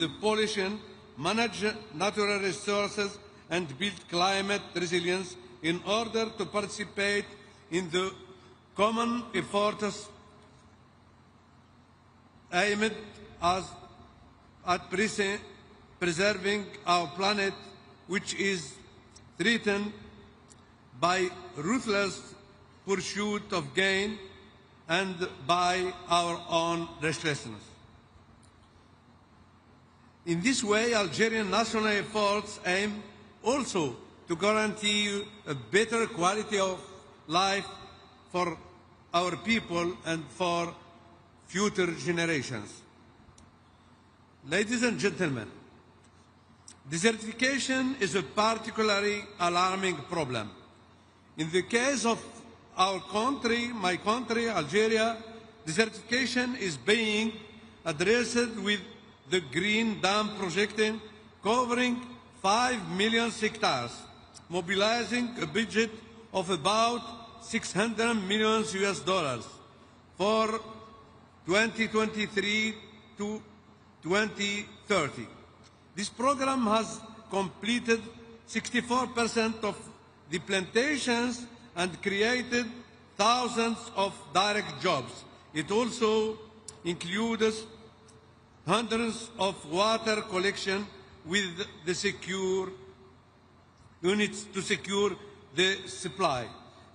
the pollution, manage natural resources, and build climate resilience in order to participate in the common efforts aimed at preserving our planet, which is threatened by ruthless pursuit of gain and by our own restlessness. In this way, Algerian national efforts aim also to guarantee a better quality of life for our people and for future generations. Ladies and gentlemen, desertification is a particularly alarming problem. In the case of our country, my country, Algeria, desertification is being addressed with the Green Dam project covering 5 million hectares, mobilizing a budget of about $600 million for 2023 to 2030. This program has completed 64% of the plantations and created thousands of direct jobs. It also includes hundreds of water collection with the secure units to secure the supply.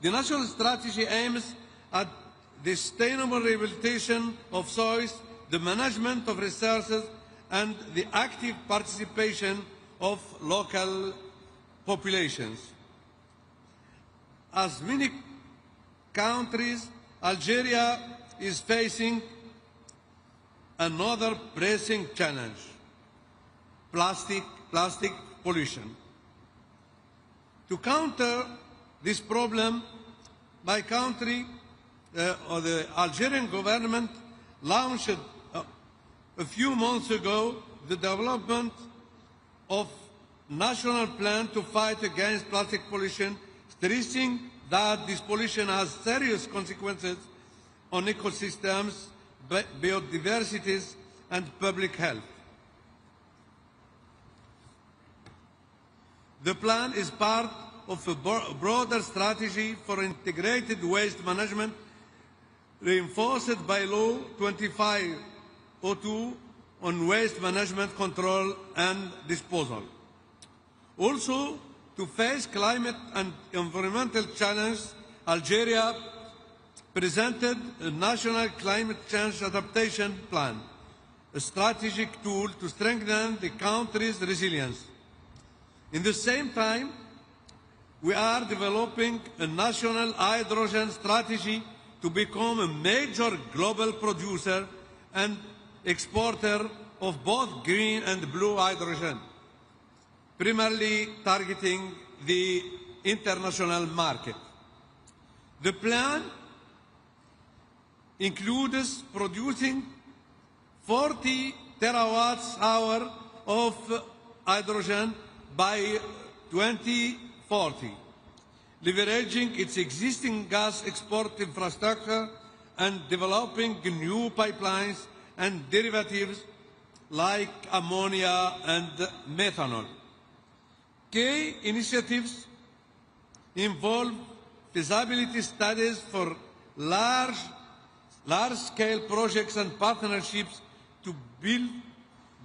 The national strategy aims at the sustainable rehabilitation of soils, the management of resources, and the active participation of local populations. As many countries, Algeria is facing another pressing challenge: plastic pollution. To counter this problem, my country, or the Algerian government, launched a few months ago the development of national plan to fight against plastic pollution, stressing that this pollution has serious consequences on ecosystems, biodiversity, and public health. The plan is part of a broader strategy for integrated waste management reinforced by Law 2502 on waste management control and disposal. Also, to face climate and environmental challenges, Algeria presented a national climate change adaptation plan, a strategic tool to strengthen the country's resilience. In the same time, we are developing a national hydrogen strategy to become a major global producer and exporter of both green and blue hydrogen, primarily targeting the international market. The plan includes producing 40 terawatt-hours of hydrogen by 2040, leveraging its existing gas export infrastructure and developing new pipelines and derivatives like ammonia and methanol. Key initiatives involve feasibility studies for large-scale projects and partnerships to build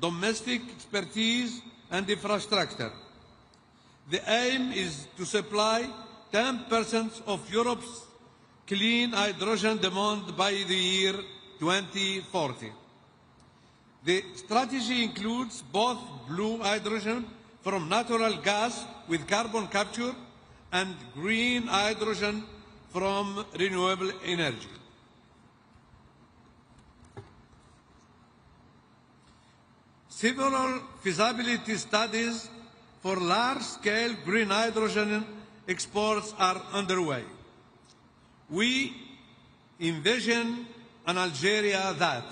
domestic expertise and infrastructure. The aim is to supply 10% of Europe's clean hydrogen demand by the year 2040. The strategy includes both blue hydrogen from natural gas with carbon capture and green hydrogen from renewable energy. Several feasibility studies for large-scale green hydrogen exports are underway. We envision an Algeria that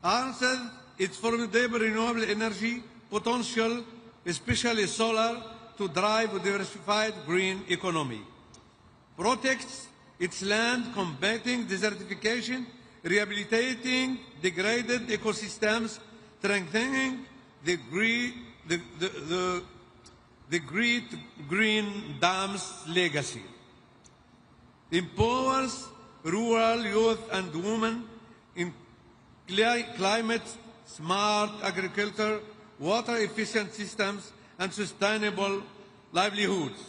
harnesses its formidable renewable energy potential, especially solar, to drive a diversified green economy, protects its land, combating desertification, rehabilitating degraded ecosystems, strengthening the Great Green Dam's legacy, empowers rural youth and women in climate-smart agriculture, water-efficient systems, and sustainable livelihoods,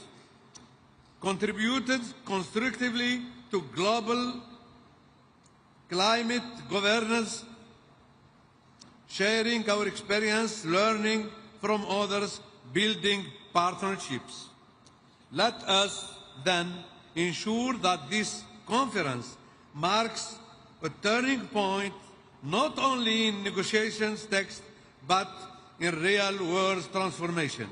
contributed constructively to global climate governance, sharing our experience, learning from others, building partnerships. Let us then ensure that this conference marks a turning point not only in negotiations text but in real-world transformation.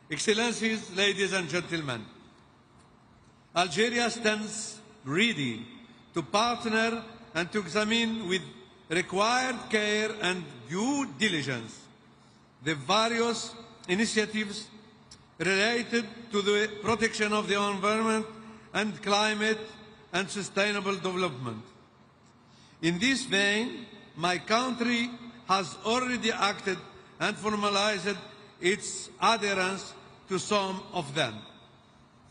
Excellencies, ladies and gentlemen, Algeria stands ready to partner and to examine with required care and due diligence the various initiatives related to the protection of the environment and climate and sustainable development. In this vein, my country has already acted and formalized its adherence to some of them.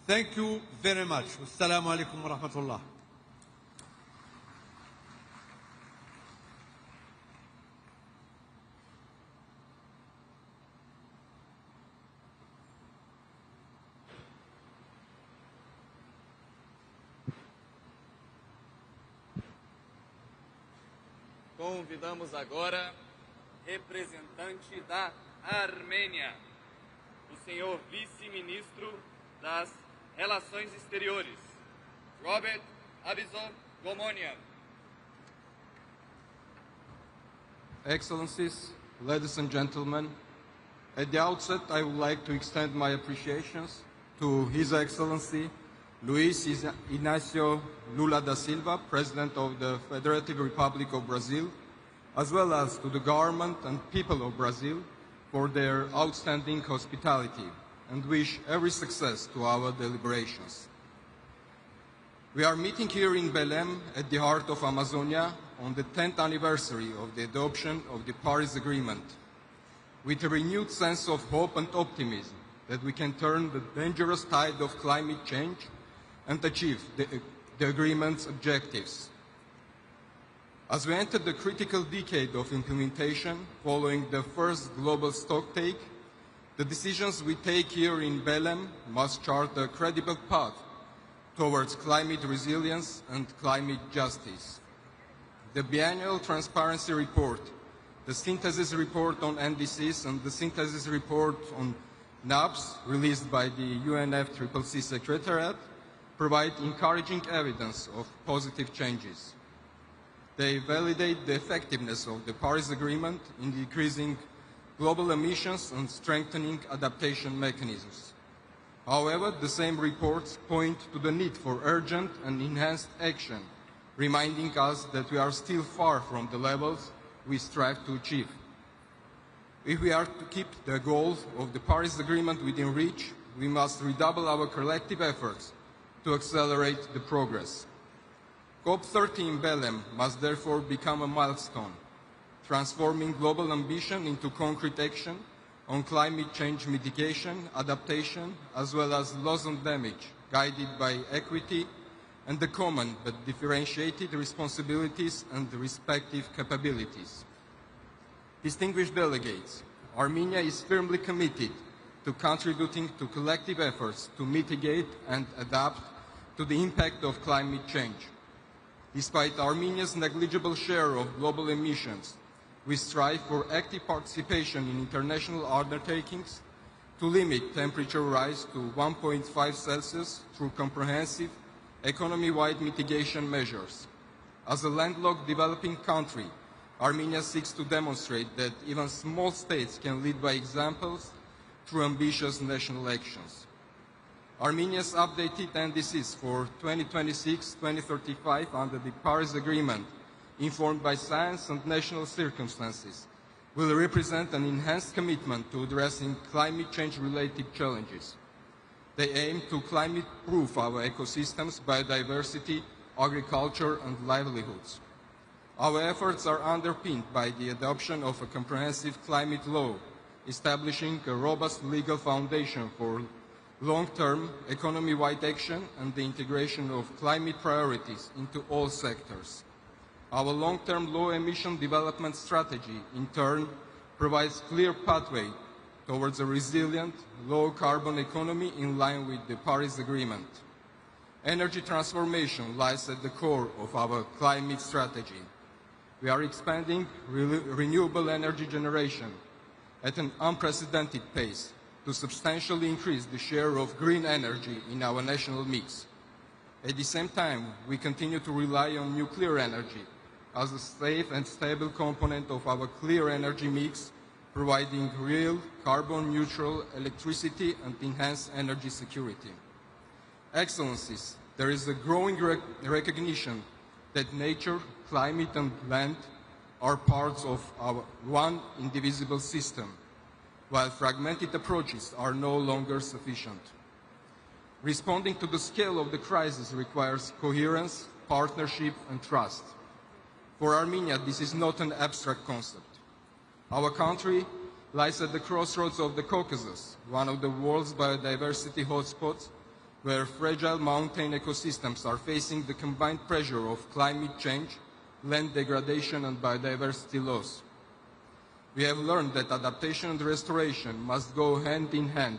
Thank you very much. Assalamu alaikum wa rahmatullah. Convidamos agora representante da Armênia, o senhor vice-ministro das Relações Exteriores, Robert Abizon Gomonian. Excellencies, ladies and gentlemen, at the outset I would like to extend my appreciations to His Excellency Luiz Inácio Lula da Silva, President of the Federative Republic of Brazil, as well as to the government and people of Brazil for their outstanding hospitality, and wish every success to our deliberations. We are meeting here in BELEM at the heart of Amazonia on the 10th anniversary of the adoption of the Paris Agreement, with a renewed sense of hope and optimism that we can turn the dangerous tide of climate change and achieve the agreement's objectives. As we enter the critical decade of implementation following the first global stocktake, the decisions we take here in BELEM must chart a credible path towards climate resilience and climate justice. The biannual transparency report, the synthesis report on NDCs, and the synthesis report on NAPs released by the UNFCCC Secretariat provide encouraging evidence of positive changes. They validate the effectiveness of the Paris Agreement in decreasing global emissions and strengthening adaptation mechanisms. However, the same reports point to the need for urgent and enhanced action, reminding us that we are still far from the levels we strive to achieve. If we are to keep the goals of the Paris Agreement within reach, we must redouble our collective efforts to accelerate the progress. COP30 in BELEM must therefore become a milestone, transforming global ambition into concrete action on climate change mitigation, adaptation, as well as loss and damage, guided by equity and the common but differentiated responsibilities and respective capabilities. Distinguished delegates, Armenia is firmly committed to contributing to collective efforts to mitigate and adapt to the impact of climate change. Despite Armenia's negligible share of global emissions, we strive for active participation in international undertakings to limit temperature rise to 1.5 Celsius through comprehensive, economy-wide mitigation measures. As a landlocked developing country, Armenia seeks to demonstrate that even small states can lead by examples through ambitious national actions. Armenia's updated NDCs for 2026-2035 under the Paris Agreement, informed by science and national circumstances, will represent an enhanced commitment to addressing climate change-related challenges. They aim to climate-proof our ecosystems, biodiversity, agriculture, and livelihoods. Our efforts are underpinned by the adoption of a comprehensive climate law, establishing a robust legal foundation for long-term economy-wide action and the integration of climate priorities into all sectors. Our long-term low-emission development strategy, in turn, provides clear pathway towards a resilient, low-carbon economy in line with the Paris Agreement. Energy transformation lies at the core of our climate strategy. We are expanding renewable energy generation at an unprecedented pace to substantially increase the share of green energy in our national mix. At the same time, we continue to rely on nuclear energy as a safe and stable component of our clear energy mix, providing real carbon-neutral electricity and enhanced energy security. Excellencies, there is a growing recognition that nature, climate, and land are parts of our one indivisible system, while fragmented approaches are no longer sufficient. Responding to the scale of the crisis requires coherence, partnership, and trust. For Armenia, this is not an abstract concept. Our country lies at the crossroads of the Caucasus, one of the world's biodiversity hotspots, where fragile mountain ecosystems are facing the combined pressure of climate change, land degradation, and biodiversity loss. We have learned that adaptation and restoration must go hand in hand,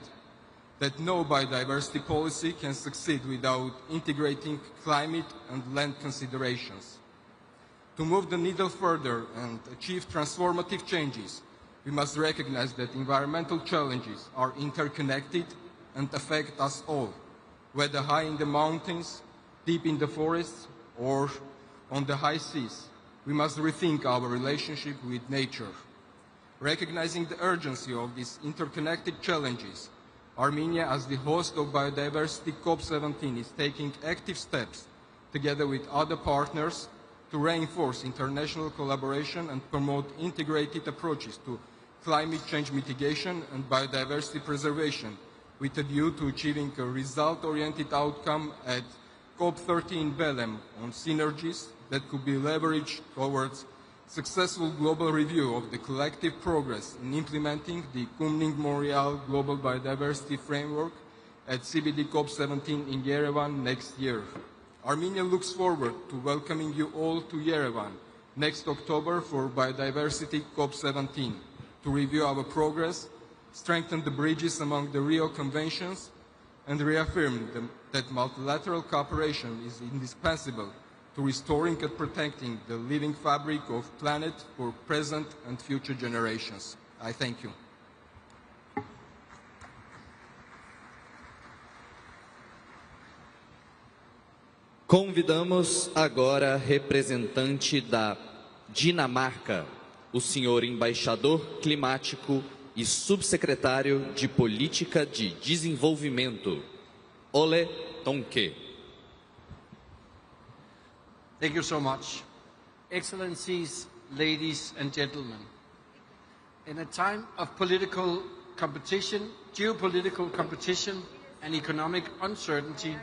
that no biodiversity policy can succeed without integrating climate and land considerations. To move the needle further and achieve transformative changes, we must recognize that environmental challenges are interconnected and affect us all, whether high in the mountains, deep in the forests, or on the high seas. We must rethink our relationship with nature. Recognizing the urgency of these interconnected challenges, Armenia, as the host of Biodiversity COP30, is taking active steps, together with other partners, to reinforce international collaboration and promote integrated approaches to climate change mitigation and biodiversity preservation, with a view to achieving a result-oriented outcome at COP30 in BELEM on synergies that could be leveraged towards successful global review of the collective progress in implementing the Kunming-Montreal Global Biodiversity Framework at CBD COP17 in Yerevan next year. Armenia looks forward to welcoming you all to Yerevan next October for Biodiversity COP17 to review our progress, strengthen the bridges among the Rio Conventions, and reaffirm that multilateral cooperation is indispensable to restoring and protecting the living fabric of the planet for present and future generations. I thank you. Convidamos agora representante da Dinamarca, o senhor embaixador climático e subsecretário de Política de Desenvolvimento, Ole Tonke. Thank you so much. Excellencies, ladies and gentlemen, in a time of political competition, geopolitical competition, and economic uncertainty,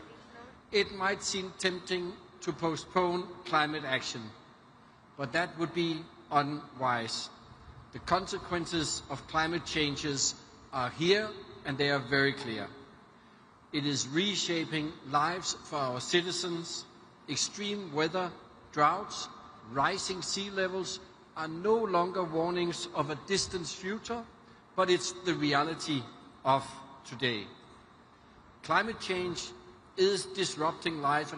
it might seem tempting to postpone climate action, but that would be unwise. The consequences of climate changes are here, and they are very clear. It is reshaping lives for our citizens. Extreme weather, droughts, rising sea levels are no longer warnings of a distant future, but it's the reality of today. Climate change is disrupting lives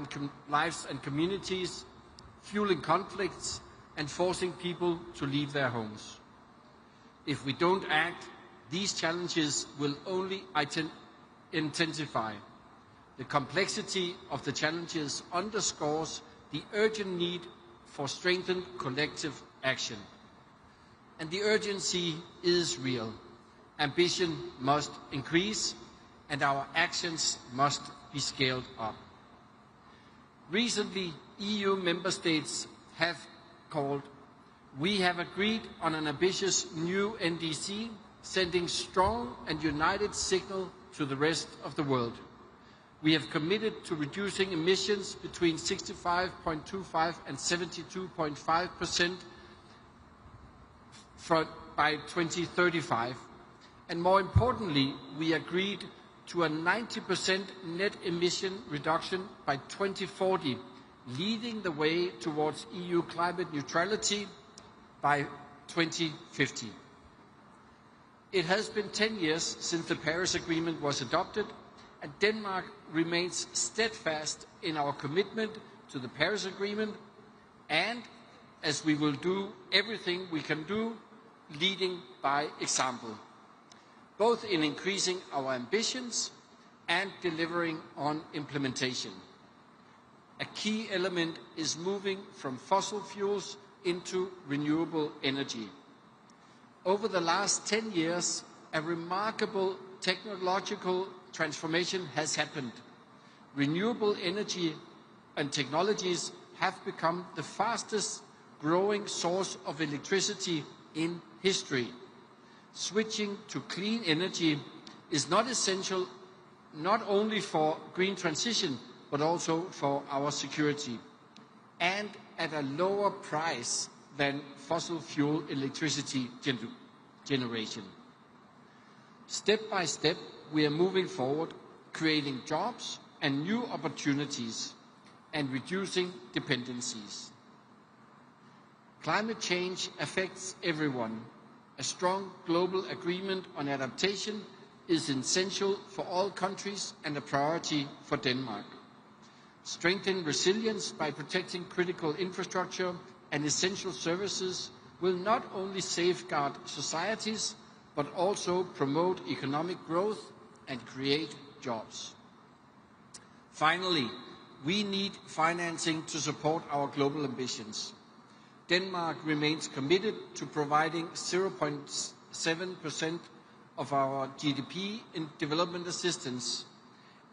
and communities, fueling conflicts, and forcing people to leave their homes. If we don't act, these challenges will only intensify. The complexity of the challenges underscores the urgent need for strengthened collective action. And the urgency is real. Ambition must increase, and our actions must be scaled up. Recently, EU member states have called. We have agreed on an ambitious new NDC, sending strong and united signal to the rest of the world. We have committed to reducing emissions between 65.25 and 72.5% by 2035. And more importantly, we agreed to a 90% net emission reduction by 2040, leading the way towards EU climate neutrality by 2050. It has been 10 years since the Paris Agreement was adopted, and Denmark remains steadfast in our commitment to the Paris Agreement, and as we will do everything we can do, leading by example, both in increasing our ambitions and delivering on implementation. A key element is moving from fossil fuels into renewable energy. Over the last 10 years, a remarkable technological transformation has happened. Renewable energy and technologies have become the fastest growing source of electricity in history. Switching to clean energy is not essential not only for green transition, but also for our security, and at a lower price than fossil fuel electricity generation. Step by step, we are moving forward, creating jobs and new opportunities, and reducing dependencies. Climate change affects everyone. A strong global agreement on adaptation is essential for all countries and a priority for Denmark. Strengthen resilience by protecting critical infrastructure and essential services will not only safeguard societies, but also promote economic growth and create jobs. Finally, we need financing to support our global ambitions. Denmark remains committed to providing 0.7% of our GDP in development assistance,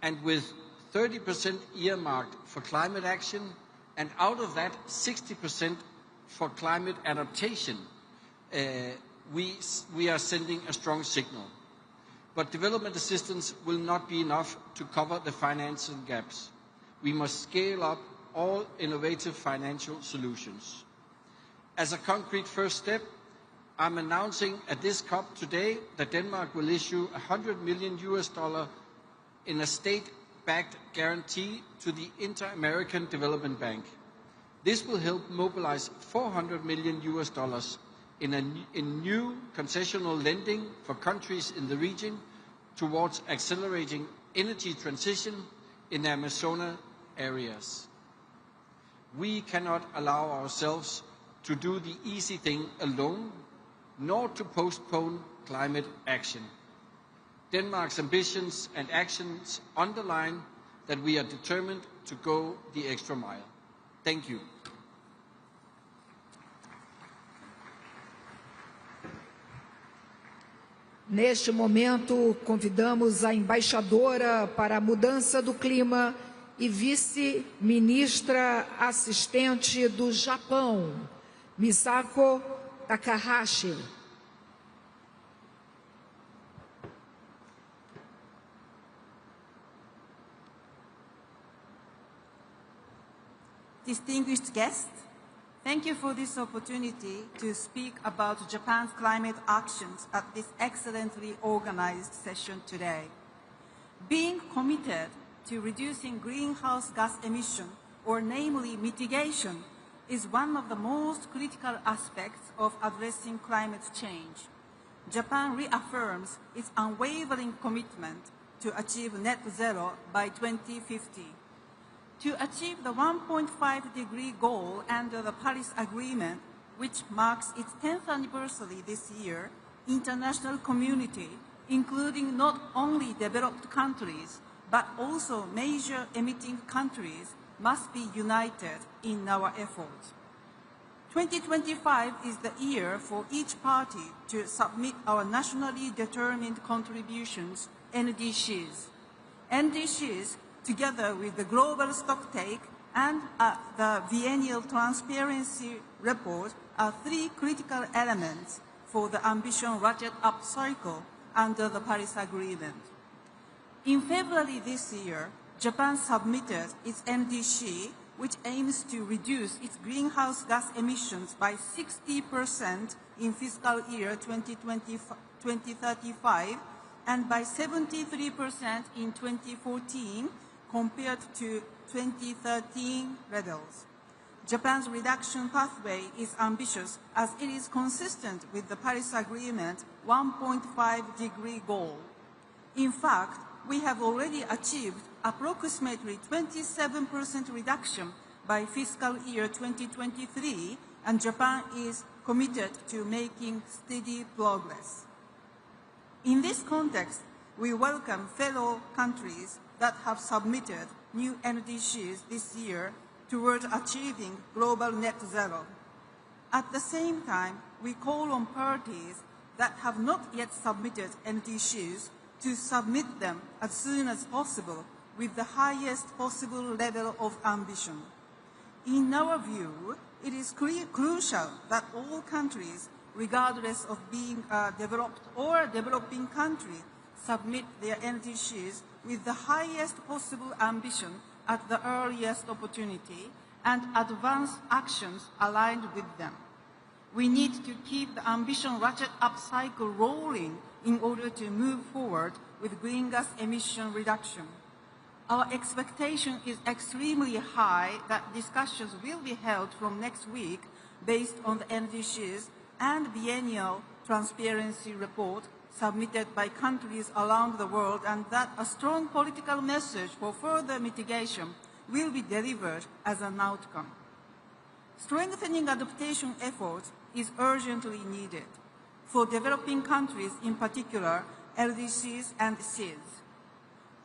and with 30% earmarked for climate action, and out of that 60% for climate adaptation, we are sending a strong signal. But development assistance will not be enough to cover the financial gaps. We must scale up all innovative financial solutions. As a concrete first step, I'm announcing at this COP today that Denmark will issue $100 million in a state-backed guarantee to the Inter-American Development Bank. This will help mobilize $400 million in new concessional lending for countries in the region towards accelerating energy transition in the Amazon areas. We cannot allow ourselves to do the easy thing alone, nor to postpone climate action. Denmark's ambitions and actions underline that we are determined to go the extra mile. Thank you. Neste momento, convidamos a embaixadora para a mudança do clima e vice-ministra assistente do Japão, Misako Takahashi. Distinguished guests, thank you for this opportunity to speak about Japan's climate actions at this excellently organized session today. Being committed to reducing greenhouse gas emission, or namely mitigation, is one of the most critical aspects of addressing climate change. Japan reaffirms its unwavering commitment to achieve net zero by 2050. To achieve the 1.5-degree goal under the Paris Agreement, which marks its 10th anniversary this year, international community, including not only developed countries, but also major emitting countries, must be united in our efforts. 2025 is the year for each party to submit our nationally determined contributions, NDCs. NDCs, together with the global stocktake and the biennial transparency report, are three critical elements for the ambition ratchet-up cycle under the Paris Agreement. In February this year, Japan submitted its NDC, which aims to reduce its greenhouse gas emissions by 60% in fiscal year 2035 and by 73% in 2014 compared to 2013 levels. Japan's reduction pathway is ambitious as it is consistent with the Paris Agreement 1.5-degree goal. In fact, we have already achieved approximately 27% reduction by fiscal year 2023, and Japan is committed to making steady progress. In this context, we welcome fellow countries that have submitted new NDCs this year toward achieving global net zero. At the same time, we call on parties that have not yet submitted NDCs to submit them as soon as possible with the highest possible level of ambition. In our view, it is crucial that all countries, regardless of being a developed or a developing country, submit their NDCs with the highest possible ambition at the earliest opportunity and advance actions aligned with them. We need to keep the ambition ratchet up cycle rolling in order to move forward with greenhouse gas emission reduction. Our expectation is extremely high that discussions will be held from next week based on the NDCs and biennial transparency report submitted by countries around the world, and that a strong political message for further mitigation will be delivered as an outcome. Strengthening adaptation efforts is urgently needed for developing countries, in particular LDCs and SIDS.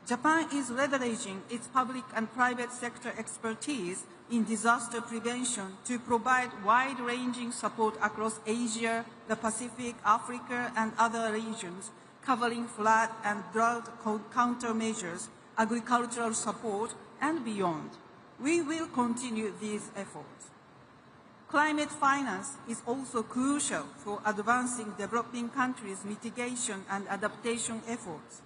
Japan is leveraging its public and private sector expertise in disaster prevention to provide wide-ranging support across Asia, the Pacific, Africa, and other regions, covering flood and drought countermeasures, agricultural support, and beyond. We will continue these efforts. Climate finance is also crucial for advancing developing countries' mitigation and adaptation efforts.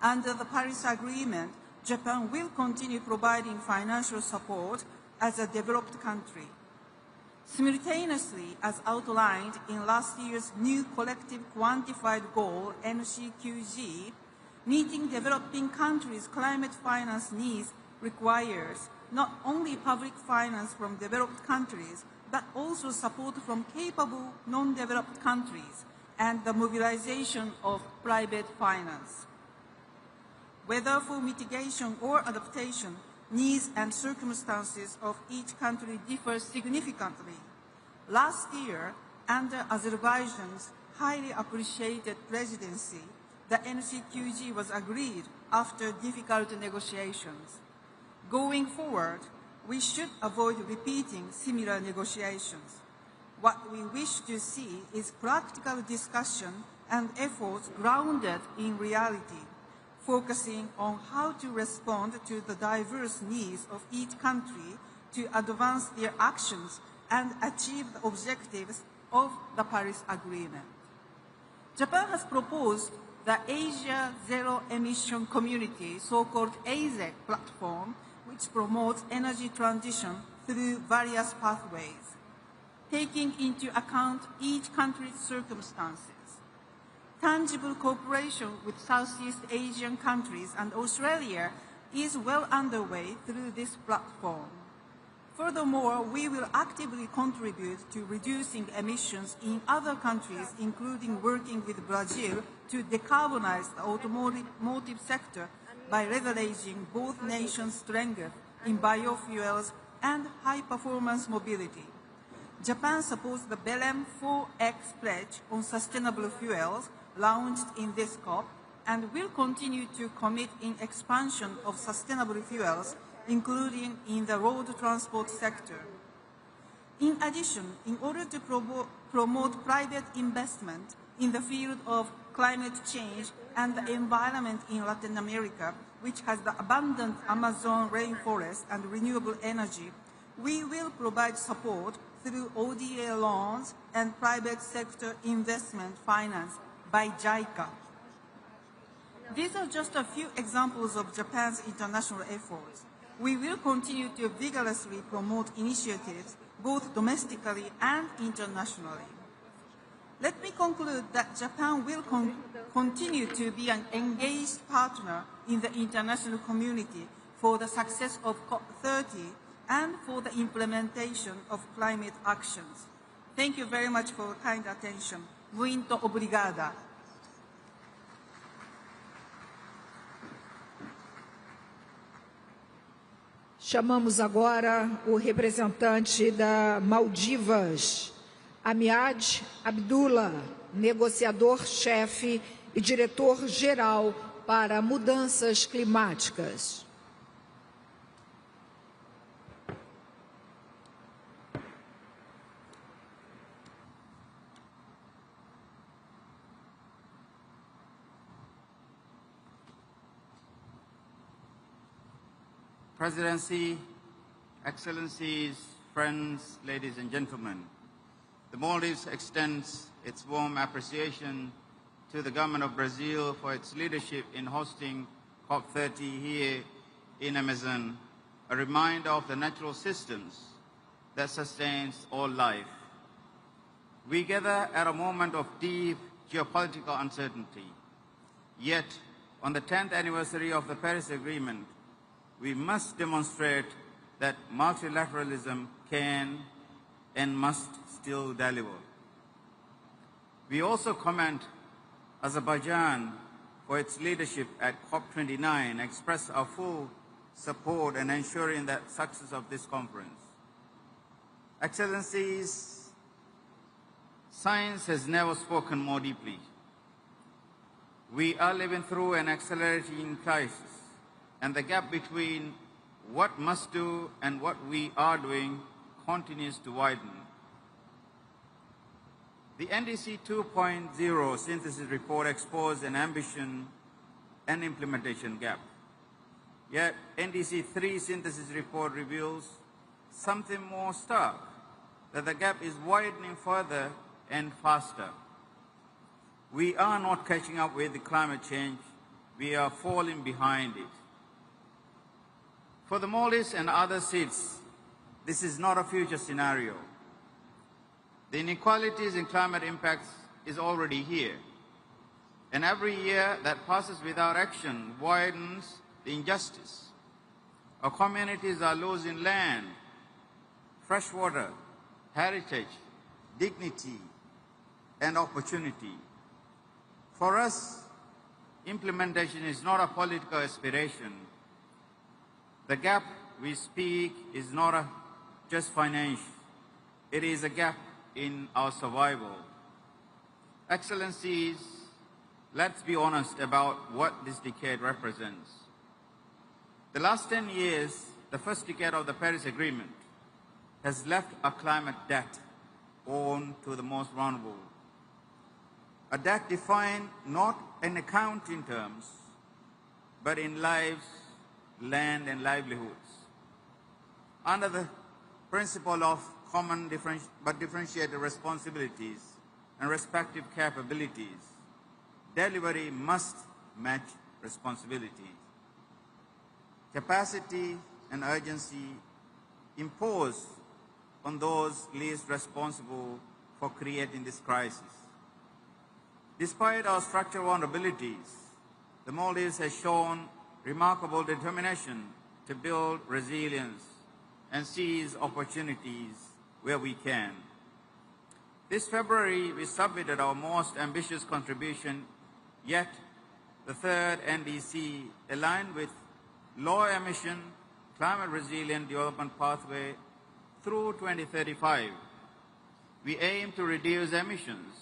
Under the Paris Agreement, Japan will continue providing financial support as a developed country. Simultaneously, as outlined in last year's new collective quantified goal, NCQG, meeting developing countries' climate finance needs requires not only public finance from developed countries, but also support from capable non-developed countries and the mobilization of private finance. Whether for mitigation or adaptation, needs and circumstances of each country differ significantly. Last year, under Azerbaijan's highly appreciated presidency, the NCQG was agreed after difficult negotiations. Going forward, we should avoid repeating similar negotiations. What we wish to see is practical discussion and efforts grounded in reality, focusing on how to respond to the diverse needs of each country to advance their actions and achieve the objectives of the Paris Agreement. Japan has proposed the Asia Zero Emission Community, so-called AZEC platform, which promotes energy transition through various pathways, taking into account each country's circumstances. Tangible cooperation with Southeast Asian countries and Australia is well underway through this platform. Furthermore, we will actively contribute to reducing emissions in other countries, including working with Brazil to decarbonize the automotive sector by leveraging both nations' strength in biofuels and high-performance mobility. Japan supports the BELEM 4X pledge on sustainable fuels launched in this COP and will continue to commit in expansion of sustainable fuels, including in the road transport sector. In addition, in order to promote private investment in the field of climate change and the environment in Latin America, which has the abundant Amazon rainforest and renewable energy, we will provide support through ODA loans and private sector investment finance by JICA. These are just a few examples of Japan's international efforts. We will continue to vigorously promote initiatives both domestically and internationally. Let me conclude that Japan will continue to be an engaged partner in the international community for the success of COP30 and for the implementation of climate actions. Thank you very much for your kind attention. Muito obrigada. Chamamos agora o representante da Maldivas, Ahmed Abdullah, negociador-chefe e diretor-geral para mudanças climáticas. Presidency, Excellencies, friends, ladies and gentlemen, the Maldives extends its warm appreciation to the government of Brazil for its leadership in hosting COP30 here in Amazon, a reminder of the natural systems that sustains all life. We gather at a moment of deep geopolitical uncertainty, yet on the 10th anniversary of the Paris Agreement, we must demonstrate that multilateralism can and must still deliver. We also commend Azerbaijan for its leadership at COP29 and express our full support in ensuring the success of this conference. Excellencies, science has never spoken more deeply. We are living through an accelerating crisis, and the gap between what must do and what we are doing continues to widen. The NDC 2.0 synthesis report exposed an ambition and implementation gap. Yet NDC 3 synthesis report reveals something more stark, that the gap is widening further and faster. We are not catching up with the climate change, we are falling behind it. For the Maldives and other seats, this is not a future scenario. The inequalities in climate impacts is already here. And every year that passes without action widens the injustice. Our communities are losing land, fresh water, heritage, dignity, and opportunity. For us, implementation is not a political aspiration. The gap we speak is not just financial. It is a gap in our survival. Excellencies, let's be honest about what this decade represents. The last 10 years, the first decade of the Paris Agreement, has left a climate debt owed to the most vulnerable. A debt defined not in accounting terms, but in lives, land, and livelihoods. Under the principle of common but differentiated responsibilities and respective capabilities, delivery must match responsibility. Capacity and urgency imposed on those least responsible for creating this crisis. Despite our structural vulnerabilities, the Maldives has shown remarkable determination to build resilience and seize opportunities where we can. This February, we submitted our most ambitious contribution yet, the third NDC, aligned with low-emission, climate-resilient development pathway through 2035. We aim to reduce emissions,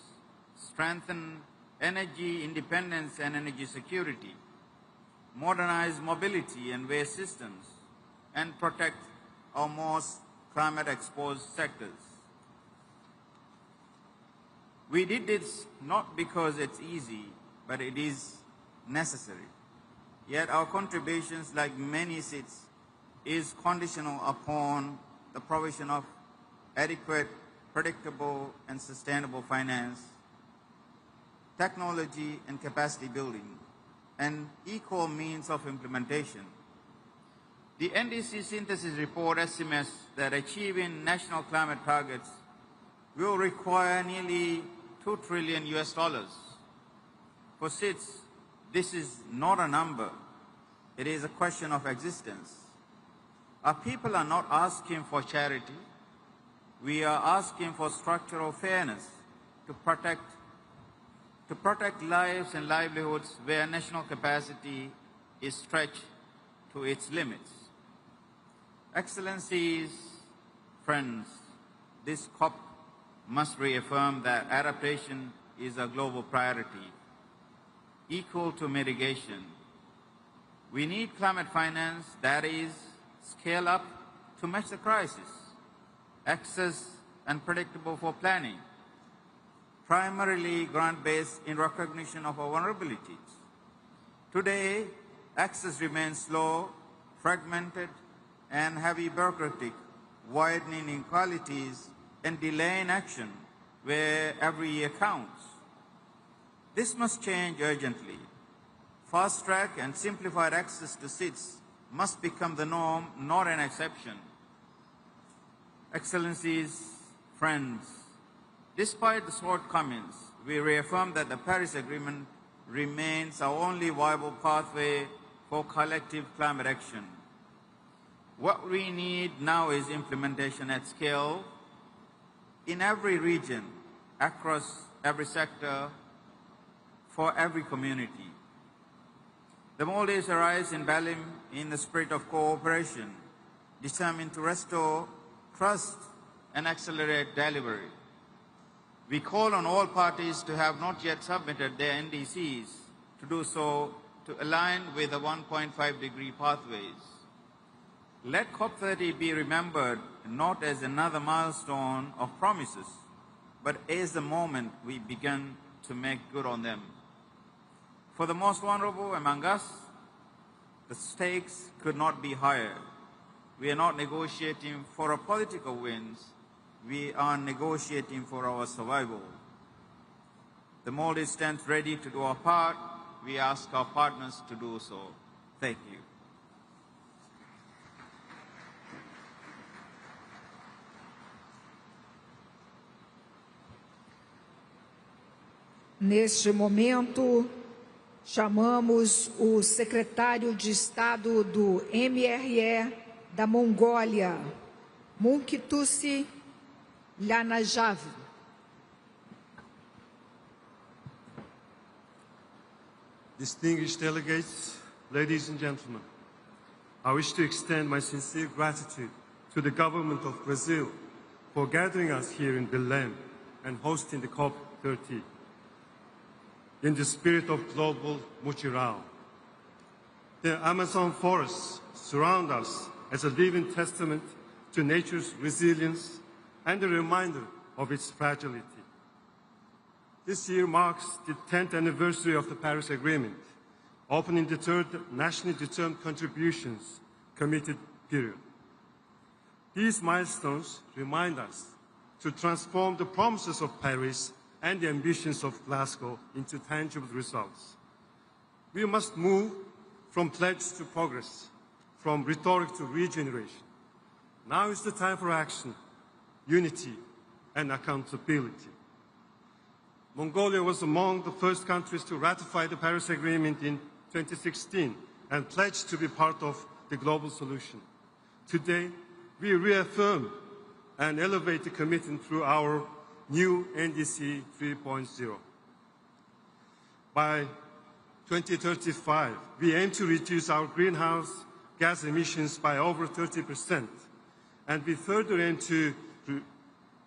strengthen energy independence and energy security, modernize mobility and waste systems, and protect our most climate-exposed sectors. We did this not because it's easy, but it is necessary. Yet our contributions, like many seats, is conditional upon the provision of adequate, predictable, and sustainable finance, technology, and capacity building. and equal means of implementation. The NDC synthesis report estimates that achieving national climate targets will require nearly $2 trillion US. For SIDS, this is not a number. It is a question of existence. Our people are not asking for charity. We are asking for structural fairness to protect lives and livelihoods where national capacity is stretched to its limits. Excellencies, friends, this COP must reaffirm that adaptation is a global priority, equal to mitigation. We need climate finance that is scale up to match the crisis, access and predictable for planning, primarily grant-based in recognition of our vulnerabilities. Today, access remains slow, fragmented, and heavy bureaucratic, widening inequalities and delaying action where every year counts. This must change urgently. Fast-track and simplified access to SIDS must become the norm, not an exception. Excellencies, friends, despite the shortcomings, we reaffirm that the Paris Agreement remains our only viable pathway for collective climate action. What we need now is implementation at scale in every region, across every sector, for every community. The Maldives arise in BELEM in the spirit of cooperation, determined to restore trust and accelerate delivery. We call on all parties to have not yet submitted their NDCs to do so to align with the 1.5-degree pathways. Let COP30 be remembered not as another milestone of promises, but as the moment we begin to make good on them. For the most vulnerable among us, the stakes could not be higher. We are not negotiating for a political wins. We are negotiating for our survival. The Maldives stands ready to do our part. We ask our partners to do so. Thank you. Neste momento, chamamos o secretário de Estado do MRE da Mongólia, Munkitusi Lanajav. Distinguished delegates, ladies and gentlemen, I wish to extend my sincere gratitude to the government of Brazil for gathering us here in BELEM and hosting the COP30 in the spirit of global mutirao. The Amazon forests surround us as a living testament to nature's resilience and a reminder of its fragility. This year marks the 10th anniversary of the Paris Agreement, opening the third nationally determined contributions committed period. These milestones remind us to transform the promises of Paris and the ambitions of Glasgow into tangible results. We must move from pledge to progress, from rhetoric to regeneration. Now is the time for action, unity, and accountability. Mongolia was among the first countries to ratify the Paris Agreement in 2016 and pledged to be part of the global solution. Today, we reaffirm and elevate the commitment through our new NDC 3.0. By 2035, we aim to reduce our greenhouse gas emissions by over 30%, and we further aim to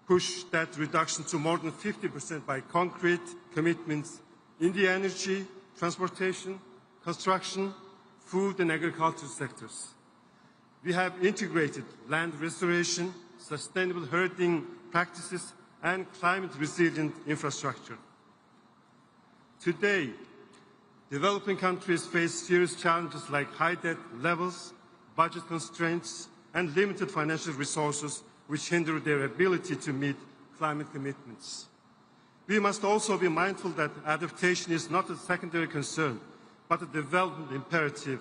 push that reduction to more than 50% by concrete commitments in the energy, transportation, construction, food and agriculture sectors. We have integrated land restoration, sustainable herding practices, and climate-resilient infrastructure. Today, developing countries face serious challenges like high debt levels, budget constraints, and limited financial resources which hinder their ability to meet climate commitments. We must also be mindful that adaptation is not a secondary concern, but a development imperative,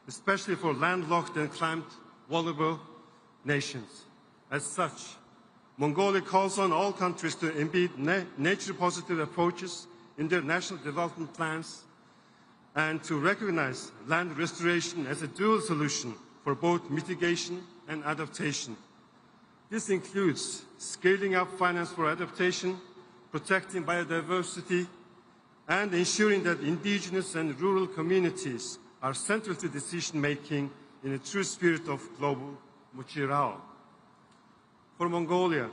especially for landlocked and climate-vulnerable nations. As such, Mongolia calls on all countries to embed nature-positive approaches in their national development plans and to recognize land restoration as a dual solution for both mitigation and adaptation. This includes scaling up finance for adaptation, protecting biodiversity, and ensuring that indigenous and rural communities are central to decision-making in a true spirit of global Muchirao. For Mongolia,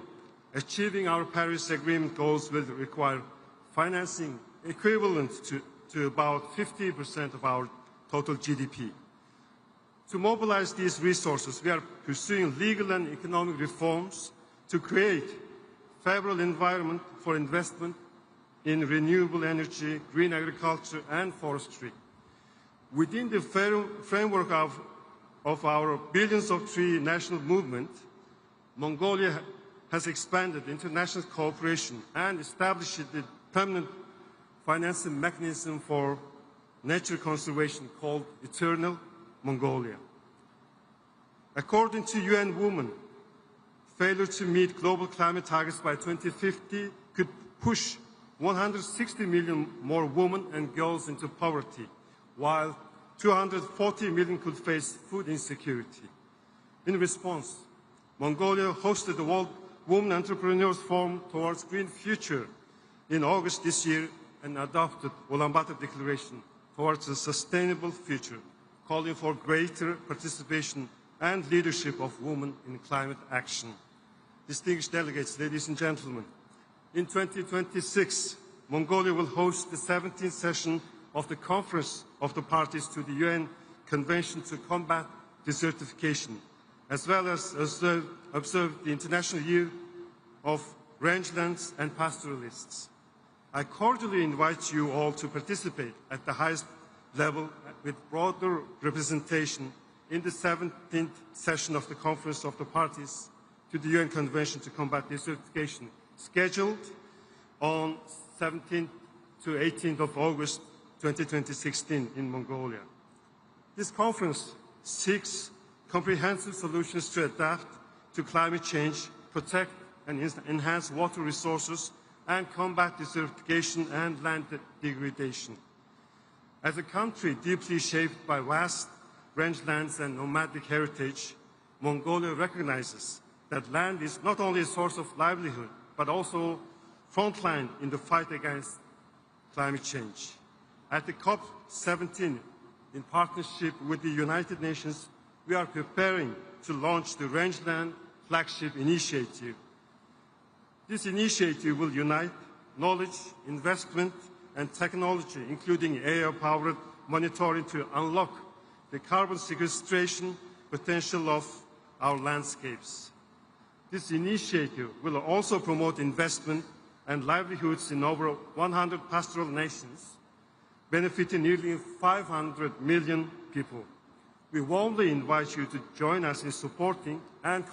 achieving our Paris Agreement goals will require financing equivalent to about 50% of our total GDP. To mobilize these resources, we are pursuing legal and economic reforms to create a favorable environment for investment in renewable energy, green agriculture, and forestry. Within the framework of our Billions of Trees national movement, Mongolia has expanded international cooperation and established the permanent financing mechanism for nature conservation called Eternal Mongolia. According to UN Women, failure to meet global climate targets by 2050 could push 160 million more women and girls into poverty, while 240 million could face food insecurity. In response, Mongolia hosted the World Women Entrepreneurs Forum towards Green Future in August this year and adopted Ulaanbaatar Declaration towards a sustainable future, calling for greater participation and leadership of women in climate action. Distinguished delegates, ladies and gentlemen, in 2026, Mongolia will host the 17th session of the Conference of the Parties to the UN Convention to Combat Desertification, as well as observe the International Year of Rangelands and Pastoralists. I cordially invite you all to participate at the highest level with broader representation in the 17th session of the Conference of the Parties to the UN Convention to Combat Desertification, scheduled on 17th to 18th of August 2016 in Mongolia. This conference seeks comprehensive solutions to adapt to climate change, protect and enhance water resources, and combat desertification and land degradation. As a country deeply shaped by vast rangelands and nomadic heritage, Mongolia recognizes that land is not only a source of livelihood, but also frontline in the fight against climate change. At the COP30, in partnership with the United Nations, we are preparing to launch the Rangeland Flagship Initiative. This initiative will unite knowledge, investment, and technology, including AI-powered monitoring, to unlock the carbon sequestration potential of our landscapes. This initiative will also promote investment and livelihoods in over 100 pastoral nations, benefiting nearly 500 million people. We warmly invite you to join us in supporting and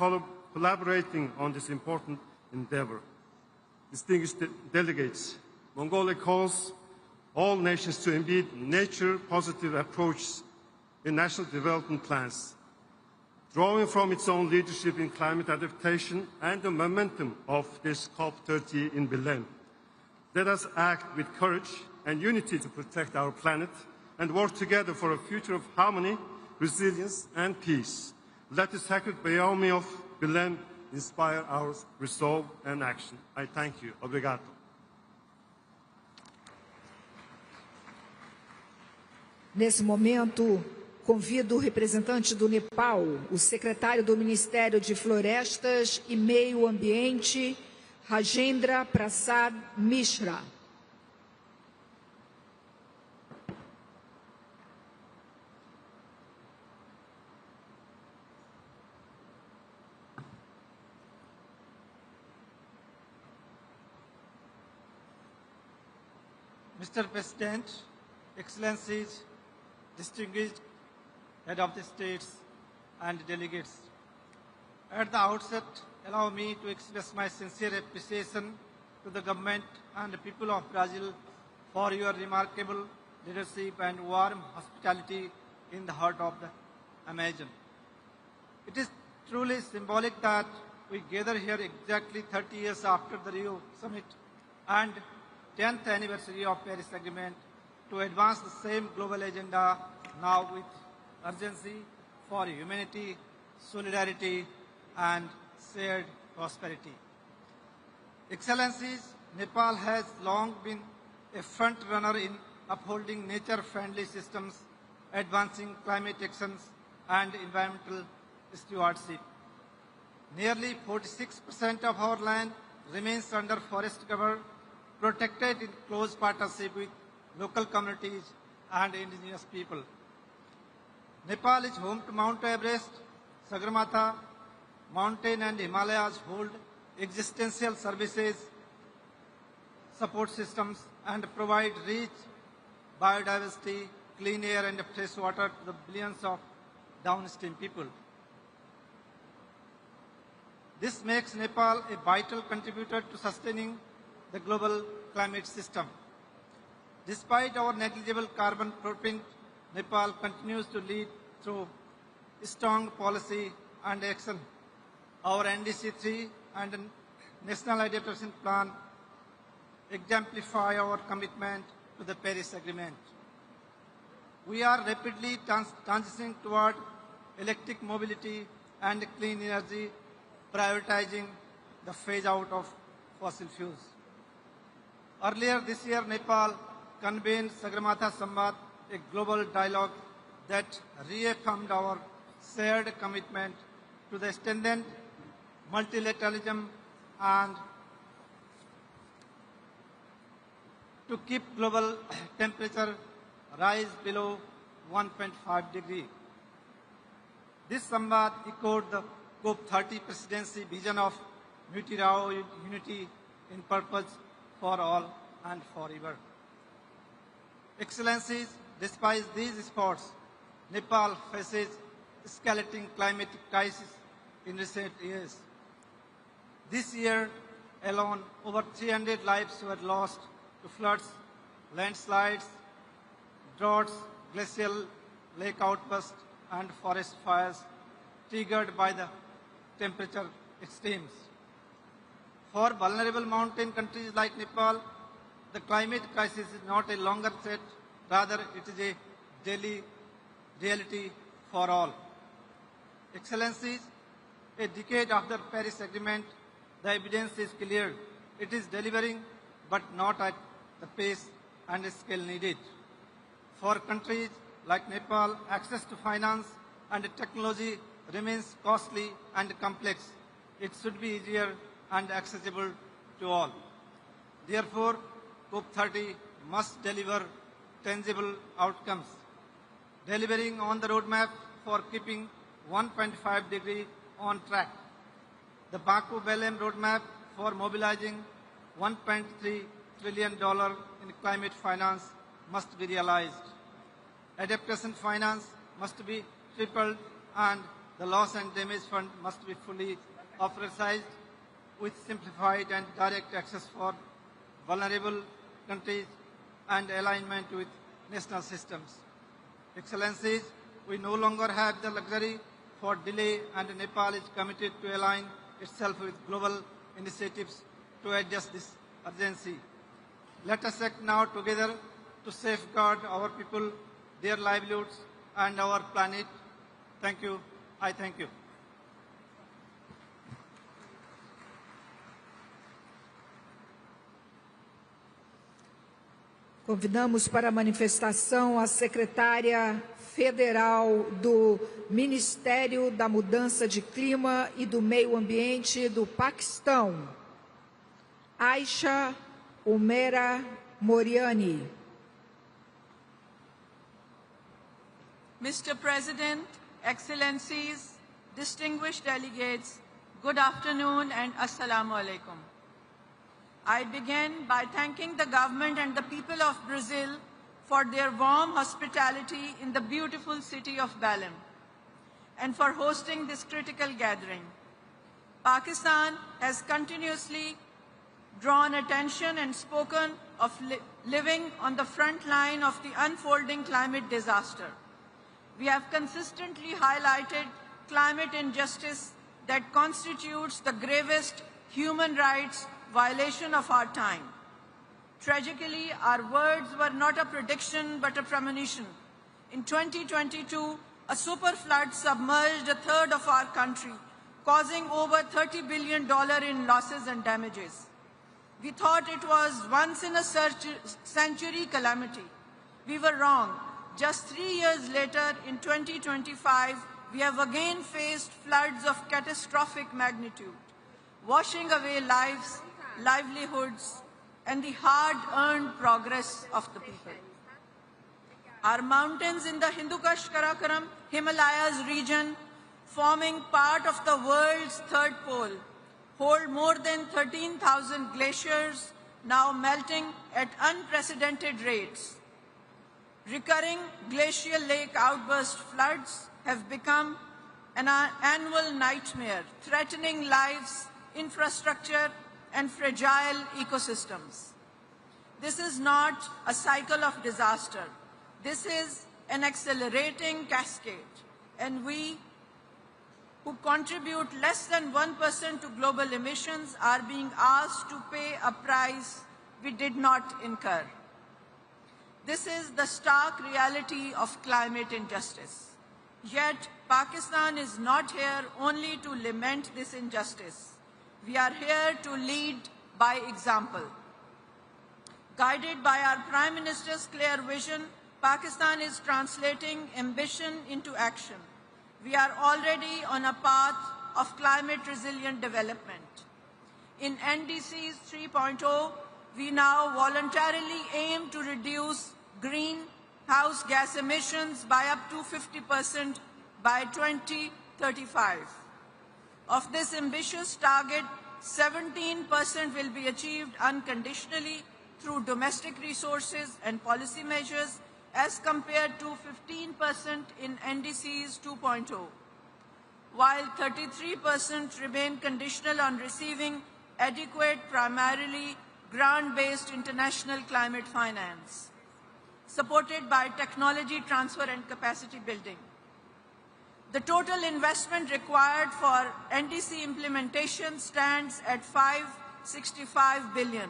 collaborating on this important endeavor. Distinguished delegates, Mongolia calls all nations to embed nature-positive approaches in national development plans, drawing from its own leadership in climate adaptation and the momentum of this COP30 in BELEM. Let us act with courage and unity to protect our planet and work together for a future of harmony, resilience, and peace. Let the sacred Bayami of BELEM inspire our resolve and action. I thank you. Obrigado. Nesse momento, convido o representante do Nepal, o secretário do Ministério de Florestas e Meio Ambiente, Rajendra Prasad Mishra. Mr. President, Excellencies, distinguished Head of the States and delegates. At the outset, allow me to express my sincere appreciation to the government and the people of Brazil for your remarkable leadership, and warm hospitality in the heart of the Amazon. It is truly symbolic that we gather here exactly 30 years after the Rio Summit and 10th anniversary of Paris Agreement to advance the same global agenda now with urgency for humanity, solidarity, and shared prosperity. Excellencies, Nepal has long been a front runner in upholding nature-friendly systems, advancing climate actions, and environmental stewardship. Nearly 46% of our land remains under forest cover, protected in close partnership with local communities and indigenous people. Nepal is home to Mount Everest, Sagarmatha, mountain and Himalayas hold existential services, support systems, and provide rich biodiversity, clean air, and fresh water to the billions of downstream people. This makes Nepal a vital contributor to sustaining the global climate system. Despite our negligible carbon footprint, Nepal continues to lead through strong policy and action. Our NDC-3 and National Adaptation Plan exemplify our commitment to the Paris Agreement. We are rapidly transitioning toward electric mobility and clean energy, prioritizing the phase out of fossil fuels. Earlier this year, Nepal convened Sagarmatha Samvad, a global dialogue that reaffirmed our shared commitment to the extended multilateralism and to keep global temperature rise below 1.5 degree. This Samvad echoed the COP30 presidency vision of multilateral unity in purpose for all and forever. Excellencies, despite these efforts, Nepal faces escalating climate crisis in recent years. This year alone, over 300 lives were lost to floods, landslides, droughts, glacial lake outbursts, and forest fires triggered by the temperature extremes. For vulnerable mountain countries like Nepal, the climate crisis is not a longer threat, rather it is a daily reality for all. Excellencies, a decade after Paris Agreement, the evidence is clear. It is delivering, but not at the pace and scale needed. For countries like Nepal, access to finance and technology remains costly and complex. It should be easier and accessible to all. Therefore, COP30 must deliver tangible outcomes, delivering on the roadmap for keeping 1.5 degree on track. The Baku-BELEM roadmap for mobilizing $1.3 trillion in climate finance must be realized. Adaptation finance must be tripled and the loss and damage fund must be fully authorized with simplified and direct access for vulnerable countries and alignment with national systems. Excellencies, we no longer have the luxury for delay, and Nepal is committed to align itself with global initiatives to address this urgency. Let us act now together to safeguard our people, their livelihoods, and our planet. Thank you. I thank you. Convidamos para a manifestação a secretária federal do Ministério da Mudança de Clima e do Meio Ambiente do Paquistão, Aisha Umera Moriani. Mr. President, Excellencies, distinguished delegates, good afternoon and Assalamu alaikum. I begin by thanking the government and the people of Brazil for their warm hospitality in the beautiful city of BELEM and for hosting this critical gathering. Pakistan has continuously drawn attention and spoken of living on the front line of the unfolding climate disaster. We have consistently highlighted climate injustice that constitutes the gravest human rights violation of our time. Tragically, our words were not a prediction but a premonition. In 2022, a super flood submerged a third of our country, causing over $30 billion in losses and damages. We thought it was once-in-a-century calamity. We were wrong. Just 3 years later, in 2025, we have again faced floods of catastrophic magnitude, washing away lives, livelihoods, and the hard-earned progress of the people. Our mountains in the Hindu Kush Karakoram Himalayas region, forming part of the world's third pole, hold more than 13,000 glaciers now melting at unprecedented rates. Recurring glacial lake outburst floods have become an annual nightmare, threatening lives, infrastructure, and fragile ecosystems. This is not a cycle of disaster. This is an accelerating cascade, and we who contribute less than 1% to global emissions are being asked to pay a price we did not incur. This is the stark reality of climate injustice. Yet, Pakistan is not here only to lament this injustice. We are here to lead by example. Guided by our Prime Minister's clear vision, Pakistan is translating ambition into action. We are already on a path of climate-resilient development. In NDCs 3.0, we now voluntarily aim to reduce greenhouse gas emissions by up to 50% by 2035. Of this ambitious target, 17% will be achieved unconditionally through domestic resources and policy measures as compared to 15% in NDCs 2.0, while 33% remain conditional on receiving adequate, primarily grant-based international climate finance, supported by technology transfer and capacity building. The total investment required for NDC implementation stands at $565 billion.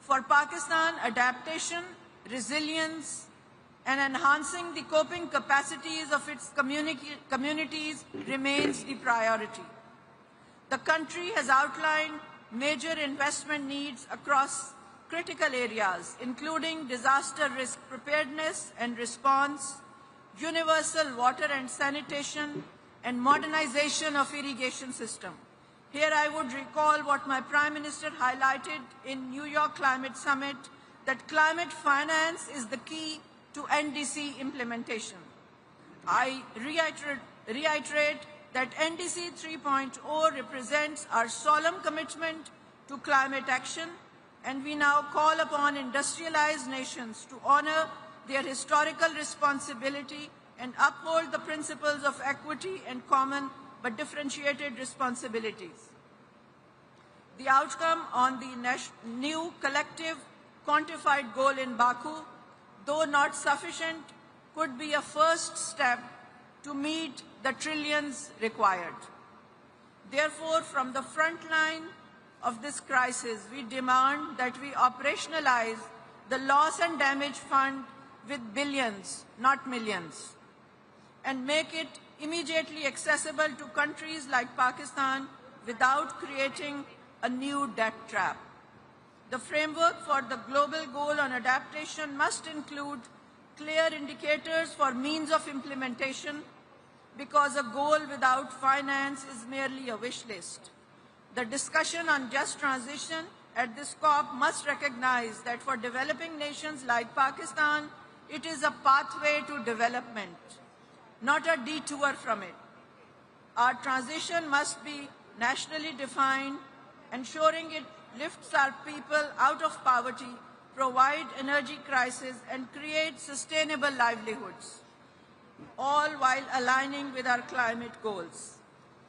For Pakistan, adaptation, resilience, and enhancing the coping capacities of its communities remains the priority. The country has outlined major investment needs across critical areas, including disaster risk preparedness and response, universal water and sanitation, and modernization of irrigation system. Here I would recall what my Prime Minister highlighted in New York Climate Summit, that climate finance is the key to NDC implementation. I reiterate that NDC 3.0 represents our solemn commitment to climate action, and we now call upon industrialized nations to honor their historical responsibility and uphold the principles of equity and common but differentiated responsibilities. The outcome on the new collective quantified goal in Baku, though not sufficient, could be a first step to meet the trillions required. Therefore, from the front line of this crisis, we demand that we operationalize the loss and damage fund with billions, not millions, and make it immediately accessible to countries like Pakistan without creating a new debt trap. The framework for the global goal on adaptation must include clear indicators for means of implementation, because a goal without finance is merely a wish list. The discussion on just transition at this COP must recognize that for developing nations like Pakistan, it is a pathway to development, not a detour from it. Our transition must be nationally defined, ensuring it lifts our people out of poverty, provide energy crisis, and create sustainable livelihoods, all while aligning with our climate goals.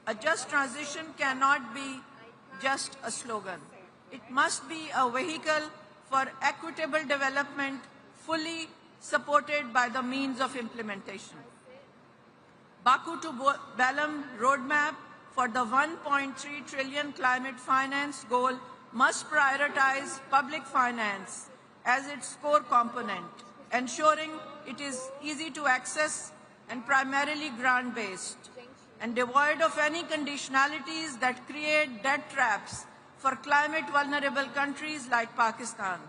A just transition cannot be just a slogan. It must be a vehicle for equitable development fully supported by the means of implementation. Baku to BELEM roadmap for the 1.3 trillion climate finance goal must prioritize public finance as its core component, ensuring it is easy to access and primarily grant-based, and devoid of any conditionalities that create debt traps for climate-vulnerable countries like Pakistan,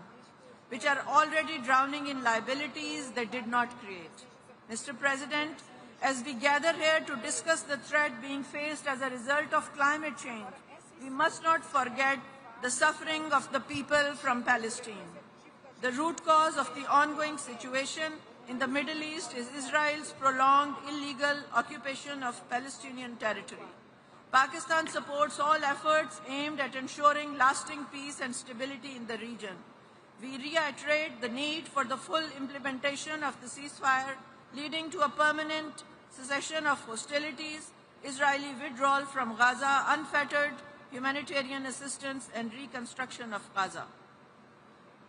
which are already drowning in liabilities they did not create. Mr. President, as we gather here to discuss the threat being faced as a result of climate change, we must not forget the suffering of the people from Palestine. The root cause of the ongoing situation in the Middle East is Israel's prolonged illegal occupation of Palestinian territory. Pakistan supports all efforts aimed at ensuring lasting peace and stability in the region. We reiterate the need for the full implementation of the ceasefire, leading to a permanent cessation of hostilities, Israeli withdrawal from Gaza, unfettered humanitarian assistance, and reconstruction of Gaza.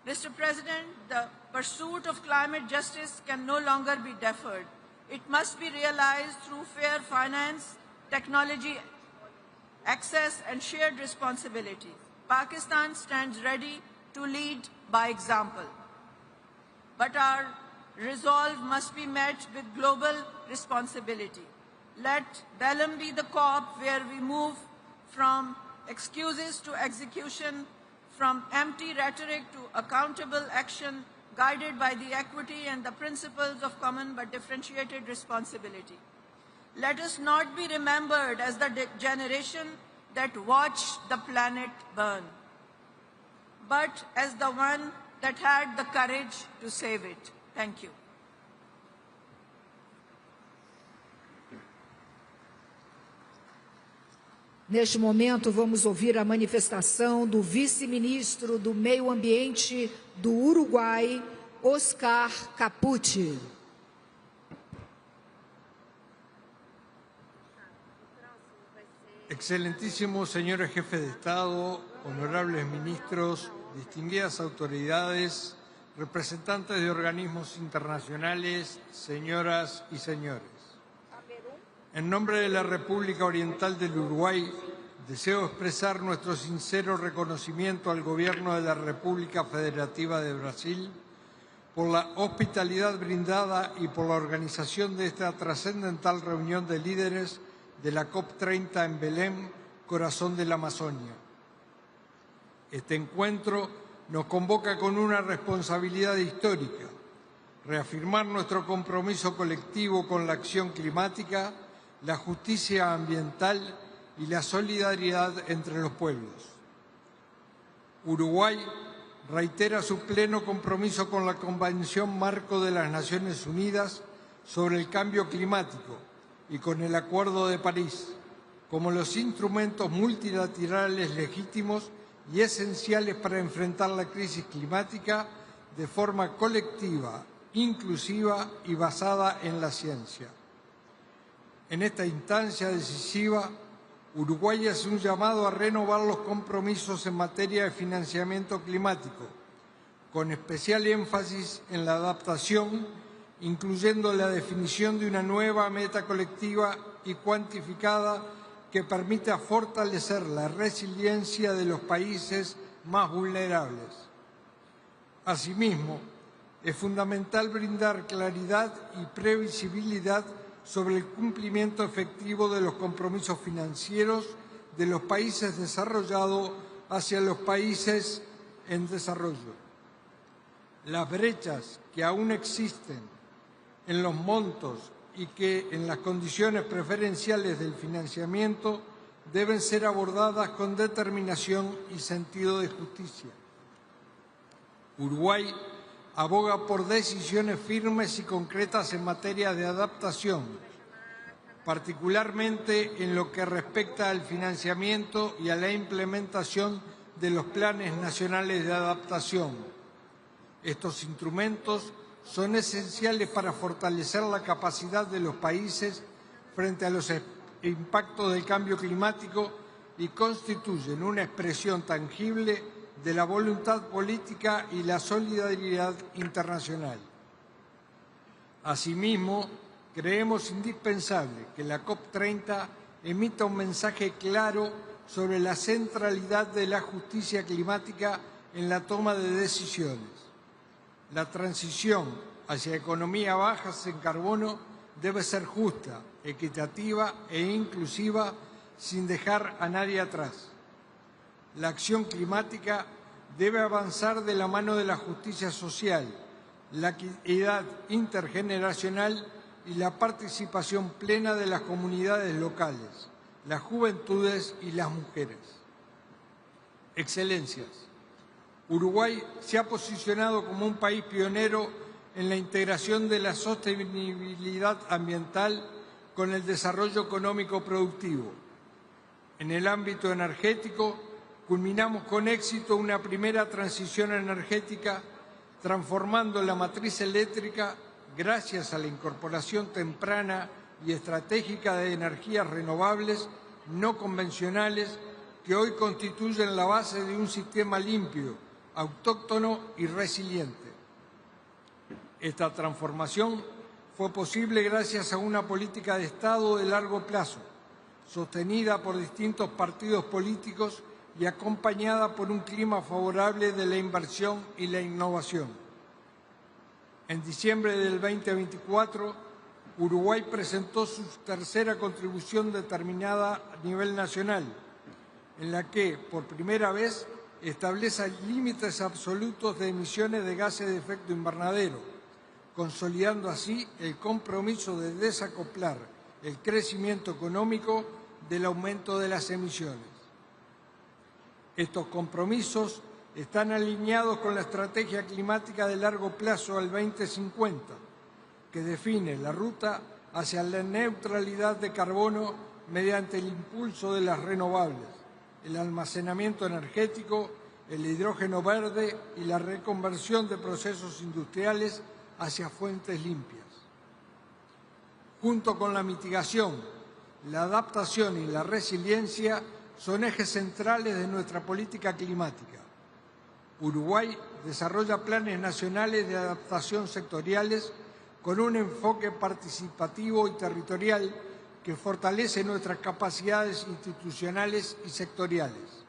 Mr. President, the pursuit of climate justice can no longer be deferred. It must be realized through fair finance, technology access, and shared responsibility. Pakistan stands ready to lead by example. But our resolve must be met with global responsibility. Let BELEM be the COP where we move from excuses to execution, from empty rhetoric to accountable action, guided by the equity and the principles of common but differentiated responsibility. Let us not be remembered as the generation that watched the planet burn, but as the one that had the courage to save it. Thank you. Neste momento, vamos ouvir a manifestação do vice-ministro do Meio Ambiente do Uruguai, Oscar Capucci. Excelentísimos señores jefes de Estado, honorables ministros, distinguidas autoridades, representantes de organismos internacionales, señoras y señores. En nombre de la República Oriental del Uruguay, deseo expresar nuestro sincero reconocimiento al Gobierno de la República Federativa de Brasil por la hospitalidad brindada y por la organización de esta trascendental reunión de líderes de la COP30 en BELEM, corazón de la Amazonia. Este encuentro nos convoca con una responsabilidad histórica: reafirmar nuestro compromiso colectivo con la acción climática, la justicia ambiental y la solidaridad entre los pueblos. Uruguay reitera su pleno compromiso con la Convención Marco de las Naciones Unidas sobre el Cambio Climático y con el Acuerdo de París, como los instrumentos multilaterales legítimos y esenciales para enfrentar la crisis climática de forma colectiva, inclusiva y basada en la ciencia. En esta instancia decisiva, Uruguay hace un llamado a renovar los compromisos en materia de financiamiento climático, con especial énfasis en la adaptación, incluyendo la definición de una nueva meta colectiva y cuantificada que permita fortalecer la resiliencia de los países más vulnerables. Asimismo, es fundamental brindar claridad y previsibilidad sobre el cumplimiento efectivo de los compromisos financieros de los países desarrollados hacia los países en desarrollo. Las brechas que aún existen en los montos y que en las condiciones preferenciales del financiamiento deben ser abordadas con determinación y sentido de justicia. Uruguay aboga por decisiones firmes y concretas en materia de adaptación, particularmente en lo que respecta al financiamiento y a la implementación de los planes nacionales de adaptación. Estos instrumentos son esenciales para fortalecer la capacidad de los países frente a los impactos del cambio climático y constituyen una expresión tangible de la voluntad política y la solidaridad internacional. Asimismo, creemos indispensable que la COP30 emita un mensaje claro sobre la centralidad de la justicia climática en la toma de decisiones. La transición hacia economía bajas en carbono debe ser justa, equitativa e inclusiva sin dejar a nadie atrás. La acción climática debe avanzar de la mano de la justicia social, la equidad intergeneracional y la participación plena de las comunidades locales, las juventudes y las mujeres. Excelencias, Uruguay se ha posicionado como un país pionero en la integración de la sostenibilidad ambiental con el desarrollo económico productivo. En el ámbito energético, culminamos con éxito una primera transición energética, transformando la matriz eléctrica gracias a la incorporación temprana y estratégica de energías renovables no convencionales que hoy constituyen la base de un sistema limpio, autóctono y resiliente. Esta transformación fue posible gracias a una política de Estado de largo plazo, sostenida por distintos partidos políticos y acompañada por un clima favorable de la inversión y la innovación. En diciembre del 2024, Uruguay presentó su tercera contribución determinada a nivel nacional, en la que, por primera vez, establece límites absolutos de emisiones de gases de efecto invernadero, consolidando así el compromiso de desacoplar el crecimiento económico del aumento de las emisiones. Estos compromisos están alineados con la estrategia climática de largo plazo al 2050, que define la ruta hacia la neutralidad de carbono mediante el impulso de las renovables, el almacenamiento energético, el hidrógeno verde y la reconversión de procesos industriales hacia fuentes limpias. Junto con la mitigación, la adaptación y la resiliencia son ejes centrales de nuestra política climática. Uruguay desarrolla planes nacionales de adaptación sectoriales con un enfoque participativo y territorial que fortalece nuestras capacidades institucionales y sectoriales.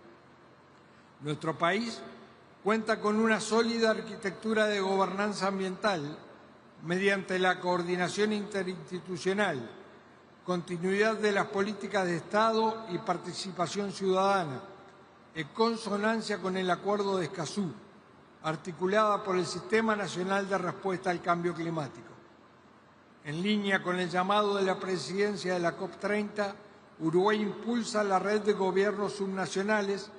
Nuestro país cuenta con una sólida arquitectura de gobernanza ambiental mediante la coordinación interinstitucional, continuidad de las políticas de Estado y participación ciudadana, en consonancia con el Acuerdo de Escazú, articulada por el Sistema Nacional de Respuesta al Cambio Climático. En línea con el llamado de la presidencia de la COP30, Uruguay impulsa la red de gobiernos subnacionales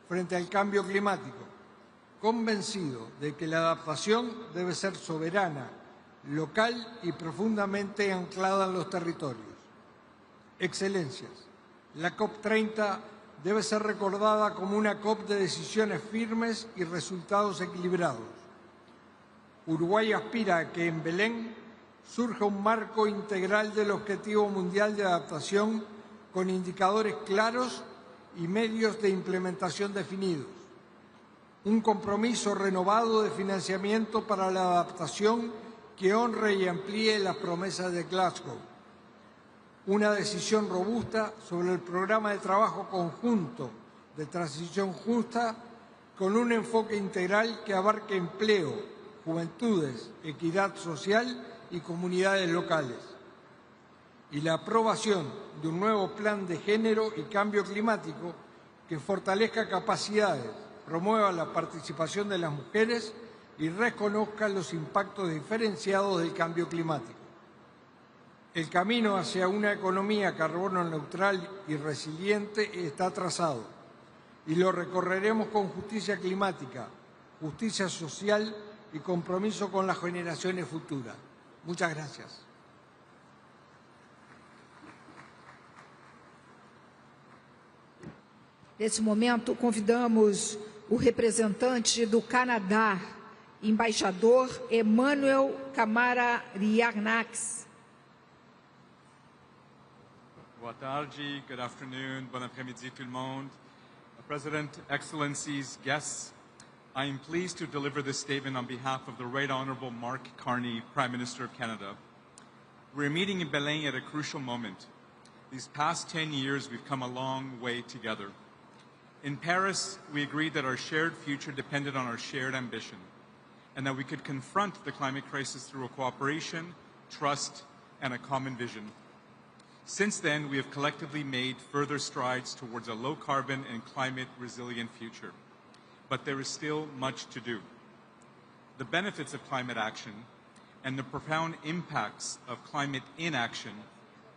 frente al cambio climático, convencido de que la adaptación debe ser soberana, local y profundamente anclada en los territorios. Excelencias, la COP30 debe ser recordada como una COP de decisiones firmes y resultados equilibrados. Uruguay aspira a que en BELEM surja un marco integral del Objetivo Mundial de Adaptación con indicadores claros y medios de implementación definidos. Un compromiso renovado de financiamiento para la adaptación que honre y amplíe las promesas de Glasgow. Una decisión robusta sobre el programa de trabajo conjunto de transición justa con un enfoque integral que abarque empleo, juventudes, equidad social y comunidades locales. Y la aprobación de un nuevo plan de género y cambio climático que fortalezca capacidades, promueva la participación de las mujeres y reconozca los impactos diferenciados del cambio climático. El camino hacia una economía carbono neutral y resiliente está trazado y lo recorreremos con justicia climática, justicia social y compromiso con las generaciones futuras. Muchas gracias. Nesse momento, convidamos o representante do Canadá, embaixador Emmanuel Camara-Riarnax. Boa tarde, good afternoon, bon après-midi tout le monde. President, Excellencies, guests, I am pleased to deliver this statement on behalf of the Right Honourable Mark Carney, Prime Minister of Canada. We're meeting in BELEM at a crucial moment. These past 10 years, we've come a long way together. In Paris, we agreed that our shared future depended on our shared ambition, and that we could confront the climate crisis through a cooperation, trust, and a common vision. Since then, we have collectively made further strides towards a low-carbon and climate-resilient future. But there is still much to do. The benefits of climate action and the profound impacts of climate inaction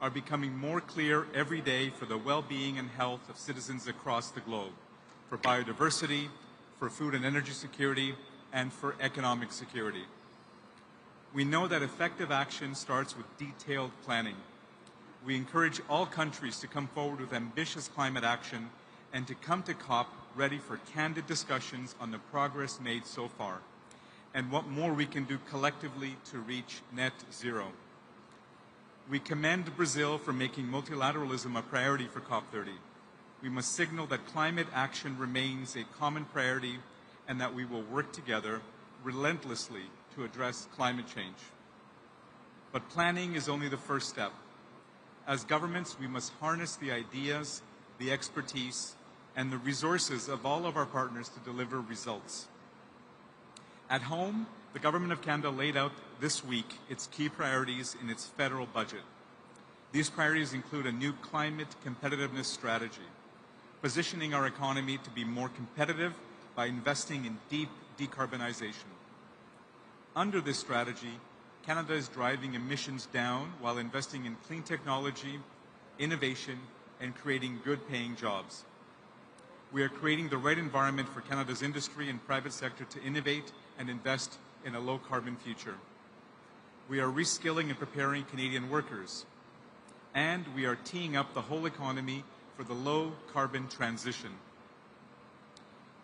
are becoming more clear every day for the well-being and health of citizens across the globe, for biodiversity, for food and energy security, and for economic security. We know that effective action starts with detailed planning. We encourage all countries to come forward with ambitious climate action and to come to COP ready for candid discussions on the progress made so far and what more we can do collectively to reach net zero. We commend Brazil for making multilateralism a priority for COP30. We must signal that climate action remains a common priority and that we will work together relentlessly to address climate change. But planning is only the first step. As governments, we must harness the ideas, the expertise, and the resources of all of our partners to deliver results. At home, the Government of Canada laid out this week its key priorities in its federal budget. These priorities include a new climate competitiveness strategy, positioning our economy to be more competitive by investing in deep decarbonization. Under this strategy, Canada is driving emissions down while investing in clean technology, innovation, and creating good-paying jobs. We are creating the right environment for Canada's industry and private sector to innovate and invest in a low-carbon future. We are reskilling and preparing Canadian workers, and we are teeing up the whole economy for the low-carbon transition.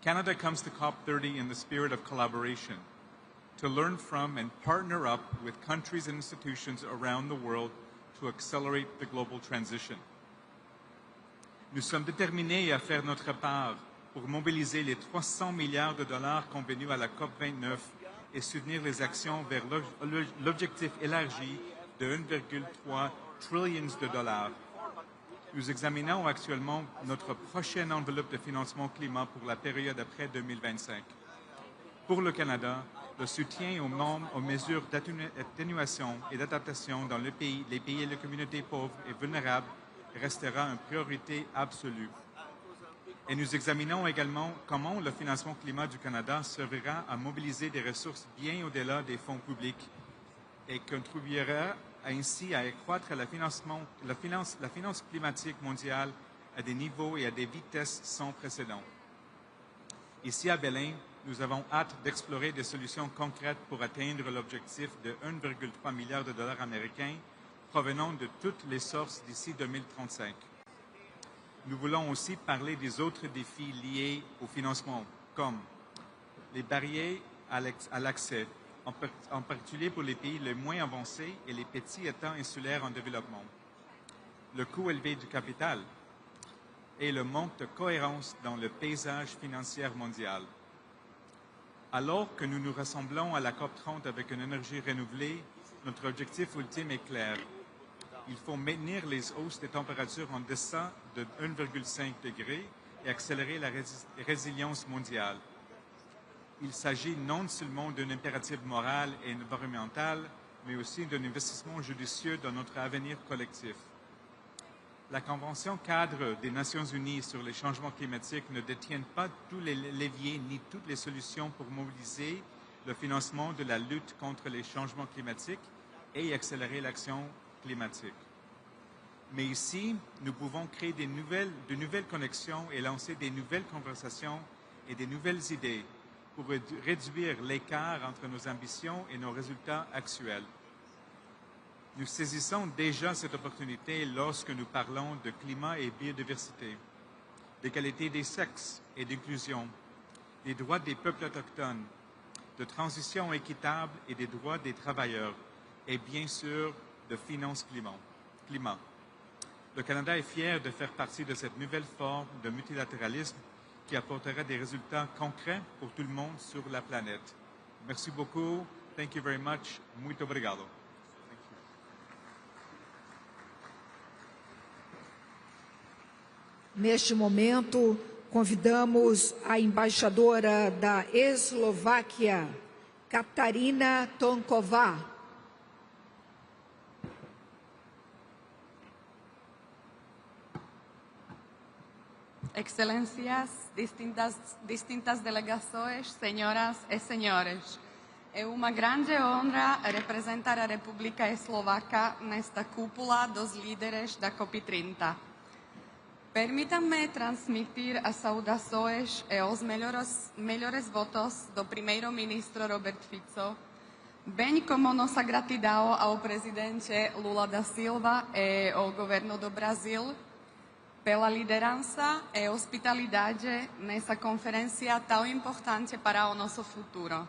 Canada comes to COP30 in the spirit of collaboration, to learn from and partner up with countries and institutions around the world to accelerate the global transition. Nous sommes déterminés à faire notre part pour mobiliser les 300 milliards de dollars convenus à la COP29 et soutenir les actions vers l'objectif élargi de 1,3 trillion de dollars. Nous examinons actuellement notre prochaine enveloppe de financement climat pour la période après 2025. Pour le Canada, le soutien aux mesures d'atténuation et d'adaptation dans les pays et les communautés pauvres et vulnérables restera une priorité absolue. Et nous examinons également comment le financement climat du Canada servira à mobiliser des ressources bien au-delà des fonds publics et contribuera ainsi à accroître la finance climatique mondiale à des niveaux et à des vitesses sans précédent. Ici à BELEM, nous avons hâte d'explorer des solutions concrètes pour atteindre l'objectif de 1,3 milliard de dollars américains provenant de toutes les sources d'ici 2035. Nous voulons aussi parler des autres défis liés au financement, comme les barrières à l'accès, en particulier pour les pays les moins avancés et les petits États insulaires en développement, le coût élevé du capital et le manque de cohérence dans le paysage financier mondial. Alors que nous nous rassemblons à la COP30 avec une énergie renouvelée, notre objectif ultime est clair. Il faut maintenir les hausses des températures en deçà de 1,5 degré et accélérer la résilience mondiale. Il s'agit non seulement d'un impératif moral et environnemental, mais aussi d'un investissement judicieux dans notre avenir collectif. La Convention cadre des Nations Unies sur les changements climatiques ne détient pas tous les leviers ni toutes les solutions pour mobiliser le financement de la lutte contre les changements climatiques et accélérer l'action climatique. Mais ici, nous pouvons créer de nouvelles connexions et lancer des nouvelles conversations et des nouvelles idées pour réduire l'écart entre nos ambitions et nos résultats actuels. Nous saisissons déjà cette opportunité lorsque nous parlons de climat et biodiversité, d'égalité des sexes et d'inclusion, des droits des peuples autochtones, de transition équitable et des droits des travailleurs, et bien sûr de finances climat. Le Canada est fier de faire partie de cette nouvelle forme de multilatéralisme qui apportera des résultats concrets pour tout le monde sur la planète. Merci beaucoup. Thank you very much. Muito obrigado. Neste momento, convidamos a embaixadora da Eslováquia, Katarina Tonková. Excelências, distintas delegações, senhoras e senhores. É uma grande honra representar a República Eslovaca nesta cúpula dos líderes da COP30. Permítanme transmitir as saudações e os melhores votos do primeiro-ministro Robert Fico, bem como nossa gratidão ao presidente Lula da Silva e ao governo do Brasil pela liderança e hospitalidade nessa conferência tão importante para o nosso futuro.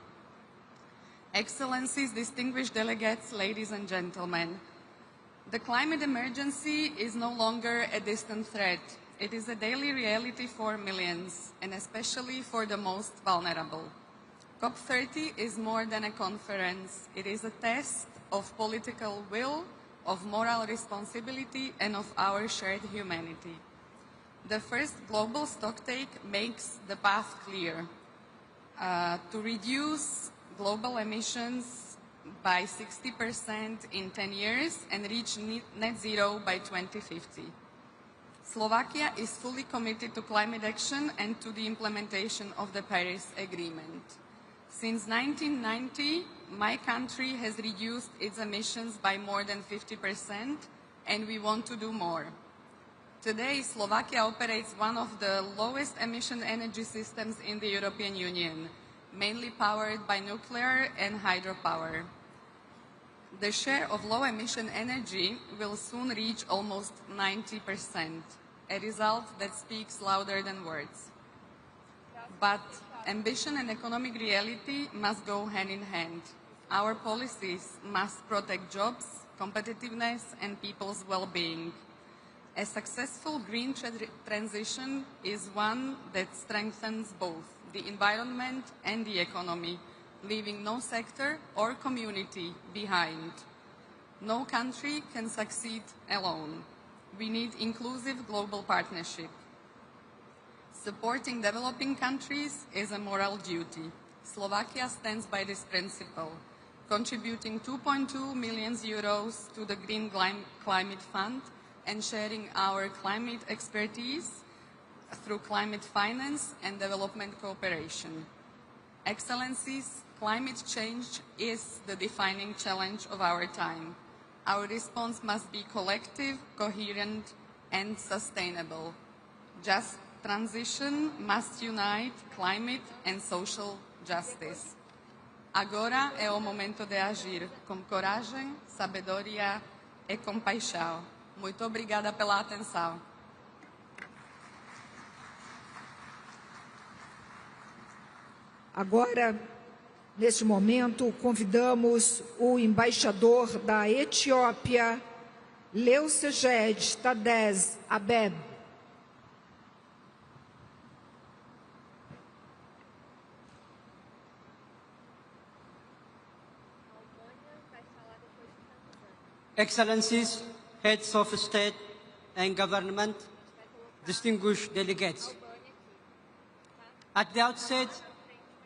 Excellencies, distinguished delegates, ladies and gentlemen, the climate emergency is no longer a distant threat. It is a daily reality for millions, and especially for the most vulnerable. COP30 is more than a conference. It is a test of political will, of moral responsibility, and of our shared humanity. The first global stocktake makes the path clear to reduce global emissions by 60% in 10 years and reach net zero by 2050. Slovakia is fully committed to climate action and to the implementation of the Paris Agreement. Since 1990, my country has reduced its emissions by more than 50%, and we want to do more. Today, Slovakia operates one of the lowest emission energy systems in the European Union, mainly powered by nuclear and hydropower. The share of low-emission energy will soon reach almost 90%, a result that speaks louder than words. But ambition and economic reality must go hand in hand. Our policies must protect jobs, competitiveness, and people's well-being. A successful green transition is one that strengthens both the environment and the economy, leaving no sector or community behind. No country can succeed alone. We need inclusive global partnership. Supporting developing countries is a moral duty. Slovakia stands by this principle, contributing 2.2 million euros to the Green Climate Fund and sharing our climate expertise through climate finance and development cooperation. Excellencies, climate change is the defining challenge of our time. Our response must be collective, coherent, and sustainable. Just transition must unite climate and social justice. Agora é o momento de agir com coragem, sabedoria e compaixão. Muito obrigada pela atenção. Agora, neste momento, convidamos o embaixador da Etiópia, Leuseged Tadez Abeb. Excellencies, heads of state and government, distinguished delegates. At the outset,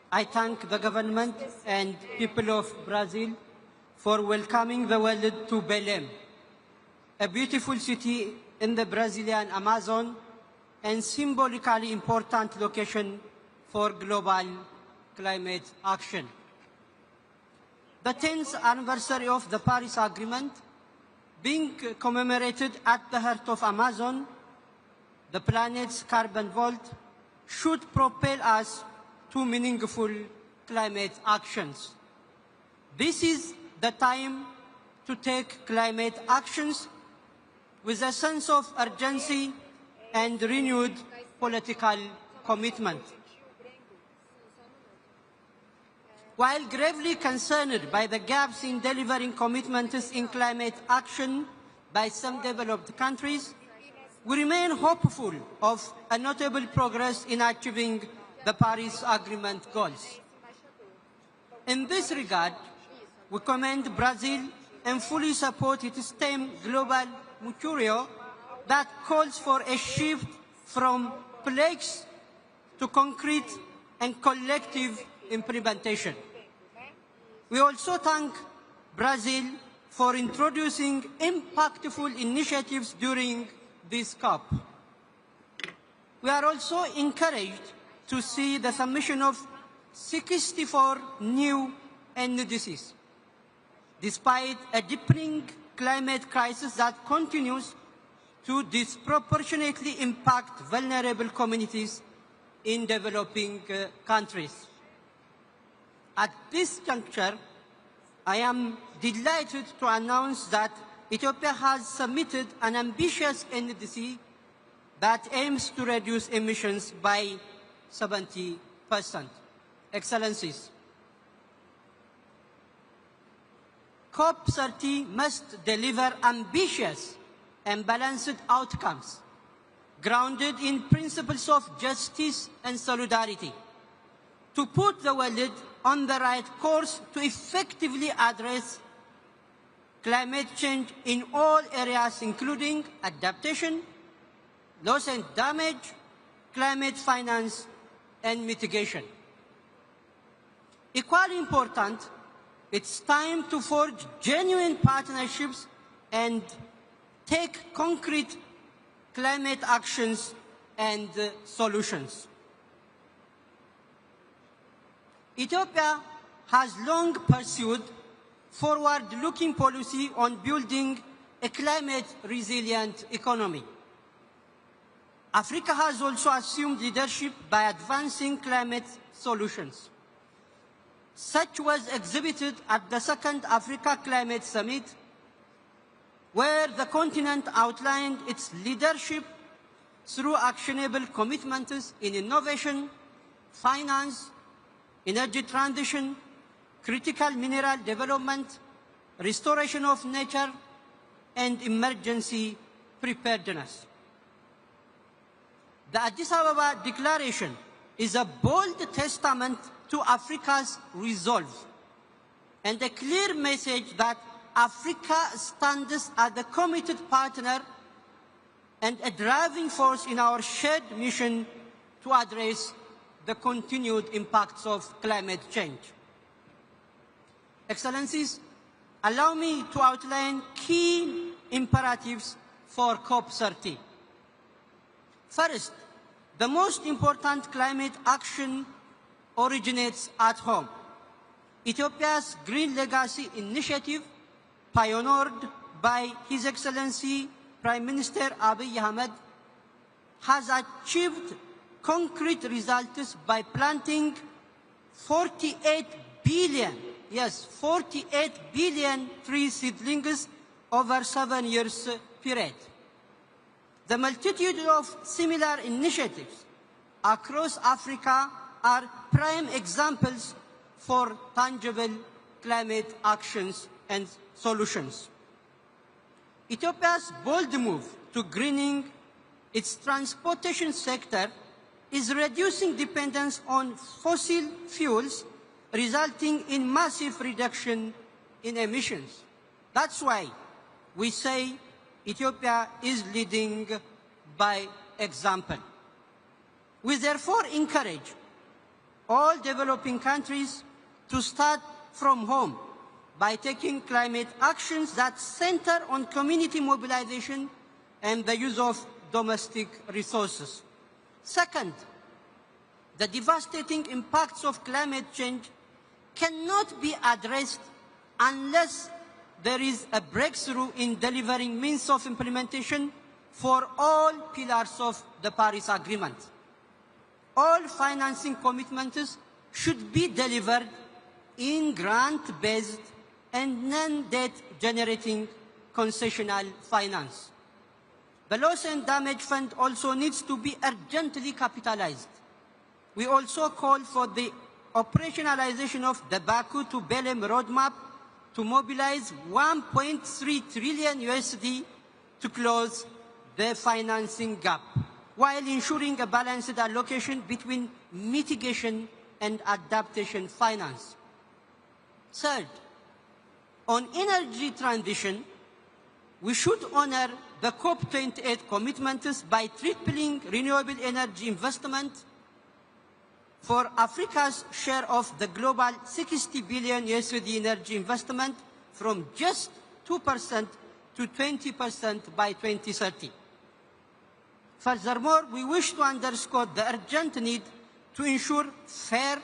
I thank the government and people of Brazil for welcoming the world to BELEM, a beautiful city in the Brazilian Amazon and symbolically important location for global climate action. The 10th anniversary of the Paris Agreement being commemorated at the heart of Amazon, the planet's carbon vault, should propel us to meaningful climate actions. This is the time to take climate actions with a sense of urgency and renewed political commitment. While gravely concerned by the gaps in delivering commitments in climate action by some developed countries, we remain hopeful of a notable progress in achieving the Paris Agreement goals. In this regard, we commend Brazil and fully support its theme Global Mercurio that calls for a shift from pledges to concrete and collective implementation. We also thank Brazil for introducing impactful initiatives during this COP. We are also encouraged to see the submission of 64 new NDCs, despite a deepening climate crisis that continues to disproportionately impact vulnerable communities in developing countries. At this juncture, I am delighted to announce that Ethiopia has submitted an ambitious NDC that aims to reduce emissions by 70%. Excellencies, COP30 must deliver ambitious and balanced outcomes grounded in principles of justice and solidarity to put the world on the right course to effectively address climate change in all areas, including adaptation, loss and damage, climate finance, and mitigation. Equally important, it's time to forge genuine partnerships and take concrete climate actions and solutions. Ethiopia has long pursued forward-looking policy on building a climate-resilient economy. Africa has also assumed leadership by advancing climate solutions. Such was exhibited at the Second Africa Climate Summit, where the continent outlined its leadership through actionable commitments in innovation, finance, energy transition, critical mineral development, restoration of nature, and emergency preparedness. The Addis Ababa Declaration is a bold testament to Africa's resolve and a clear message that Africa stands as a committed partner and a driving force in our shared mission to address the continued impacts of climate change. Excellencies, allow me to outline key imperatives for COP30. First, the most important climate action originates at home. Ethiopia's Green Legacy Initiative, pioneered by His Excellency Prime Minister Abiy Ahmed, has achieved concrete results by planting 48 billion, yes, 48 billion tree seedlings over 7 years period. The multitude of similar initiatives across Africa are prime examples for tangible climate actions and solutions. Ethiopia's bold move to greening its transportation sector is reducing dependence on fossil fuels, resulting in massive reduction in emissions. That's why we say Ethiopia is leading by example. We therefore encourage all developing countries to start from home by taking climate actions that center on community mobilization and the use of domestic resources. Second, the devastating impacts of climate change cannot be addressed unless there is a breakthrough in delivering means of implementation for all pillars of the Paris Agreement. All financing commitments should be delivered in grant-based and non-debt generating concessional finance. The Loss and Damage Fund also needs to be urgently capitalized. We also call for the operationalization of the Baku to BELEM roadmap to mobilize 1.3 trillion USD to close the financing gap, while ensuring a balanced allocation between mitigation and adaptation finance. Third, on energy transition, we should honor the COP28 commitments by tripling renewable energy investment for Africa's share of the global 60 billion USD energy investment from just 2% to 20% by 2030. Furthermore, we wish to underscore the urgent need to ensure fair,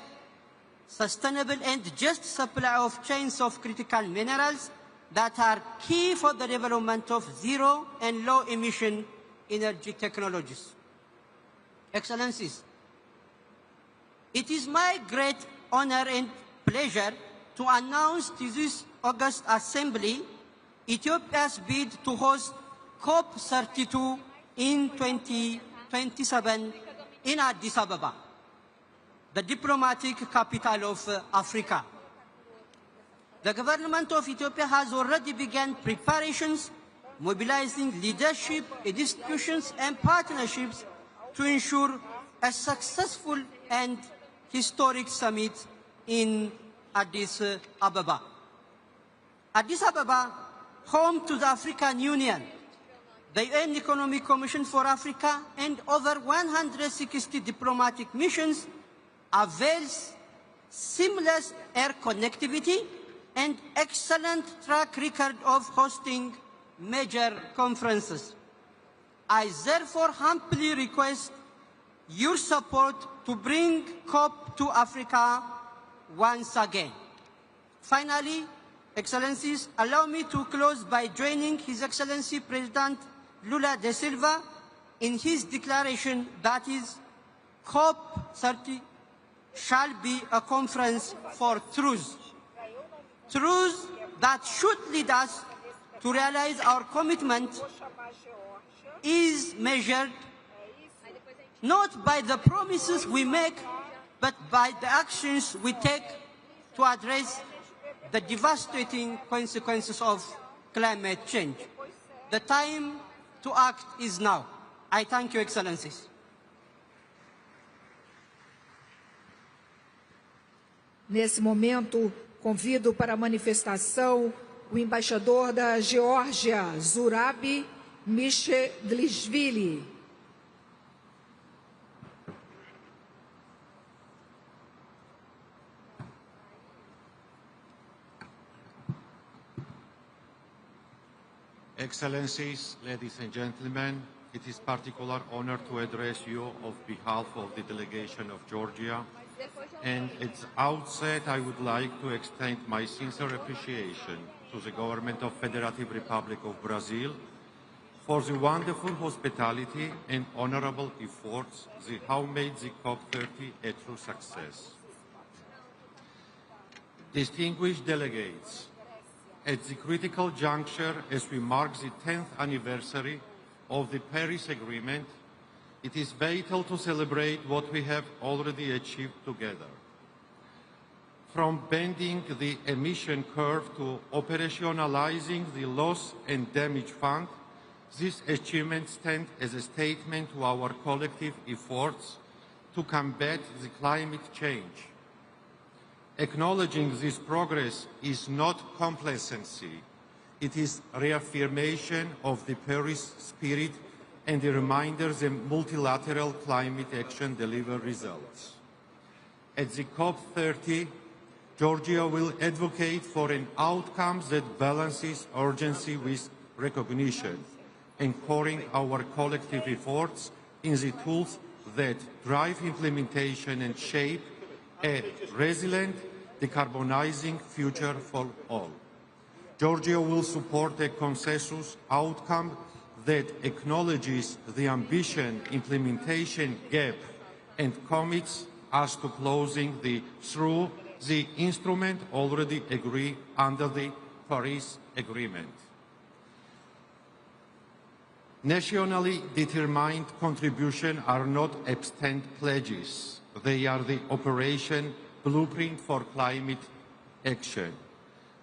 sustainable and just supply of chains of critical minerals that are key for the development of zero and low emission energy technologies. Excellencies, it is my great honor and pleasure to announce to this August Assembly Ethiopia's bid to host COP32 in 2027 in Addis Ababa, the diplomatic capital of Africa. The government of Ethiopia has already begun preparations, mobilizing leadership, institutions and partnerships to ensure a successful and historic summit in Addis Ababa. Addis Ababa, home to the African Union, the UN Economic Commission for Africa, and over 160 diplomatic missions, avails seamless air connectivity and excellent track record of hosting major conferences. I therefore humbly request your support to bring COP to Africa once again. Finally, Excellencies, allow me to close by joining His Excellency President Lula da Silva in his declaration that is COP30 shall be a conference for truth. Truth that should lead us to realize our commitment is measured not by the promises we make, but by the actions we take to address the devastating consequences of climate change. The time to act is now. I thank you, Excellencies. Nesse momento, convido para a manifestação o embaixador da Geórgia, Zurabi Mishedlishvili. Excellencies, ladies and gentlemen, it is a particular honor to address you on behalf of the delegation of Georgia. And at the outset, I would like to extend my sincere appreciation to the government of Federative Republic of Brazil for the wonderful hospitality and honorable efforts that have made the COP30 a true success. Distinguished delegates, at the critical juncture as we mark the 10th anniversary of the Paris Agreement, it is vital to celebrate what we have already achieved together. From bending the emission curve to operationalizing the loss and damage fund, these achievements stand as a statement to our collective efforts to combat the climate change. Acknowledging this progress is not complacency, it is reaffirmation of the Paris spirit and a reminder that multilateral climate action delivers results. At the COP30, Georgia will advocate for an outcome that balances urgency with recognition, anchoring our collective efforts in the tools that drive implementation and shape a resilient, decarbonizing future for all. Georgia will support a consensus outcome that acknowledges the ambition implementation gap and commits us to closing through the instrument already agreed under the Paris Agreement. Nationally determined contributions are not absent pledges. They are the operation blueprint for climate action.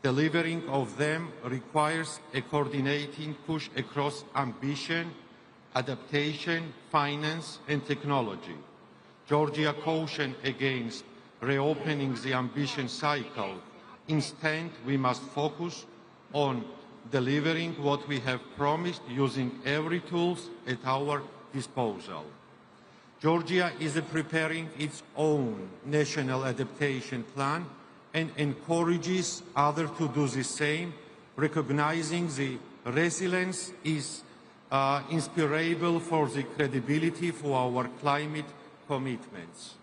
Delivering of them requires a coordinating push across ambition, adaptation, finance, and technology. Georgia cautioned against reopening the ambition cycle. Instead, we must focus on delivering what we have promised using every tool at our disposal. Georgia is preparing its own national adaptation plan and encourages others to do the same, recognizing the resilience is inspirable for the credibility for our climate commitments.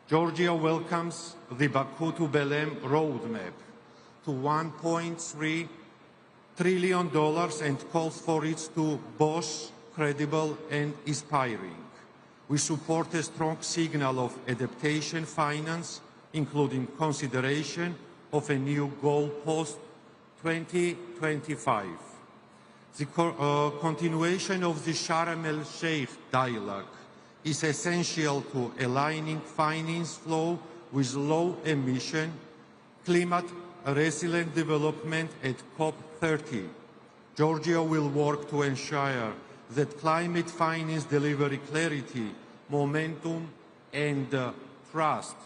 Georgia welcomes the Baku to BELEM roadmap to $1.3 trillion and calls for it to both credible and inspiring. We support a strong signal of adaptation finance, including consideration of a new goal post 2025. The continuation of the Sharm el-Sheikh dialogue is essential to aligning finance flow with low-emission, climate-resilient development at COP30. Georgia will work to ensure that climate finance delivery clarity, momentum, and trust,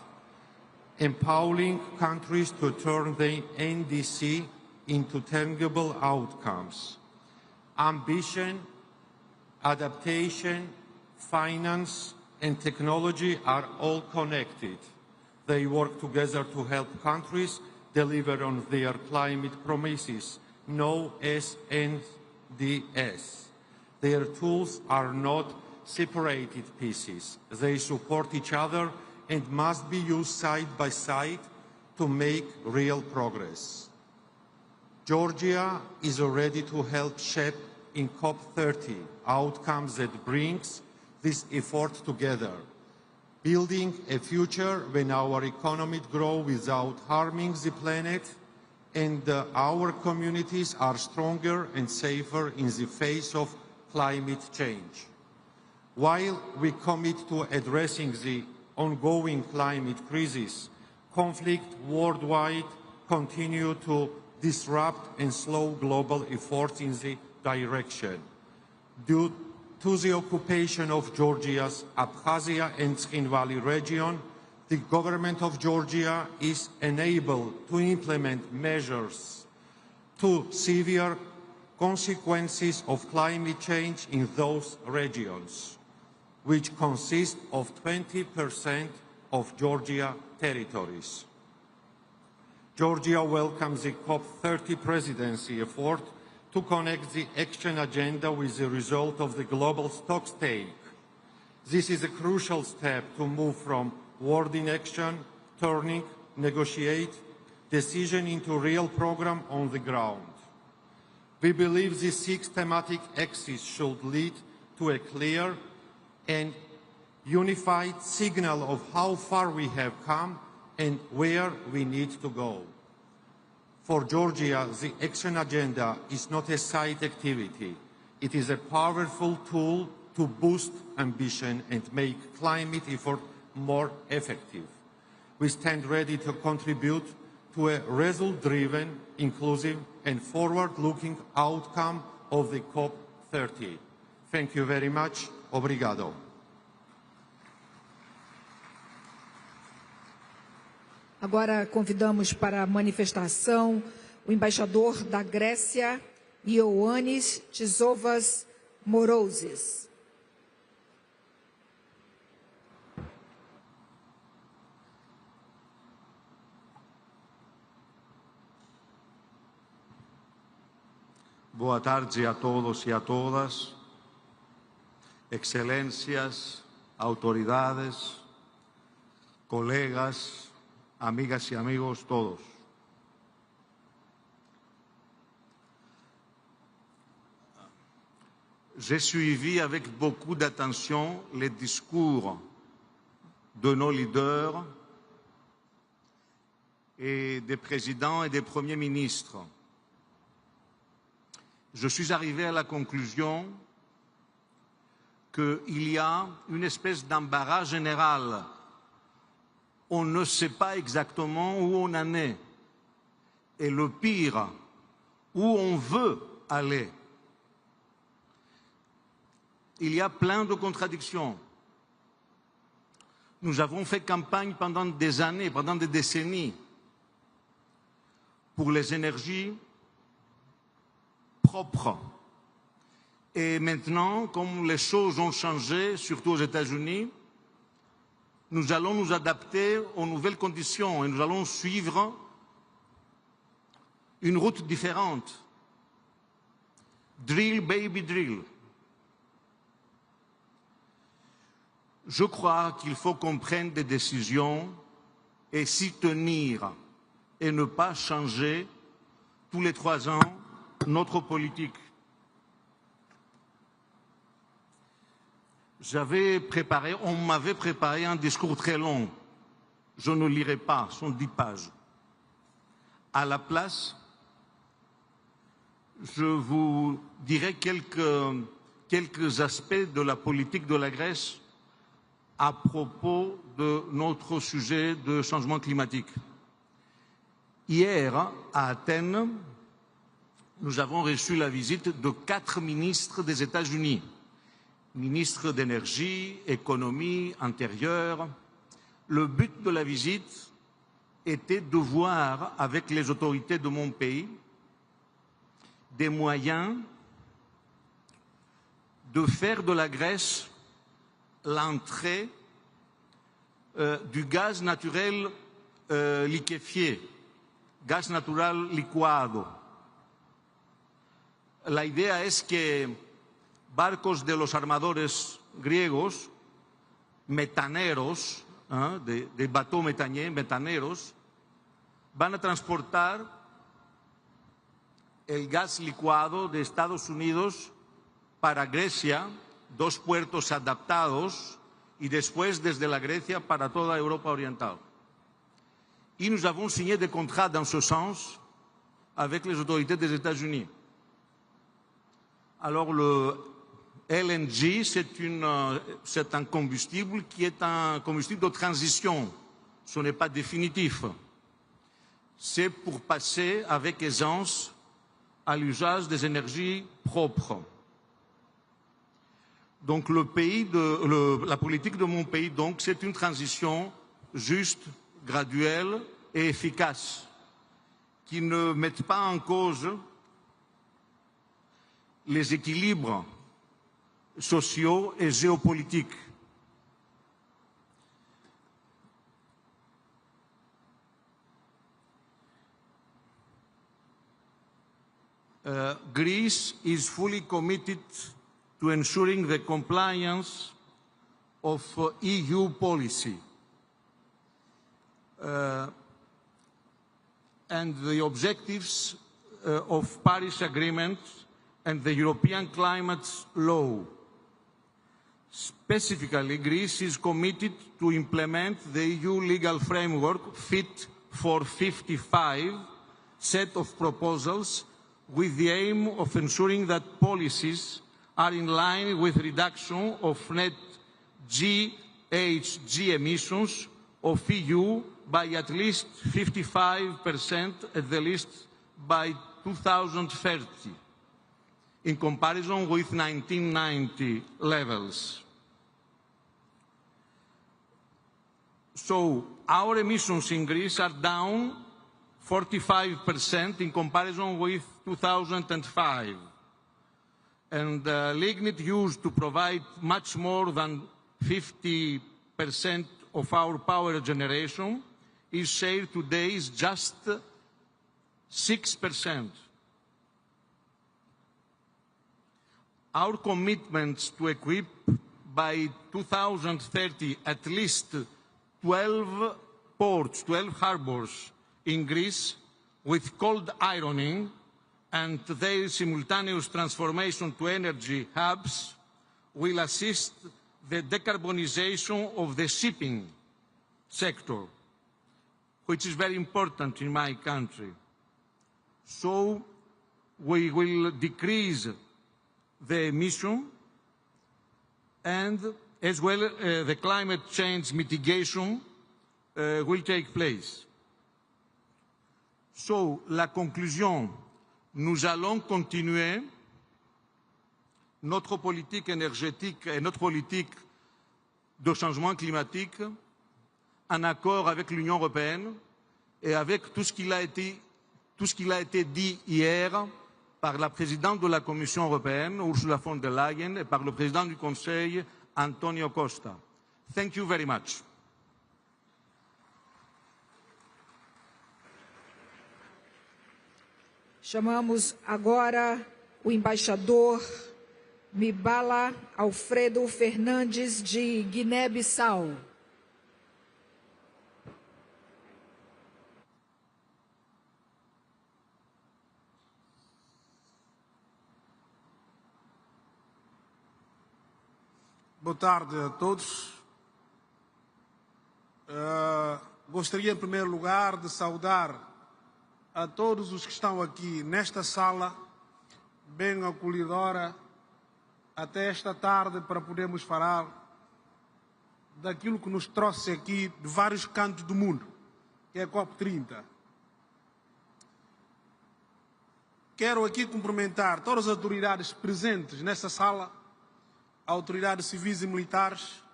empowering countries to turn the NDC into tangible outcomes. Ambition, adaptation, finance, and technology are all connected. They work together to help countries deliver on their climate promises, known as NDS. Their tools are not separated pieces. They support each other and must be used side by side to make real progress. Georgia is ready to help shape in COP30 outcomes that brings this effort together, building a future when our economy grows without harming the planet and our communities are stronger and safer in the face of climate change. While we commit to addressing the ongoing climate crisis, conflict worldwide continue to disrupt and slow global efforts in the direction. Due to the occupation of Georgia's Abkhazia and Skhin Valley region, the government of Georgia is unable to implement measures to severe consequences of climate change in those regions, which consist of 20% of Georgia territories. Georgia welcomes the COP30 presidency effort to connect the action agenda with the result of the global stocktake. This is a crucial step to move from word in action, turning, negotiate, decision into real program on the ground. We believe the 6 thematic axes should lead to a clear and unified signal of how far we have come and where we need to go. For Georgia, the action agenda is not a side activity. It is a powerful tool to boost ambition and make climate effort more effective. We stand ready to contribute to a result-driven, inclusive, and forward-looking outcome of the COP30. Thank you very much. Obrigado. Agora convidamos para a manifestação o embaixador da Grécia, Ioannis Tsisovas Morouses. Boa tarde a todos e a todas, excelências, autoridades, colegas, amigas y amigos todos. J'ai suivi avec beaucoup d'attention les discours de nos leaders et des présidents et des premiers ministres. Je suis arrivé à la conclusion qu'il y a une espèce d'embarras général. On ne sait pas exactement où on en est. Et le pire, où on veut aller. il y a plein de contradictions. Nous avons fait campagne pendant des années, pendant des décennies, pour les énergies propres. Et maintenant, comme les choses ont changé, surtout aux États-Unis, nous allons nous adapter aux nouvelles conditions et nous allons suivre une route différente. Drill, baby, drill. Je crois qu'il faut qu'on prenne des décisions et s'y tenir et ne pas changer tous les 3 ans notre politique. On m'avait préparé un discours très long. Je ne lirai pas, sont 10 pages. À la place, je vous dirai quelques aspects de la politique de la Grèce à propos de notre sujet de changement climatique. Hier, à Athènes, nous avons reçu la visite de 4 ministres des États-Unis. Ministre d'énergie, économie, intérieur. Le but de la visite était de voir avec les autorités de mon pays des moyens de faire de la Grèce l'entrée du gaz naturel liquéfié, gas natural licuado. La idea es que barcos de los armadores griegos, metaneros, de bateaux méthaniers, metaneros, van a transportar el gas licuado de Estados Unidos para Grecia, 2 puertos adaptados, y después desde la Grecia para toda Europa oriental. Y nous avons signé des contrats dans ce sens avec les autorités des États-Unis. Alors le LNG, c'est un combustible qui est un combustible de transition. Ce n'est pas définitif. C'est pour passer avec aisance à l'usage des énergies propres. Donc la politique de mon pays, donc, c'est une transition juste, graduelle et efficace, qui ne mette pas en cause les équilibres sociaux et géopolitiques. Greece is fully committed to ensuring the compliance of EU policy and the objectives of Paris Agreement and the European Climate Law. Specifically, Greece is committed to implement the EU legal framework Fit for 55 set of proposals with the aim of ensuring that policies are in line with reduction of net GHG emissions of EU by at least 55% at the least by 2030, in comparison with 1990 levels. So our emissions in Greece are down 45% in comparison with 2005. And lignite used to provide much more than 50% of our power generation is share today is just 6%. Our commitments to equip by 2030 at least 12 ports, 12 harbors in Greece with cold ironing and their simultaneous transformation to energy hubs will assist the decarbonization of the shipping sector, which is very important in my country. So we will decrease the emission and as well the climate change mitigation will take place. So, la conclusion, nous allons continuer notre politique énergétique et notre politique de changement climatique en accord avec l'Union européenne et avec tout ce qui a été dit hier par la présidente de la Commission européenne, Ursula von der Leyen, et par le président du Conseil, Antonio Costa. Thank you very much. Chamamos agora o embaixador Mibala Alfredo Fernandes, de Guiné-Bissau. Boa tarde a todos. Gostaria, em primeiro lugar, de saudar a todos os que estão aqui nesta sala, bem acolhedora, até esta tarde, para podermos falar daquilo que nos trouxe aqui de vários cantos do mundo, que é a COP30. Quero aqui cumprimentar todas as autoridades presentes nesta sala, autoridades civis e militares,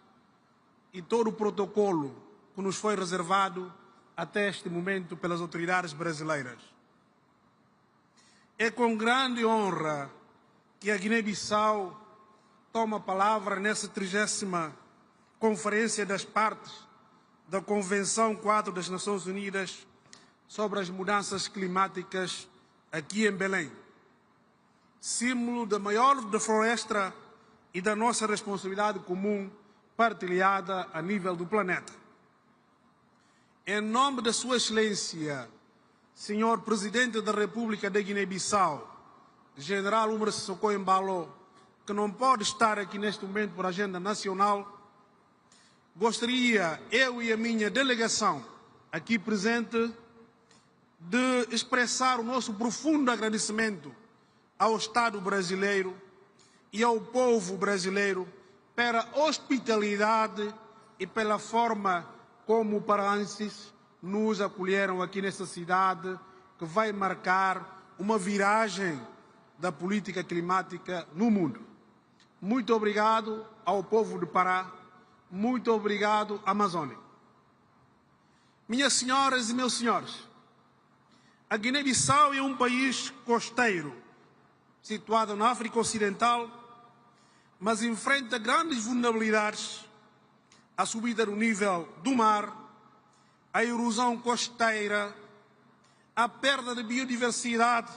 e todo o protocolo que nos foi reservado até este momento pelas autoridades brasileiras. É com grande honra que a Guiné-Bissau toma a palavra nessa 30ª Conferência das Partes da Convenção 4 das Nações Unidas sobre as Mudanças Climáticas aqui em Belém, símbolo da maior floresta e da nossa responsabilidade comum partilhada a nível do planeta. Em nome da Sua Excelência, Senhor Presidente da República da Guiné-Bissau, General Plenary, que não pode estar aqui neste momento por agenda nacional, gostaria, eu e a minha delegação aqui presente, de expressar o nosso profundo agradecimento ao Estado brasileiro e ao povo brasileiro pela hospitalidade e pela forma como paraenses nos acolheram aqui nesta cidade, que vai marcar uma viragem da política climática no mundo. Muito obrigado ao povo de Pará, muito obrigado, Amazônia. Minhas senhoras e meus senhores, a Guiné-Bissau é um país costeiro, situado na África Ocidental, mas enfrenta grandes vulnerabilidades: a subida do nível do mar, a erosão costeira, a perda de biodiversidade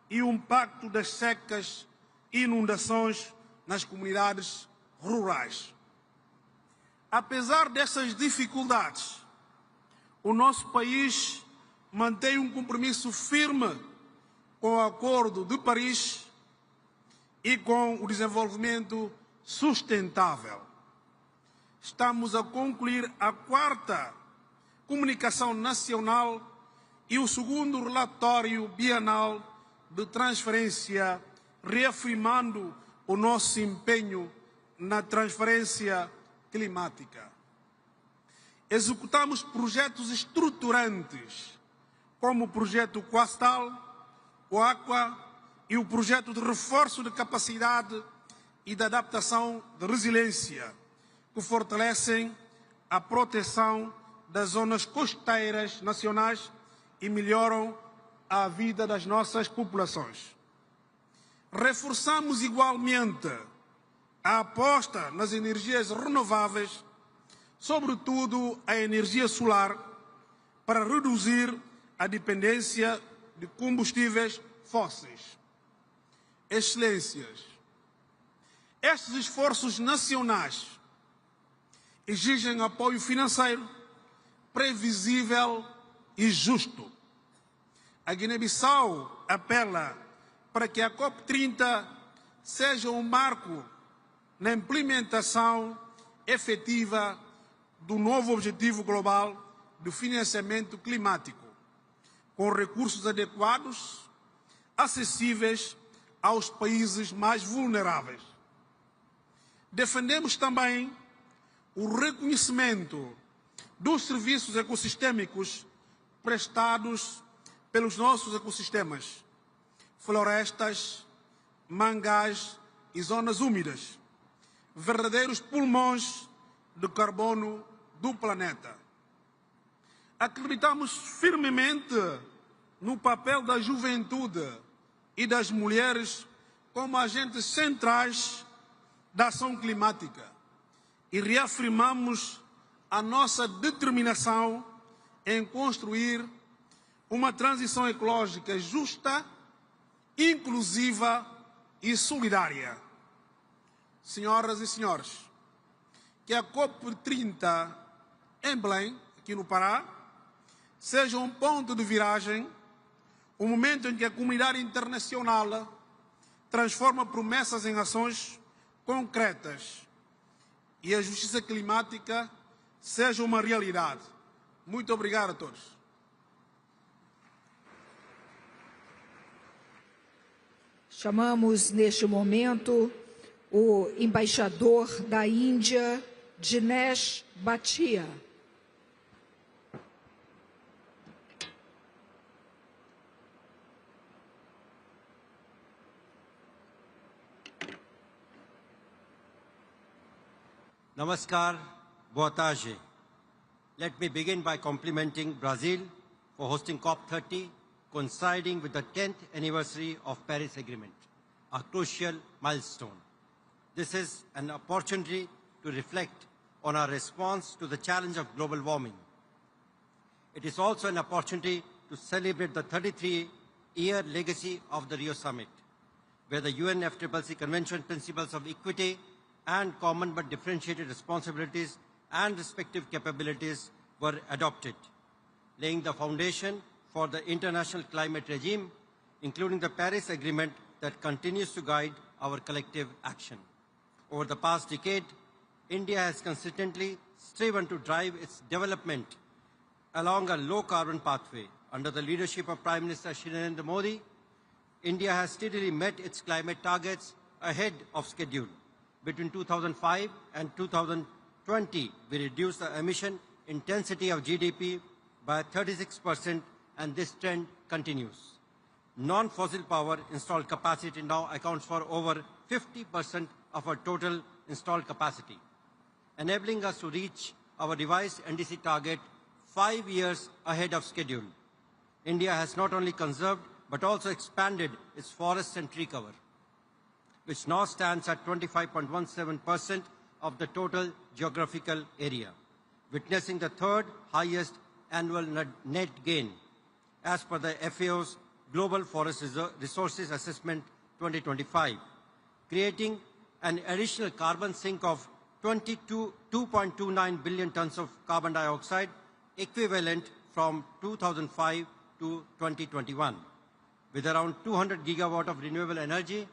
e o impacto das secas e inundações nas comunidades rurais. Apesar dessas dificuldades, o nosso país mantém um compromisso firme com o Acordo de Paris e com o desenvolvimento sustentável. Estamos a concluir a 4ª Comunicação Nacional e o 2º Relatório Bienal de Transferência, reafirmando o nosso empenho na transferência climática. Executamos projetos estruturantes, como o projeto Coastal, o Aqua e o projeto de reforço de capacidade e de adaptação de resiliência, que fortalecem a proteção das zonas costeiras nacionais e melhoram a vida das nossas populações. Reforçamos igualmente a aposta nas energias renováveis, sobretudo a energia solar, para reduzir a dependência de combustíveis fósseis. Excelências, estes esforços nacionais exigem apoio financeiro, previsível e justo. A Guiné-Bissau apela para que a COP30 seja um marco na implementação efetiva do novo Objetivo Global de Financiamento Climático, com recursos adequados, acessíveis aos países mais vulneráveis. Defendemos também o reconhecimento dos serviços ecossistêmicos prestados pelos nossos ecossistemas, florestas, mangás e zonas úmidas, verdadeiros pulmões de carbono do planeta. Acreditamos firmemente no papel da juventude e das mulheres como agentes centrais da ação climática e reafirmamos a nossa determinação em construir uma transição ecológica justa, inclusiva e solidária. Senhoras e senhores, que a COP30 em Belém, aqui no Pará, seja um ponto de viragem, um momento em que a comunidade internacional transforma promessas em ações concretas e a justiça climática seja uma realidade. Muito obrigado a todos. Chamamos neste momento o embaixador da Índia, Dinesh Bhatia. Namaskar, boa tarde. Let me begin by complimenting Brazil for hosting COP30, coinciding with the 10th anniversary of Paris Agreement, a crucial milestone. This is an opportunity to reflect on our response to the challenge of global warming. It is also an opportunity to celebrate the 33-year legacy of the Rio Summit, where the UNFCCC Convention Principles of Equity and Common but Differentiated Responsibilities and respective capabilities were adopted, laying the foundation for the international climate regime, including the Paris Agreement that continues to guide our collective action. Over the past decade, India has consistently striven to drive its development along a low-carbon pathway. Under the leadership of Prime Minister Shina Modi, India has steadily met its climate targets ahead of schedule. Between 2005 and 2020, we reduced the emission intensity of GDP by 36%, and this trend continues. Non-fossil power installed capacity now accounts for over 50% of our total installed capacity, enabling us to reach our revised NDC target 5 years ahead of schedule. India has not only conserved but also expanded its forests and tree cover, which now stands at 25.17% of the total geographical area, witnessing the third highest annual net gain, as per the FAO's Global Forest Resources Assessment 2025, creating an additional carbon sink of 2.29 billion tons of carbon dioxide, equivalent from 2005 to 2021. With around 200 gigawatt of renewable energy,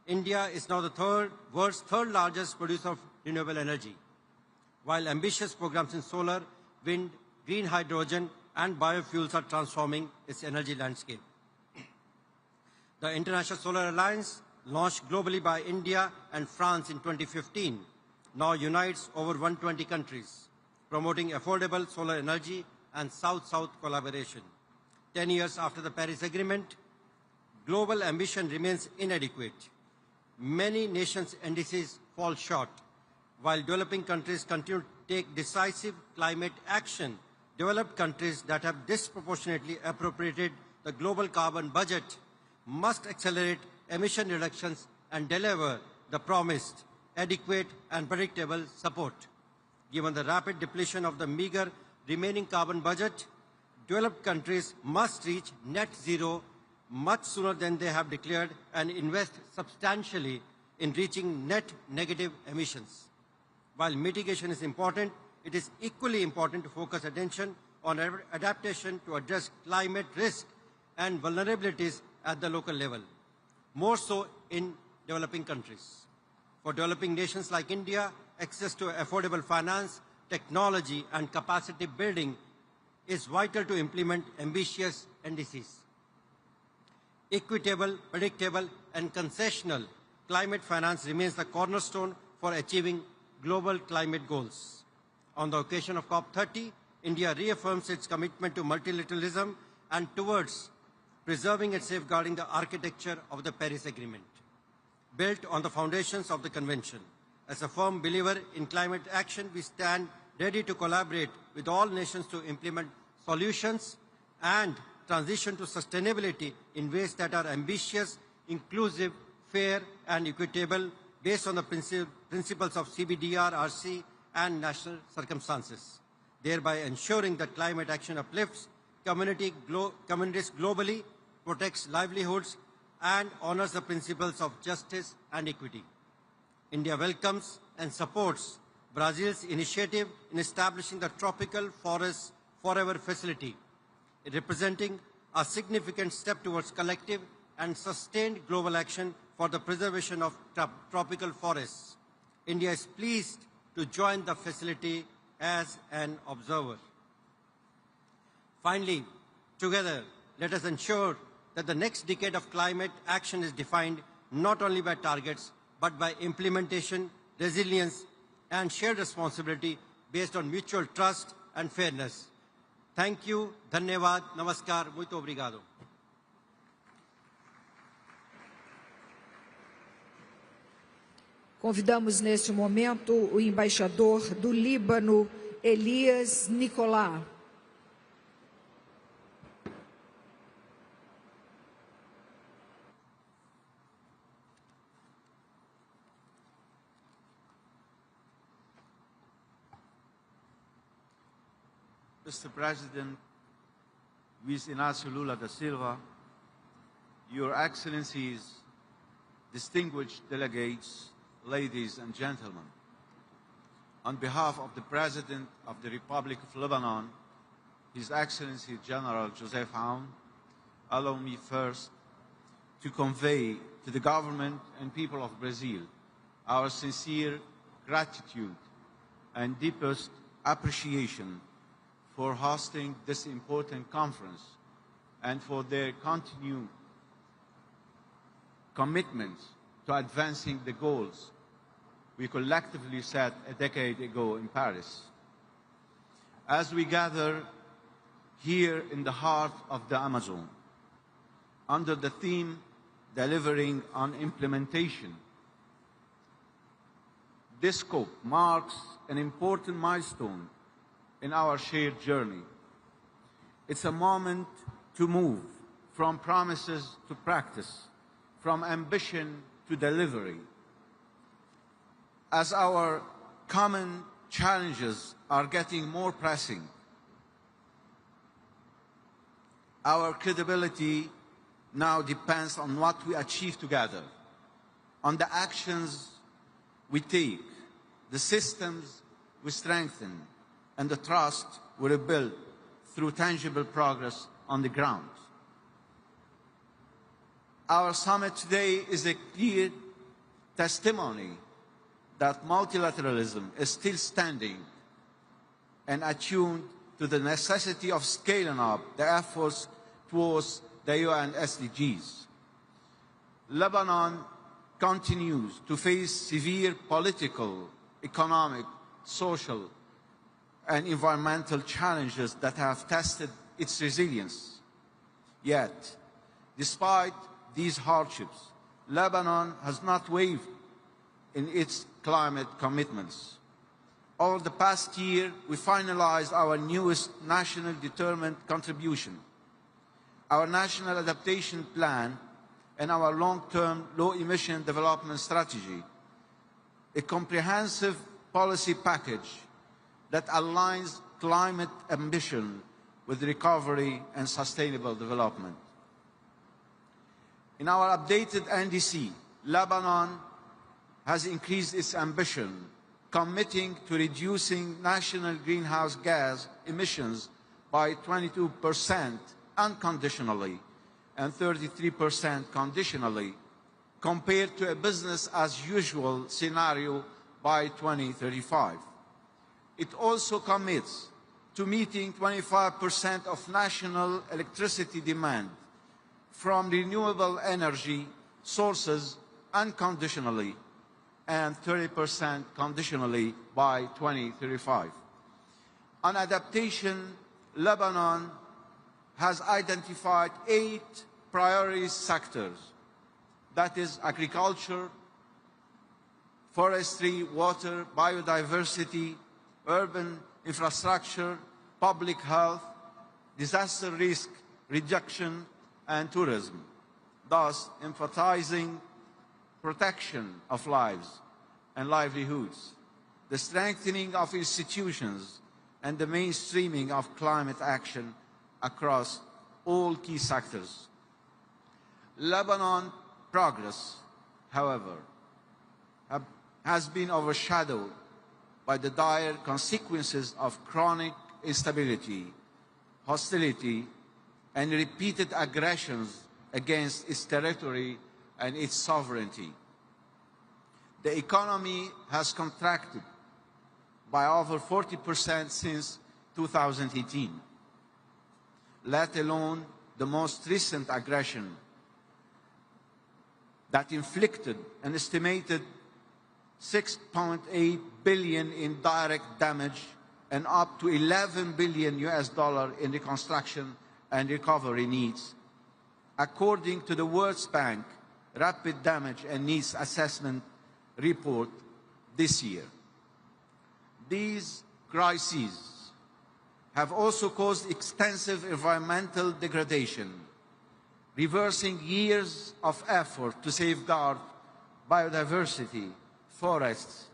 India is now the world's third largest producer of renewable energy, while ambitious programs in solar, wind, green hydrogen, and biofuels are transforming its energy landscape. The International Solar Alliance, launched globally by India and France in 2015, now unites over 120 countries, promoting affordable solar energy and South-South collaboration. 10 years after the Paris Agreement, global ambition remains inadequate. Many nations' NDCs fall short, while developing countries continue to take decisive climate action. Developed countries that have disproportionately appropriated the global carbon budget must accelerate emission reductions and deliver the promised adequate and predictable support. Given the rapid depletion of the meager remaining carbon budget, developed countries must reach net zero much sooner than they have declared and invest substantially in reaching net negative emissions. While mitigation is important, it is equally important to focus attention on adaptation to address climate risk and vulnerabilities at the local level, more so in developing countries. For developing nations like India, access to affordable finance, technology, and capacity building is vital to implement ambitious NDCs. Equitable, predictable, and concessional climate finance remains the cornerstone for achieving global climate goals. On the occasion of COP30, India reaffirms its commitment to multilateralism and towards preserving and safeguarding the architecture of the Paris Agreement. built on the foundations of the Convention. As a firm believer in climate action, we stand ready to collaborate with all nations to implement solutions and transition to sustainability in ways that are ambitious, inclusive, fair, and equitable, based on the principles of CBDR, RC, and national circumstances, thereby ensuring that climate action uplifts communities globally, protects livelihoods, and honors the principles of justice and equity. India welcomes and supports Brazil's initiative in establishing the Tropical Forest Forever Facility, representing a significant step towards collective and sustained global action for the preservation of tropical forests. India is pleased to join the facility as an observer. Finally, together, let us ensure that the next decade of climate action is defined not only by targets, but by implementation, resilience, and shared responsibility based on mutual trust and fairness. Thank you, dhanyavad, namaskar, muito obrigado. Convidamos neste momento o embaixador do Líbano, Elias Nicolá. Mr. President, Luis Inácio Lula da Silva, Your Excellencies, distinguished delegates, ladies and gentlemen, on behalf of the President of the Republic of Lebanon, His Excellency General Joseph Aoun, allow me first to convey to the government and people of Brazil our sincere gratitude and deepest appreciation for hosting this important conference and for their continued commitment to advancing the goals we collectively set a decade ago in Paris. As we gather here in the heart of the Amazon, under the theme Delivering on Implementation, this COP marks an important milestone in our shared journey. It's a moment to move from promises to practice, from ambition to delivery. As our common challenges are getting more pressing, our credibility now depends on what we achieve together, on the actions we take, the systems we strengthen, and the trust we rebuild through tangible progress on the ground. Our summit today is a clear testimony that multilateralism is still standing and attuned to the necessity of scaling up the efforts towards the UN SDGs. Lebanon continues to face severe political, economic, social, and environmental challenges that have tested its resilience. Yet, despite these hardships, Lebanon has not wavered in its climate commitments. Over the past year, we finalized our newest national determined contribution, our National Adaptation Plan, and our long-term low-emission development strategy, a comprehensive policy package that aligns climate ambition with recovery and sustainable development. In our updated NDC, Lebanon has increased its ambition, committing to reducing national greenhouse gas emissions by 22% unconditionally and 33% conditionally, compared to a business-as-usual scenario by 2035. It also commits to meeting 25% of national electricity demand from renewable energy sources unconditionally and 30% conditionally by 2035. On adaptation, Lebanon has identified 8 priority sectors, that is agriculture, forestry, water, biodiversity, urban infrastructure, public health, disaster risk reduction, and tourism, thus emphasizing protection of lives and livelihoods, the strengthening of institutions, and the mainstreaming of climate action across all key sectors. Lebanon's progress, however, has been overshadowed by the dire consequences of chronic instability, hostility, and repeated aggressions against its territory and its sovereignty. The economy has contracted by over 40% since 2018, let alone the most recent aggression that inflicted an estimated $6.8 billion in direct damage and up to $11 billion in reconstruction and recovery needs, according to the World Bank Rapid Damage and Needs Assessment report this year. These crises have also caused extensive environmental degradation, reversing years of effort to safeguard biodiversity, forests,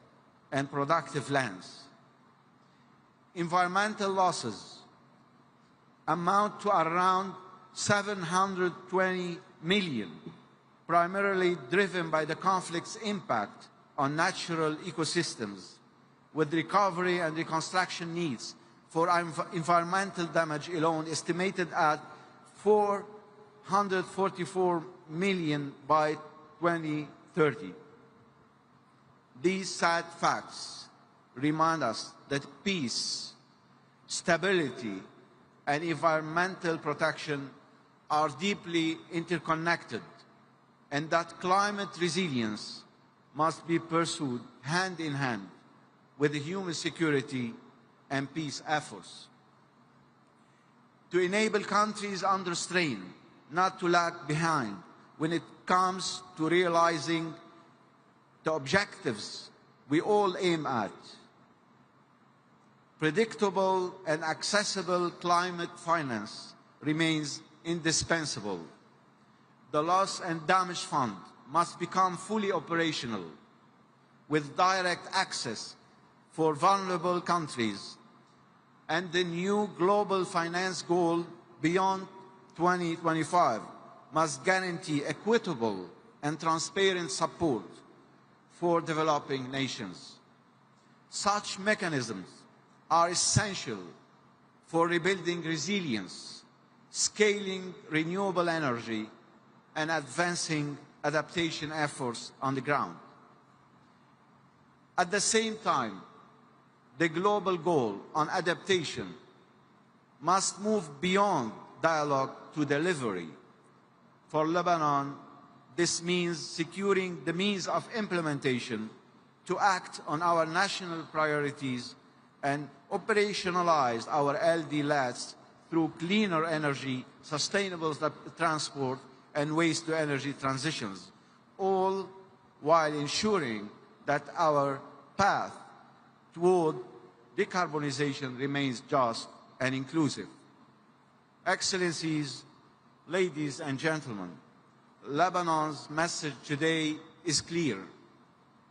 and productive lands. Environmental losses amount to around 720 million, primarily driven by the conflict's impact on natural ecosystems, with recovery and reconstruction needs for environmental damage alone estimated at $444 million by 2030. These sad facts remind us that peace, stability, and environmental protection are deeply interconnected, and that climate resilience must be pursued hand in hand with human security and peace efforts. To enable countries under strain not to lag behind when it comes to realizing the objectives we all aim at, predictable and accessible climate finance remains indispensable. The Loss and Damage Fund must become fully operational, with direct access for vulnerable countries, and the new global finance goal beyond 2025 must guarantee equitable and transparent support for developing nations. Such mechanisms are essential for rebuilding resilience, scaling renewable energy, and advancing adaptation efforts on the ground. At the same time, the global goal on adaptation must move beyond dialogue to delivery. For Lebanon, this means securing the means of implementation to act on our national priorities and operationalize our LD-LATs through cleaner energy, sustainable transport, and waste-to-energy transitions, all while ensuring that our path toward decarbonization remains just and inclusive. Excellencies, ladies and gentlemen, Lebanon's message today is clear.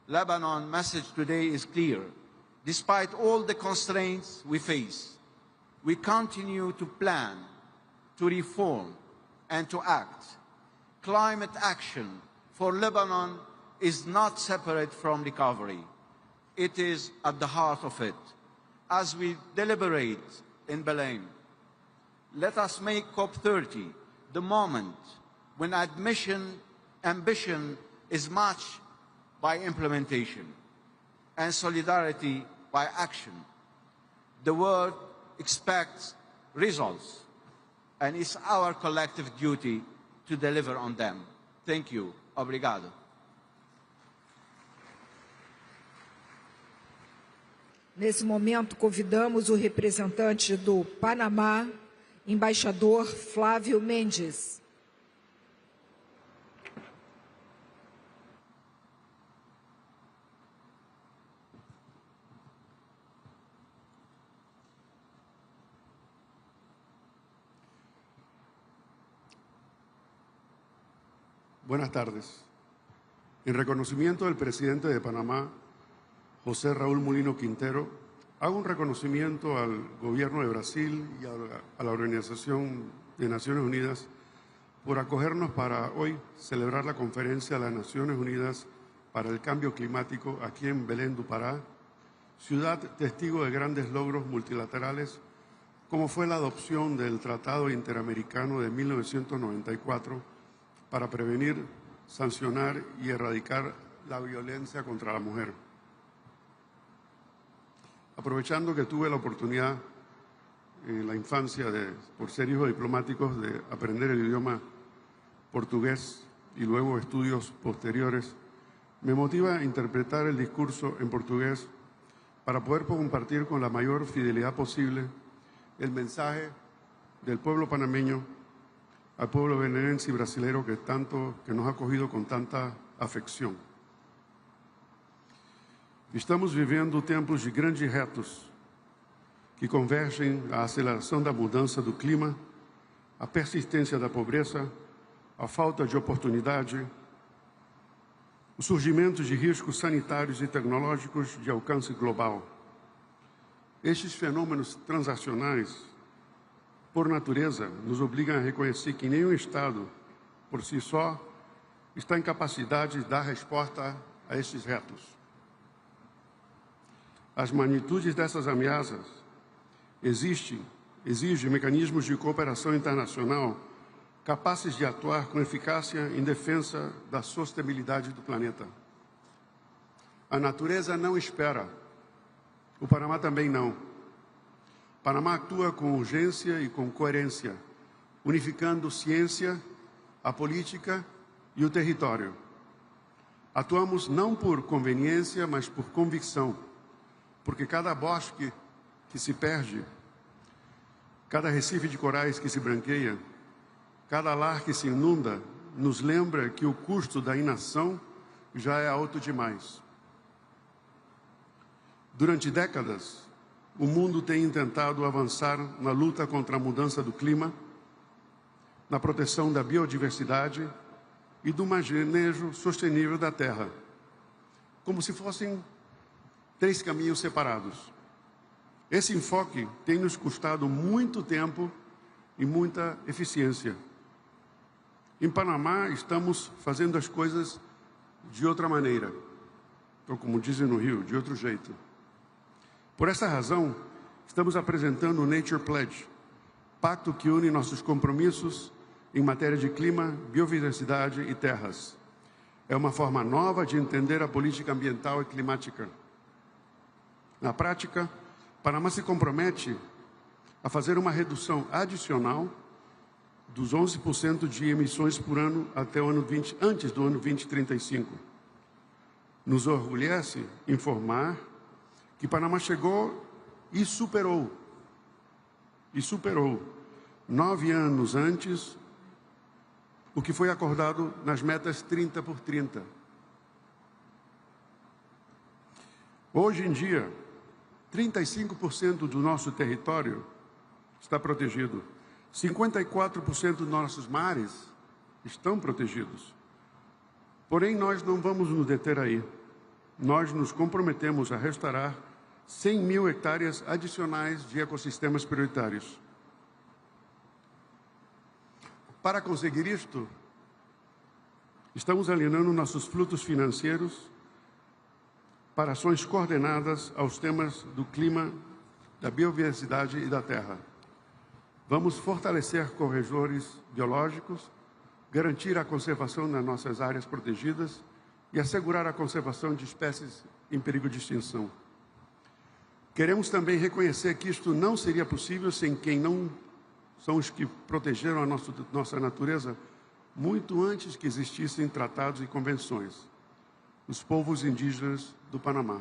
Lebanon's message today is clear. Despite all the constraints we face, we continue to plan, to reform, and to act. Climate action for Lebanon is not separate from recovery. It is at the heart of it. As we deliberate in BELEM, let us make COP30 the moment when ambition is matched by implementation and solidarity by action. The world expects results, and it's our collective duty to deliver on them. Thank you. Obrigado. Nesse momento, convidamos o representante do Panamá, embaixador Flávio Mendes. Buenas tardes. En reconocimiento del presidente de Panamá, José Raúl Mulino Quintero, hago un reconocimiento al gobierno de Brasil y a la Organización de Naciones Unidas por acogernos para hoy celebrar la conferencia de las Naciones Unidas para el Cambio Climático aquí en Belém do Pará, ciudad testigo de grandes logros multilaterales, como fue la adopción del Tratado Interamericano de 1994 para prevenir, sancionar y erradicar la violencia contra la mujer. Aprovechando que tuve la oportunidad en la infancia, por ser hijo de diplomáticos, de aprender el idioma portugués y luego estudios posteriores, me motiva a interpretar el discurso en portugués para poder compartir con la mayor fidelidad posible el mensaje del pueblo panameño al pueblo belenense y brasileño que nos ha acogido con tanta afección. Estamos vivendo tempos de grandes retos que convergem à aceleração da mudança do clima, a persistência da pobreza, a falta de oportunidade, o surgimento de riscos sanitários e tecnológicos de alcance global. Estes fenômenos transacionais, por natureza, nos obrigam a reconhecer que nenhum Estado, por si só, está em capacidade de dar resposta a estes retos. As magnitudes dessas ameaças exigem mecanismos de cooperação internacional capazes de atuar com eficácia em defesa da sustentabilidade do planeta. A natureza não espera. O Panamá também não. O Panamá atua com urgência e com coerência, unificando ciência, a política e o território. Atuamos não por conveniência, mas por convicção, porque cada bosque que se perde, cada recife de corais que se branqueia, cada lar que se inunda, nos lembra que o custo da inação já é alto demais. Durante décadas, o mundo tem tentado avançar na luta contra a mudança do clima, na proteção da biodiversidade e do manejo sustentável da terra, como se fossem 3 caminhos separados. Esse enfoque tem nos custado muito tempo e muita eficiência. Em Panamá, estamos fazendo as coisas de outra maneira, ou como dizem no Rio, de outro jeito. Por essa razão, estamos apresentando o Nature Pledge, pacto que une nossos compromissos em matéria de clima, biodiversidade e terras. É uma forma nova de entender a política ambiental e climática. Na prática, Panamá se compromete a fazer uma redução adicional dos 11% de emissões por ano até o ano antes do ano 2035. Nos orgulhece informar que Panamá chegou e superou 9 anos antes o que foi acordado nas metas 30 por 30. Hoje em dia, 35% do nosso território está protegido. 54% dos nossos mares estão protegidos. Porém, nós não vamos nos deter aí. Nós nos comprometemos a restaurar 100.000 hectares adicionais de ecossistemas prioritários. Para conseguir isto, estamos alinhando nossos fluxos financeiros para ações coordenadas aos temas do clima, da biodiversidade e da terra. Vamos fortalecer corredores biológicos, garantir a conservação das nossas áreas protegidas e assegurar a conservação de espécies em perigo de extinção. Queremos também reconhecer que isto não seria possível sem quem não são os que protegeram a nossa natureza muito antes que existissem tratados e convenções. Os povos indígenas do Panamá.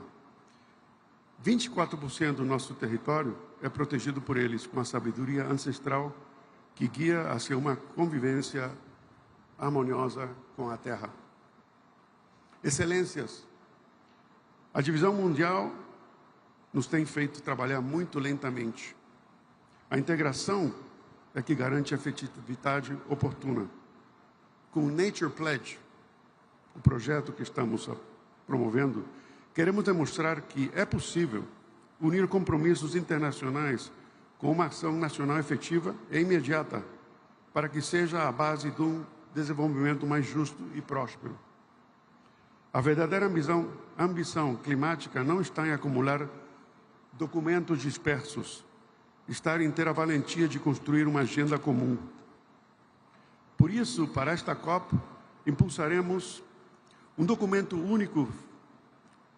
24% do nosso território é protegido por eles, com a sabedoria ancestral que guia hacia uma convivência harmoniosa com a terra. Excelências, a divisão mundial nos tem feito trabalhar muito lentamente. A integração é que garante a efetividade oportuna. Com o Nature Pledge, o projeto que estamos promovendo, queremos demonstrar que é possível unir compromissos internacionais com uma ação nacional efetiva e imediata, para que seja a base de um desenvolvimento mais justo e próspero. A verdadeira ambição climática não está em acumular documentos dispersos, está em ter a valentia de construir uma agenda comum. Por isso, para esta COP, impulsaremos um documento único,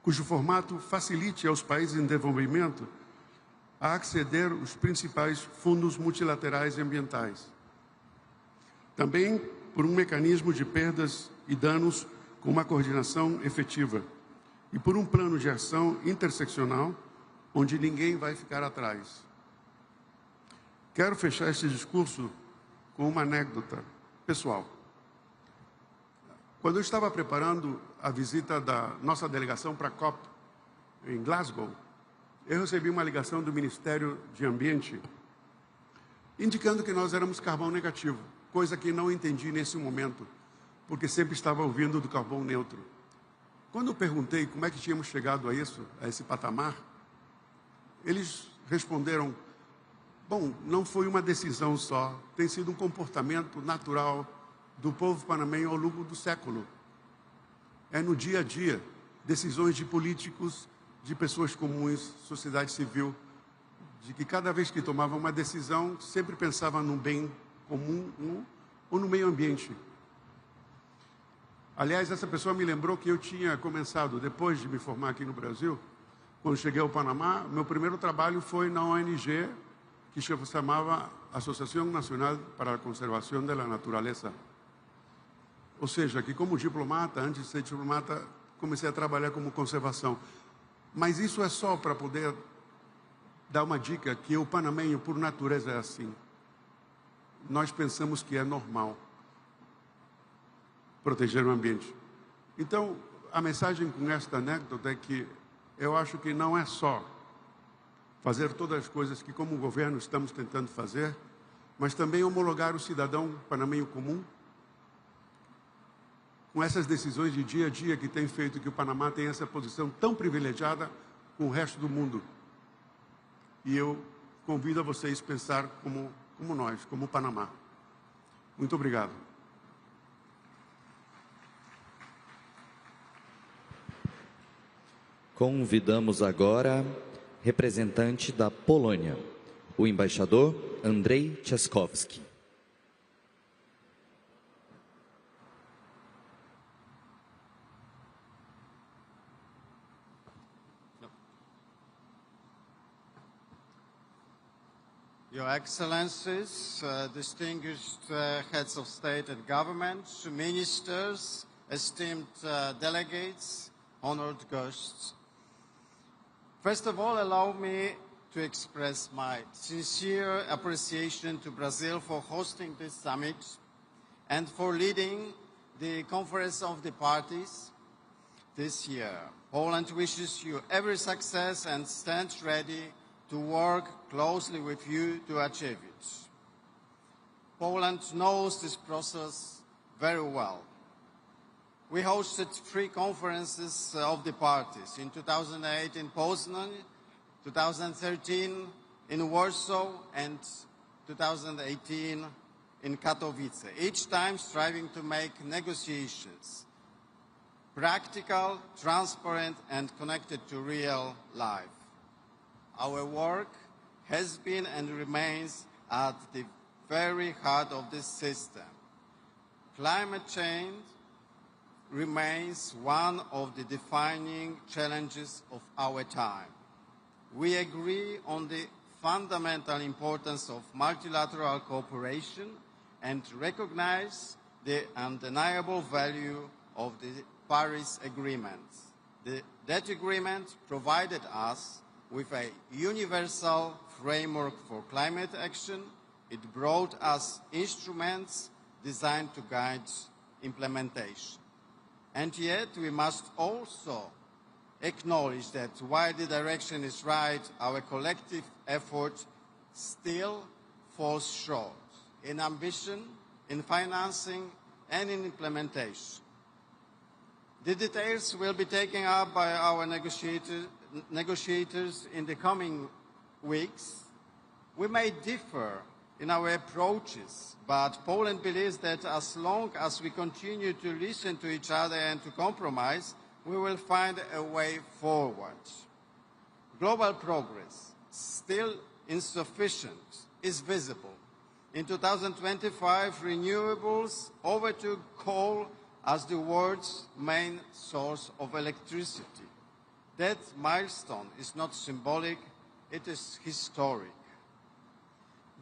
cujo formato facilite aos países em desenvolvimento a acceder aos principais fundos multilaterais e ambientais. Também por um mecanismo de perdas e danos com uma coordenação efetiva e por um plano de ação interseccional onde ninguém vai ficar atrás. Quero fechar este discurso com uma anedota pessoal. Quando eu estava preparando a visita da nossa delegação para a COP em Glasgow, eu recebi uma ligação do Ministério de Ambiente indicando que nós éramos carbono negativo, coisa que não entendi nesse momento, porque sempre estava ouvindo do carbono neutro. Quando eu perguntei como é que tínhamos chegado a isso, a esse patamar, eles responderam: bom, não foi uma decisão só, tem sido um comportamento natural do povo panamenho ao longo do século. É no dia a dia, decisões de políticos, de pessoas comuns, sociedade civil, de que cada vez que tomava uma decisão, sempre pensava no bem comum ou no meio ambiente. Aliás, essa pessoa me lembrou que eu tinha começado, depois de me formar aqui no Brasil, quando cheguei ao Panamá, meu primeiro trabalho foi na ONG que se chamava Associação Nacional para a Conservação da Natureza. Ou seja, que como diplomata, antes de ser diplomata, comecei a trabalhar como conservação. Mas isso é só para poder dar uma dica que o panamenho, por natureza, é assim. Nós pensamos que é normal proteger o ambiente. Então, a mensagem com esta anedota é que eu acho que não é só fazer todas as coisas que, como governo, estamos tentando fazer, mas também homologar o cidadão panamenho comum com essas decisões de dia a dia que tem feito que o Panamá tenha essa posição tão privilegiada com o resto do mundo. E eu convido a vocês a pensar como nós, como o Panamá. Muito obrigado. Convidamos agora representante da Polônia, o embaixador Andrzej Trzaskowski. Your Excellencies, distinguished heads of state and government, ministers, esteemed delegates, honored guests. First of all, allow me to express my sincere appreciation to Brazil for hosting this summit and for leading the Conference of the Parties this year. Poland wishes you every success and stands ready to work closely with you to achieve it. Poland knows this process very well. We hosted 3 conferences of the parties, in 2008 in Poznan, 2013 in Warsaw, and 2018 in Katowice, each time striving to make negotiations practical, transparent, and connected to real life. Our work has been and remains at the very heart of this system. Climate change remains one of the defining challenges of our time. We agree on the fundamental importance of multilateral cooperation and recognize the undeniable value of the Paris Agreement. That agreement provided us with a universal framework for climate action. It brought us instruments designed to guide implementation. And yet we must also acknowledge that while the direction is right, our collective effort still falls short in ambition, in financing, and in implementation. The details will be taken up by our negotiators in the coming weeks. We may differ in our approaches, but Poland believes that as long as we continue to listen to each other and to compromise, we will find a way forward. Global progress, still insufficient, is visible. In 2025, renewables overtook coal as the world's main source of electricity. That milestone is not symbolic, it is historic.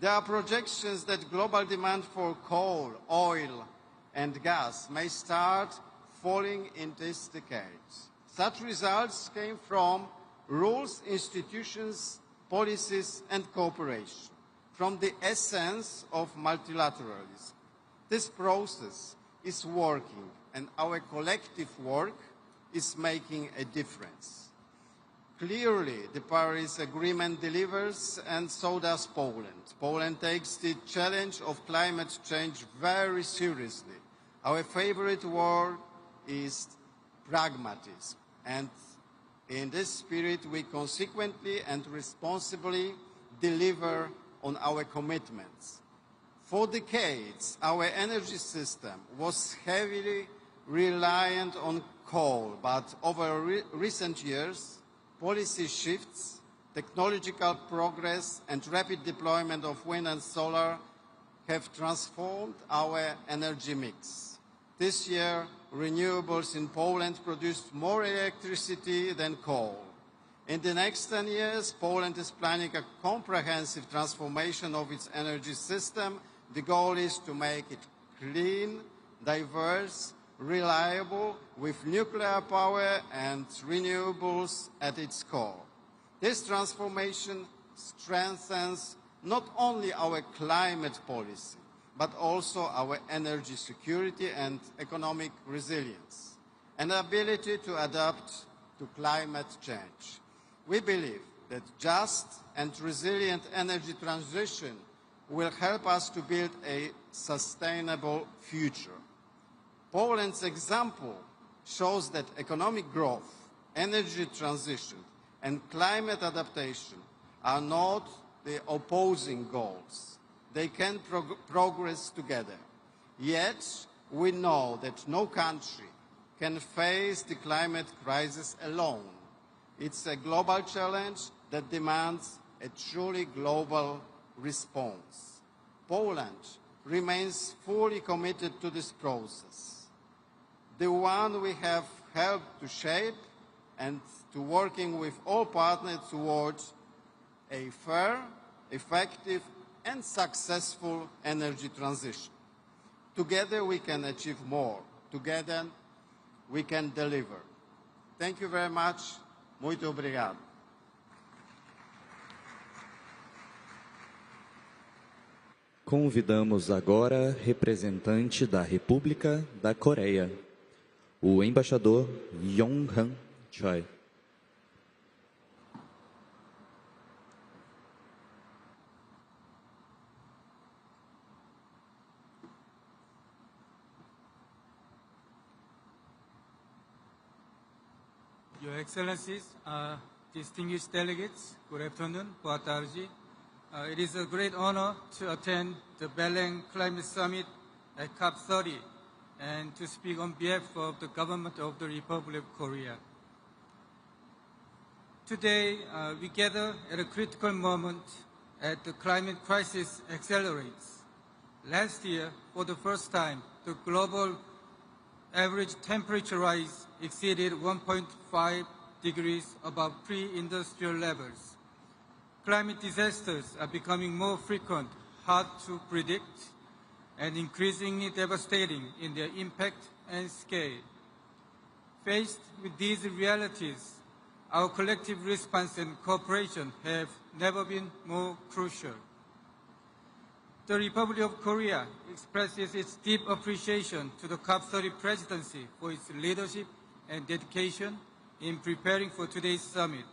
There are projections that global demand for coal, oil, and gas may start falling in this decade. Such results came from rules, institutions, policies, and cooperation, from the essence of multilateralism. This process is working, and our collective work is making a difference. Clearly, the Paris Agreement delivers, and so does Poland. Poland takes the challenge of climate change very seriously. Our favorite word is pragmatism, and in this spirit, we consequently and responsibly deliver on our commitments. For decades, our energy system was heavily reliant on coal, but over recent years, policy shifts, technological progress, and rapid deployment of wind and solar have transformed our energy mix. This year, renewables in Poland produced more electricity than coal. In the next 10 years, Poland is planning a comprehensive transformation of its energy system. The goal is to make it clean, diverse, reliable, with nuclear power and renewables at its core. This transformation strengthens not only our climate policy, but also our energy security and economic resilience, and ability to adapt to climate change. We believe that just and resilient energy transition will help us to build a sustainable future. Poland's example shows that economic growth, energy transition, and climate adaptation are not the opposing goals. They can progress together. Yet, we know that no country can face the climate crisis alone. It's a global challenge that demands a truly global response. Poland remains fully committed to this process, the one we have helped to shape, and to working with all partners towards a fair, effective, and successful energy transition. Together we can achieve more. Together we can deliver. Thank you very much. Muito obrigado. Convidamos agora representante da República da Coreia, o embaixador Yong-han Choi. Your Excellencies, distinguished delegates, good afternoon, boa tarde. It is a great honor to attend the BELEM Climate Summit at COP30 and to speak on behalf of the government of the Republic of Korea. Today, we gather at a critical moment as the climate crisis accelerates. Last year, for the first time, the global average temperature rise exceeded 1.5 degrees above pre-industrial levels. Climate disasters are becoming more frequent, hard to predict, and increasingly devastating in their impact and scale. Faced with these realities, our collective response and cooperation have never been more crucial. The Republic of Korea expresses its deep appreciation to the COP30 presidency for its leadership and dedication in preparing for today's summit.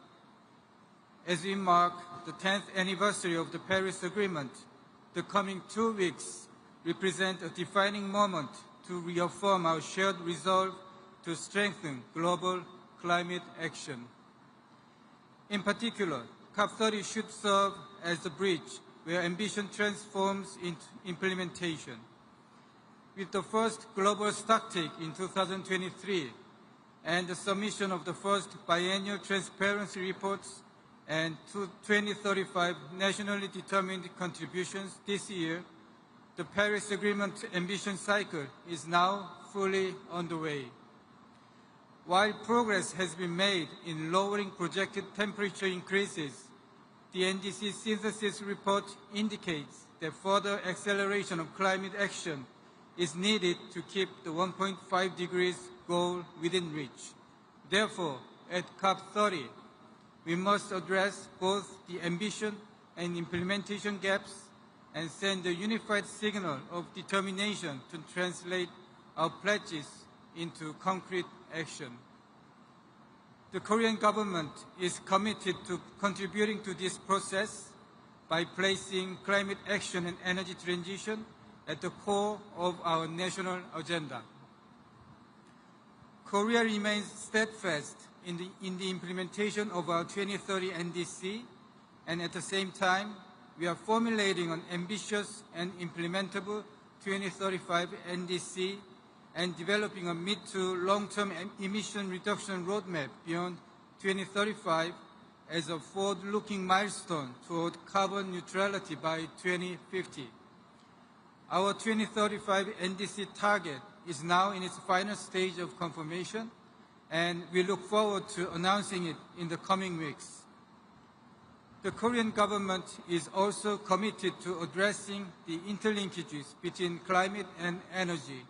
As we mark the 10th anniversary of the Paris Agreement, the coming 2 weeks represent a defining moment to reaffirm our shared resolve to strengthen global climate action. In particular, COP30 should serve as the bridge where ambition transforms into implementation. With the first global stocktake in 2023 and the submission of the first biennial transparency reports and 2035 nationally determined contributions this year, the Paris Agreement ambition cycle is now fully underway. While progress has been made in lowering projected temperature increases, the NDC synthesis report indicates that further acceleration of climate action is needed to keep the 1.5 degrees goal within reach. Therefore, at COP30, we must address both the ambition and implementation gaps and send a unified signal of determination to translate our pledges into concrete action. The Korean government is committed to contributing to this process by placing climate action and energy transition at the core of our national agenda. Korea remains steadfast in the implementation of our 2030 NDC, and at the same time, we are formulating an ambitious and implementable 2035 NDC and developing a mid to long-term emission reduction roadmap beyond 2035 as a forward-looking milestone toward carbon neutrality by 2050. Our 2035 NDC target is now in its final stage of confirmation, and we look forward to announcing it in the coming weeks. The Korean government is also committed to addressing the interlinkages between climate and energy.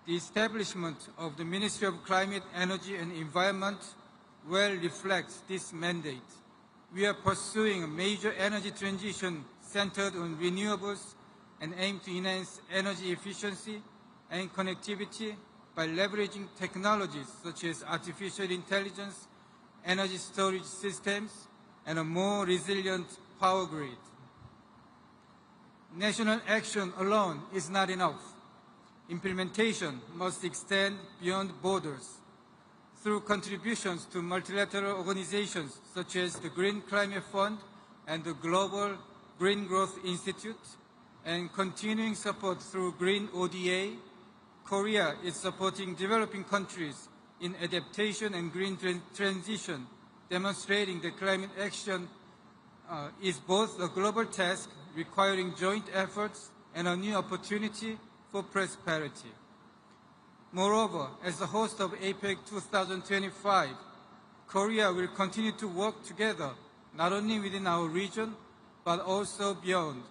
The establishment of the Ministry of Climate, Energy and Environment well reflects this mandate. We are pursuing a major energy transition centered on renewables and aim to enhance energy efficiency and connectivity by leveraging technologies such as artificial intelligence, energy storage systems, and a more resilient power grid. National action alone is not enough. Implementation must extend beyond borders. Through contributions to multilateral organizations such as the Green Climate Fund and the Global Green Growth Institute, and continuing support through Green ODA, Korea is supporting developing countries in adaptation and green transition, demonstrating that climate action is both a global task requiring joint efforts and a new opportunity for prosperity. Moreover, as the host of APEC 2025, Korea will continue to work together, not only within our region, but also beyond,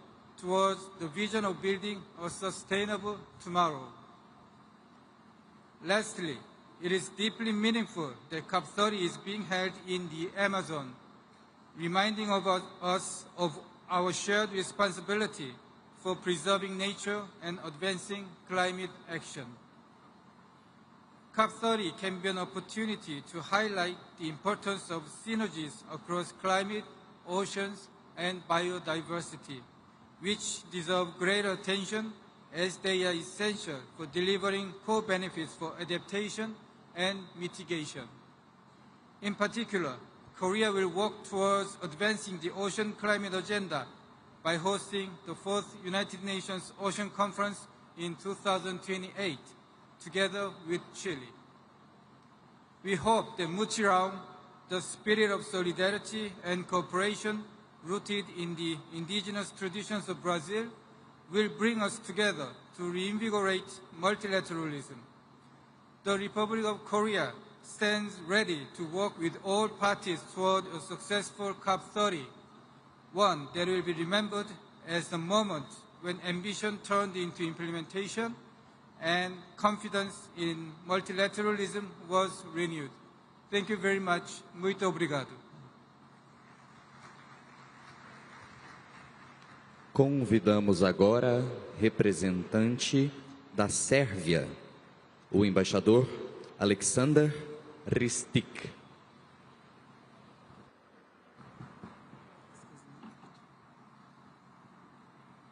towards the vision of building a sustainable tomorrow. Lastly, it is deeply meaningful that COP30 is being held in the Amazon, reminding us of our shared responsibility for preserving nature and advancing climate action. COP30 can be an opportunity to highlight the importance of synergies across climate, oceans, and biodiversity, which deserve greater attention as they are essential for delivering core benefits for adaptation and mitigation. In particular, Korea will work towards advancing the ocean climate agenda by hosting the 4th United Nations Ocean Conference in 2028, together with Chile. We hope that Muchiraung, the spirit of solidarity and cooperation rooted in the indigenous traditions of Brazil, will bring us together to reinvigorate multilateralism. The Republic of Korea stands ready to work with all parties toward a successful COP30, one that will be remembered as the moment when ambition turned into implementation and confidence in multilateralism was renewed. Thank you very much. Muito obrigado. Convidamos agora representante da Sérvia, o embaixador Aleksandar Ristic.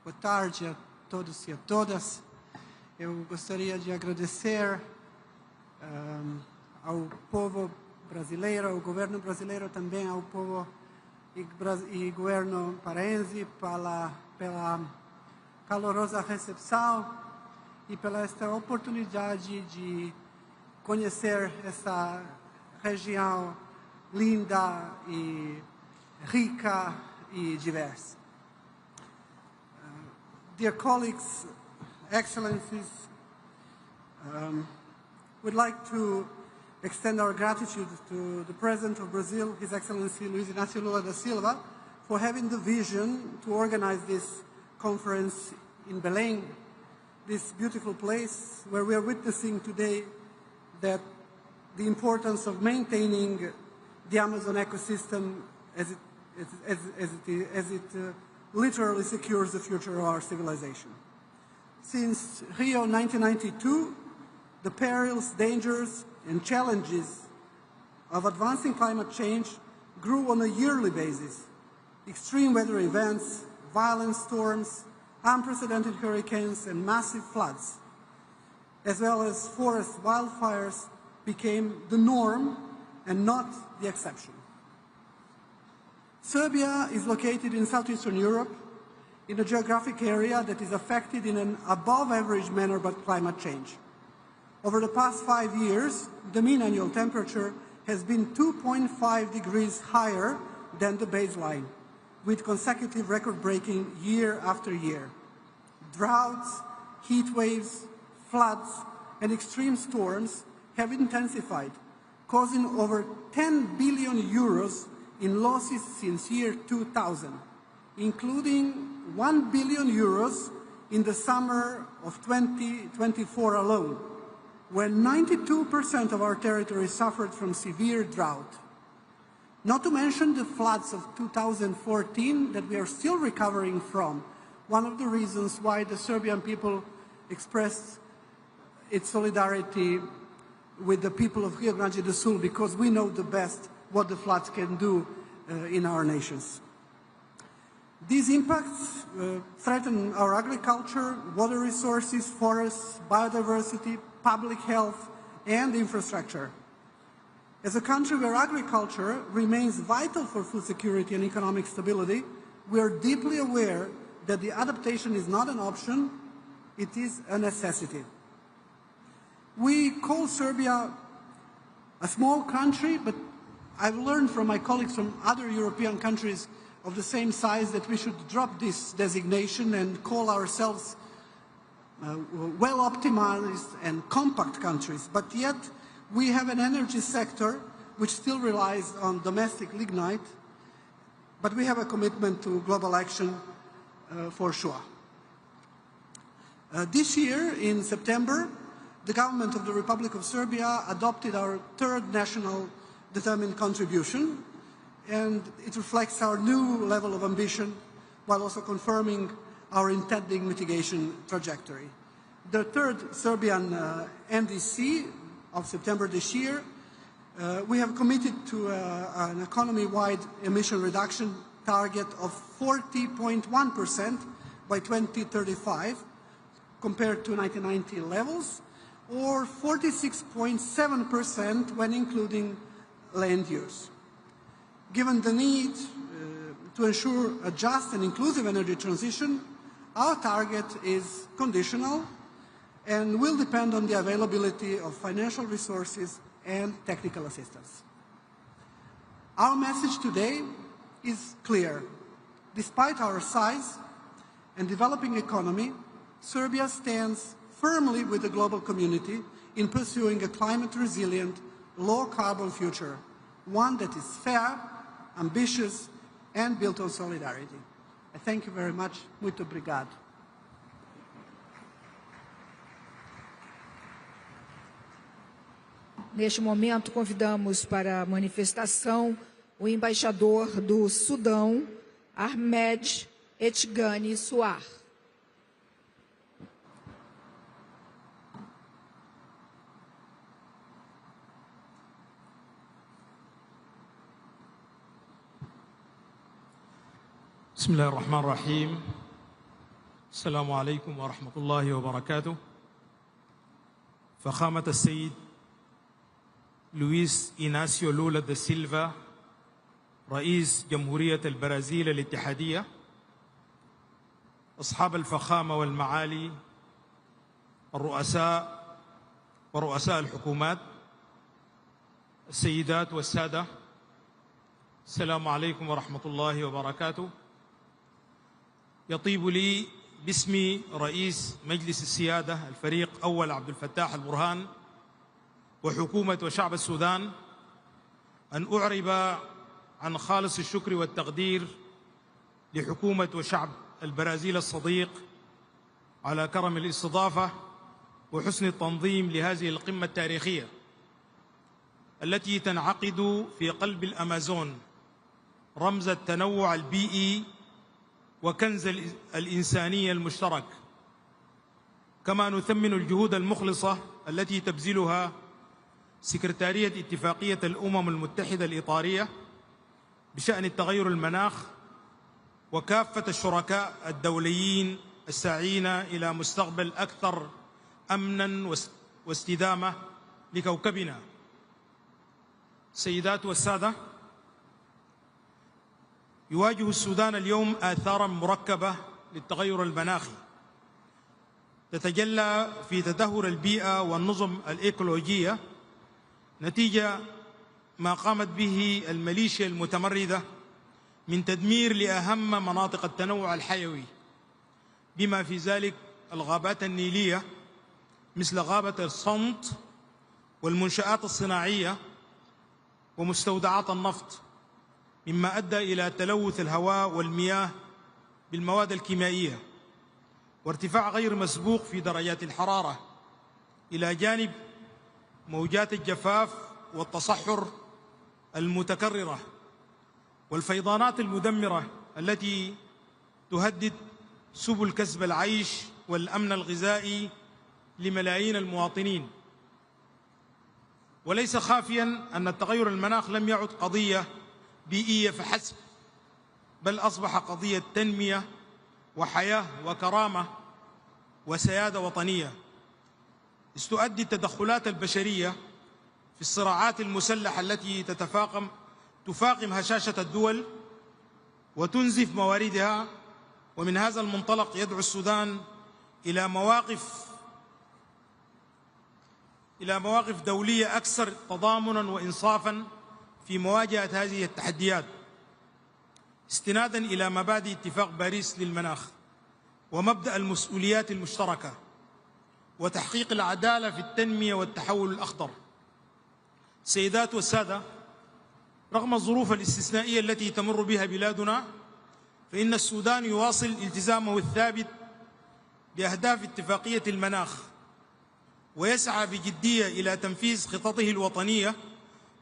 Boa tarde a todos e a todas. Eu gostaria de agradecer ao povo brasileiro, ao governo brasileiro, também ao povo e governo paraense pela calorosa recepção e pela esta oportunidade de conhecer essa região linda e rica e diversa. Dear colleagues, excellencies, we'd like to extend our gratitude to the President of Brazil, His Excellency Luiz Inácio Lula da Silva, for having the vision to organize this conference in Belém, this beautiful place where we are witnessing today that the importance of maintaining the Amazon ecosystem as it literally secures the future of our civilization. Since Rio 1992, the perils, dangers, and challenges of advancing climate change grew on a yearly basis. Extreme weather events, violent storms, unprecedented hurricanes, and massive floods, as well as forest wildfires, became the norm and not the exception. Serbia is located in southeastern Europe, in a geographic area that is affected in an above-average manner by climate change. Over the past 5 years, the mean annual temperature has been 2.5 degrees higher than the baseline, with consecutive record-breaking year after year. Droughts, heat waves, floods, and extreme storms have intensified, causing over 10 billion euros in losses since year 2000, including 1 billion euros in the summer of 2024 alone, when 92% of our territory suffered from severe drought. Not to mention the floods of 2014 that we are still recovering from, one of the reasons why the Serbian people expressed its solidarity with the people of Rio Grande do Sul, because we know the best what the floods can do in our nations. These impacts threaten our agriculture, water resources, forests, biodiversity, public health, and infrastructure. As a country where agriculture remains vital for food security and economic stability, we are deeply aware that the adaptation is not an option, it is a necessity. We call Serbia a small country, but I've learned from my colleagues from other European countries of the same size that we should drop this designation and call ourselves well-optimized and compact countries. But yet, we have an energy sector which still relies on domestic lignite, but we have a commitment to global action for sure. This year, in September, the government of the Republic of Serbia adopted our third national determined contribution, and it reflects our new level of ambition while also confirming our intended mitigation trajectory. The third Serbian NDC of September this year, we have committed to an economy-wide emission reduction target of 40.1% by 2035 compared to 1990 levels, or 46.7% when including land use. Given the need to ensure a just and inclusive energy transition, our target is conditional and will depend on the availability of financial resources and technical assistance. Our message today is clear. Despite our size and developing economy, Serbia stands firmly with the global community in pursuing a climate-resilient, low-carbon future, one that is fair, ambitious, and built on solidarity. I thank you very much. Muito obrigado. Neste momento, convidamos para a manifestação o embaixador do Sudão, Ahmed Etgani Suar. بسم الله الرحمن الرحيم. السلام عليكم ورحمة الله وبركاته. فخامة السيد لويس إيناسيو لولا دا سيلفا رئيس جمهورية البرازيل الاتحادية، أصحاب الفخامة والمعالي، الرؤساء ورؤساء الحكومات، السيدات والسادة، السلام عليكم ورحمة الله وبركاته. يطيب لي باسم رئيس مجلس السيادة الفريق أول عبد الفتاح البرهان وحكومة وشعب السودان أن أعرب عن خالص الشكر والتقدير لحكومة وشعب البرازيل الصديق على كرم الاستضافة وحسن التنظيم لهذه القمة التاريخية التي تنعقد في قلب الأمازون، رمز التنوع البيئي وكنز الإنسانية المشترك. كما نثمن الجهود المخلصة التي تبذلها سكرتارية اتفاقية الأمم المتحدة الإطارية بشأن التغير المناخ وكافة الشركاء الدوليين الساعين إلى مستقبل أكثر أمناً واستدامة لكوكبنا. السيدات والسادة، يواجه السودان اليوم آثاراً مركبة للتغير المناخي تتجلى في تدهور البيئة والنظم الإيكولوجية نتيجة ما قامت به الميليشيا المتمردة من تدمير لأهم مناطق التنوع الحيوي، بما في ذلك الغابات النيلية مثل غابة الصمت والمنشآت الصناعية ومستودعات النفط، مما أدى إلى تلوث الهواء والمياه بالمواد الكيميائية وارتفاع غير مسبوق في درجات الحرارة، إلى جانب موجات الجفاف والتصحر المتكررة والفيضانات المدمرة التي تهدد سبل كسب العيش والأمن الغذائي لملايين المواطنين. وليس خافيا أن التغير المناخ لم يعد قضية بيئية فحسب، بل أصبح قضية تنمية وحياة وكرامة وسيادة وطنية، إذ تؤدي التدخلات البشرية في الصراعات المسلحة التي تفاقم هشاشة الدول وتنزف مواردها. ومن هذا المنطلق يدعو السودان إلى مواقف دولية أكثر تضامناً وإنصافاً في مواجهة هذه التحديات، استناداً إلى مبادئ اتفاق باريس للمناخ ومبدأ المسؤوليات المشتركة وتحقيق العدالة في التنمية والتحول الأخضر. السيدات والسادة، رغم الظروف الاستثنائية التي تمر بها بلادنا، فإن السودان يواصل التزامه الثابت بأهداف اتفاقية المناخ ويسعى بجدية إلى تنفيذ خططه الوطنية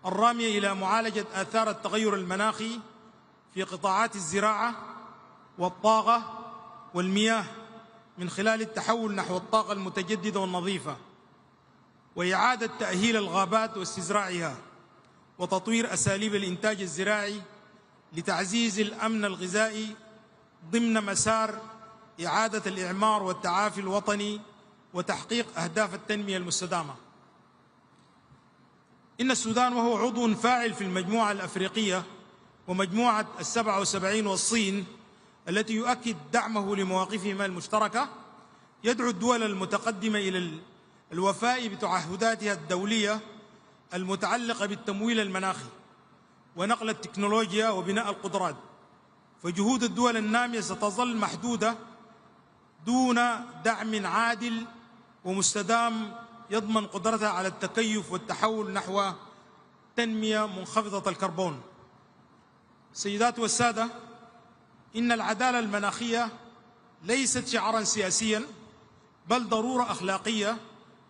الرامية إلى معالجة آثار التغير المناخي في قطاعات الزراعة والطاقة والمياه من خلال التحول نحو الطاقة المتجددة والنظيفة وإعادة تأهيل الغابات واستزراعها وتطوير أساليب الإنتاج الزراعي لتعزيز الأمن الغذائي ضمن مسار إعادة الإعمار والتعافي الوطني وتحقيق أهداف التنمية المستدامة. إن السودان وهو عضو فاعل في المجموعة الأفريقية ومجموعة ال77 والصين التي يؤكد دعمه لمواقفهما المشتركة، يدعو الدول المتقدمة إلى الوفاء بتعهداتها الدولية المتعلقة بالتمويل المناخي ونقل التكنولوجيا وبناء القدرات. فجهود الدول النامية ستظل محدودة دون دعم عادل ومستدام يضمن قدرتها على التكيف والتحول نحو تنمية منخفضة الكربون. السيدات والسادة، إن العدالة المناخية ليست شعارا سياسيا، بل ضرورة أخلاقية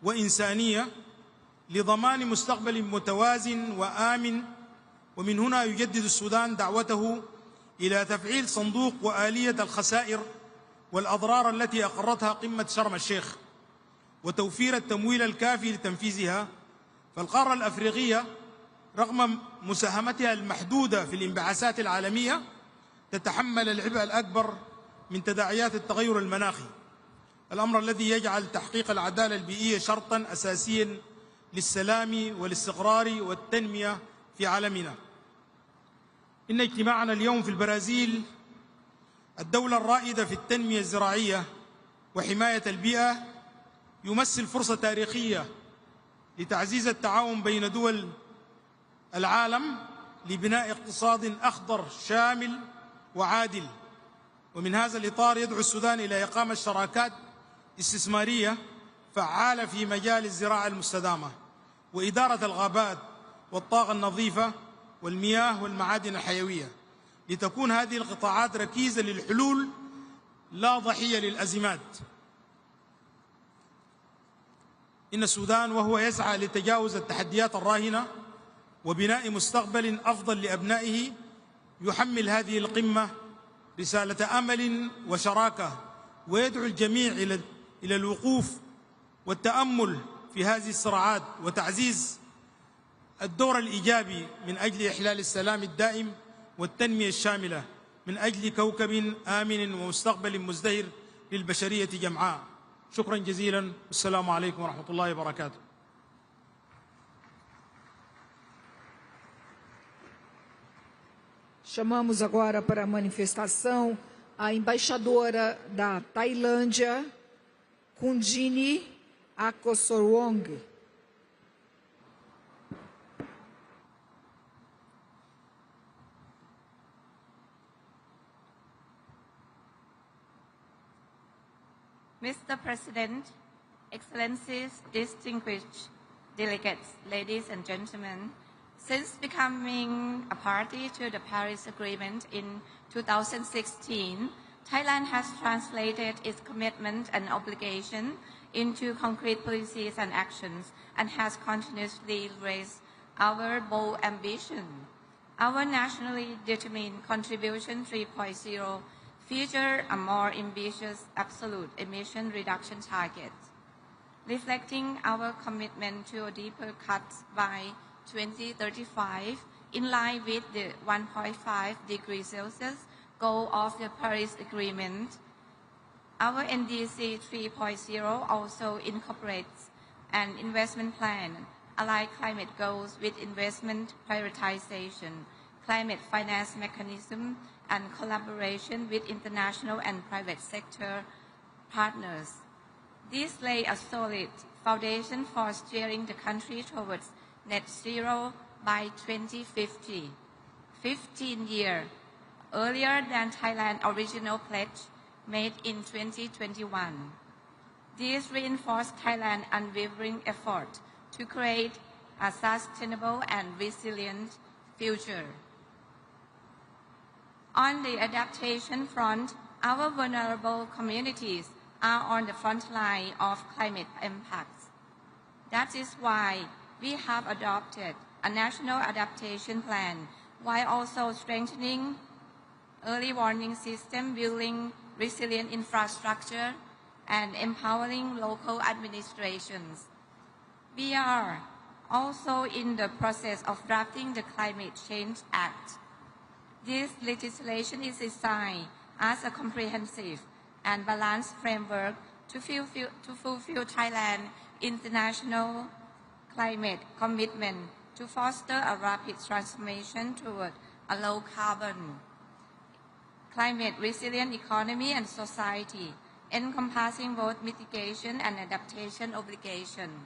وإنسانية لضمان مستقبل متوازن وآمن. ومن هنا يجدد السودان دعوته إلى تفعيل صندوق وآلية الخسائر والأضرار التي أقرتها قمة شرم الشيخ وتوفير التمويل الكافي لتنفيذها. فالقارة الأفريقية رغم مساهمتها المحدودة في الانبعاثات العالمية تتحمل العبء الأكبر من تداعيات التغير المناخي الأمر الذي يجعل تحقيق العدالة البيئية شرطاً أساسياً للسلام والاستقرار والتنمية في عالمنا. إن اجتماعنا اليوم في البرازيل، الدولة الرائدة في التنمية الزراعية وحماية البيئة، يمثل فرصة تاريخية لتعزيز التعاون بين دول العالم لبناء اقتصاد أخضر شامل وعادل. ومن هذا الإطار يدعو السودان إلى إقامة شراكات استثمارية فعالة في مجال الزراعة المستدامة وإدارة الغابات والطاقة النظيفة والمياه والمعادن الحيوية، لتكون هذه القطاعات ركيزة للحلول لا ضحية للأزمات. إن السودان وهو يسعى لتجاوز التحديات الراهنة وبناء مستقبل أفضل لأبنائه، يحمل هذه القمة رسالة أمل وشراكة، ويدعو الجميع إلى الوقوف والتأمل في هذه الصراعات وتعزيز الدور الإيجابي من أجل إحلال السلام الدائم والتنمية الشاملة من أجل كوكب آمن ومستقبل مزدهر للبشرية جمعاء. شكرا جزيلا، والسلام عليكم ورحمة الله وبركاته. Chamamos agora para a manifestação a embaixadora da Tailândia, Kindiki Surangel. Mr. President, Excellencies, distinguished delegates, ladies and gentlemen, since becoming a party to the Paris Agreement in 2016, Thailand has translated its commitment and obligation into concrete policies and actions and has continuously raised our bold ambition. Our nationally determined Contribution 3.0 feature a more ambitious absolute emission reduction target, reflecting our commitment to a deeper cut by 2035 in line with the 1.5 degrees Celsius goal of the Paris Agreement. Our NDC 3.0 also incorporates an investment plan, align climate goals with investment prioritization, climate finance mechanism, and collaboration with international and private sector partners. These lay a solid foundation for steering the country towards net zero by 2050, 15 years earlier than Thailand's original pledge made in 2021. This reinforced Thailand's unwavering effort to create a sustainable and resilient future. On the adaptation front, our vulnerable communities are on the front line of climate impacts. That is why we have adopted a national adaptation plan while also strengthening early warning system, building resilient infrastructure, and empowering local administrations. We are also in the process of drafting the Climate Change Act. This legislation is designed as a comprehensive and balanced framework to fulfill Thailand's international climate commitment to foster a rapid transformation toward a low-carbon, climate-resilient economy and society, encompassing both mitigation and adaptation obligations,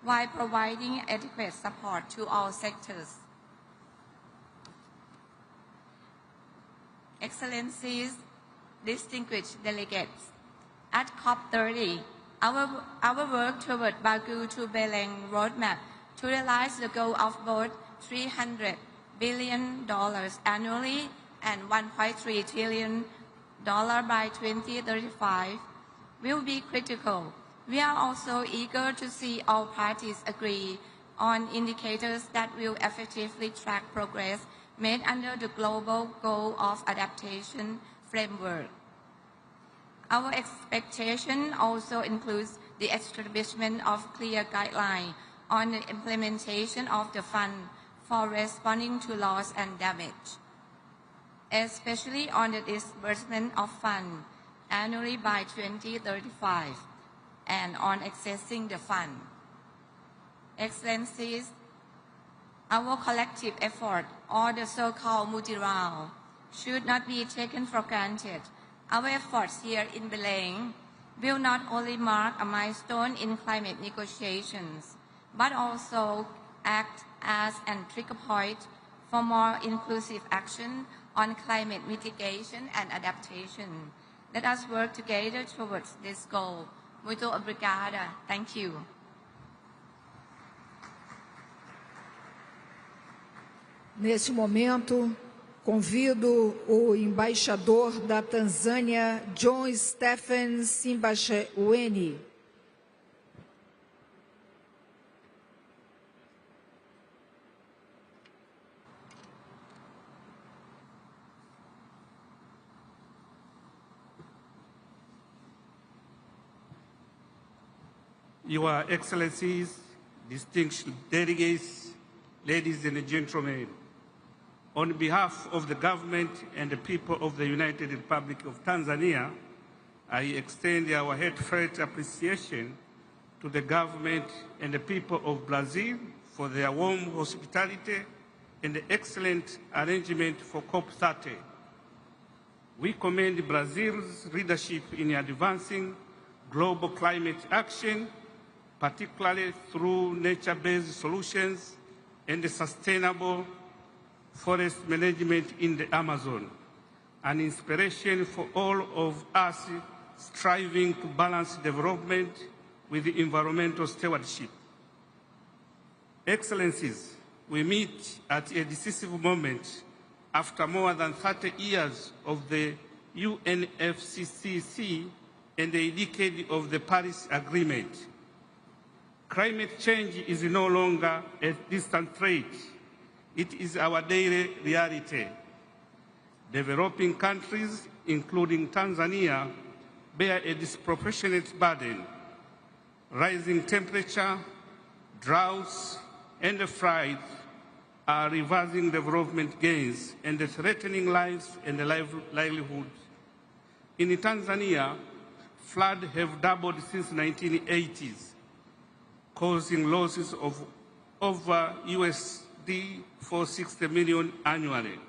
while providing adequate support to all sectors. Excellencies, distinguished delegates, at COP30, our work toward Baku to BELEM roadmap to realize the goal of both $300 billion annually and $1.3 trillion by 2035 will be critical. We are also eager to see all parties agree on indicators that will effectively track progress made under the Global Goal of Adaptation framework. Our expectation also includes the establishment of clear guidelines on the implementation of the fund for responding to loss and damage, especially on the disbursement of funds annually by 2035 and on accessing the fund. Excellencies, our collective effort, or the so-called multi-round, should not be taken for granted. Our efforts here in BELEM will not only mark a milestone in climate negotiations, but also act as a trigger point for more inclusive action on climate mitigation and adaptation. Let us work together towards this goal. Muito obrigada. Thank you. Nesse momento, convido o embaixador da Tanzânia, John Stephen Simbachawene. Your Excellencies, distinguished delegates, ladies and gentlemen, on behalf of the government and the people of the United Republic of Tanzania, I extend our heartfelt appreciation to the government and the people of Brazil for their warm hospitality and the excellent arrangement for COP30. We commend Brazil's leadership in advancing global climate action, particularly through nature-based solutions and the sustainable forest management in the Amazon, an inspiration for all of us striving to balance development with environmental stewardship. Excellencies, we meet at a decisive moment after more than 30 years of the UNFCCC and a decade of the Paris Agreement. Climate change is no longer a distant threat. It is our daily reality. Developing countries, including Tanzania, bear a disproportionate burden. Rising temperature, droughts, and floods are reversing development gains and threatening lives and livelihoods. In Tanzania, floods have doubled since the 1980s, causing losses of over USD 460 million annually.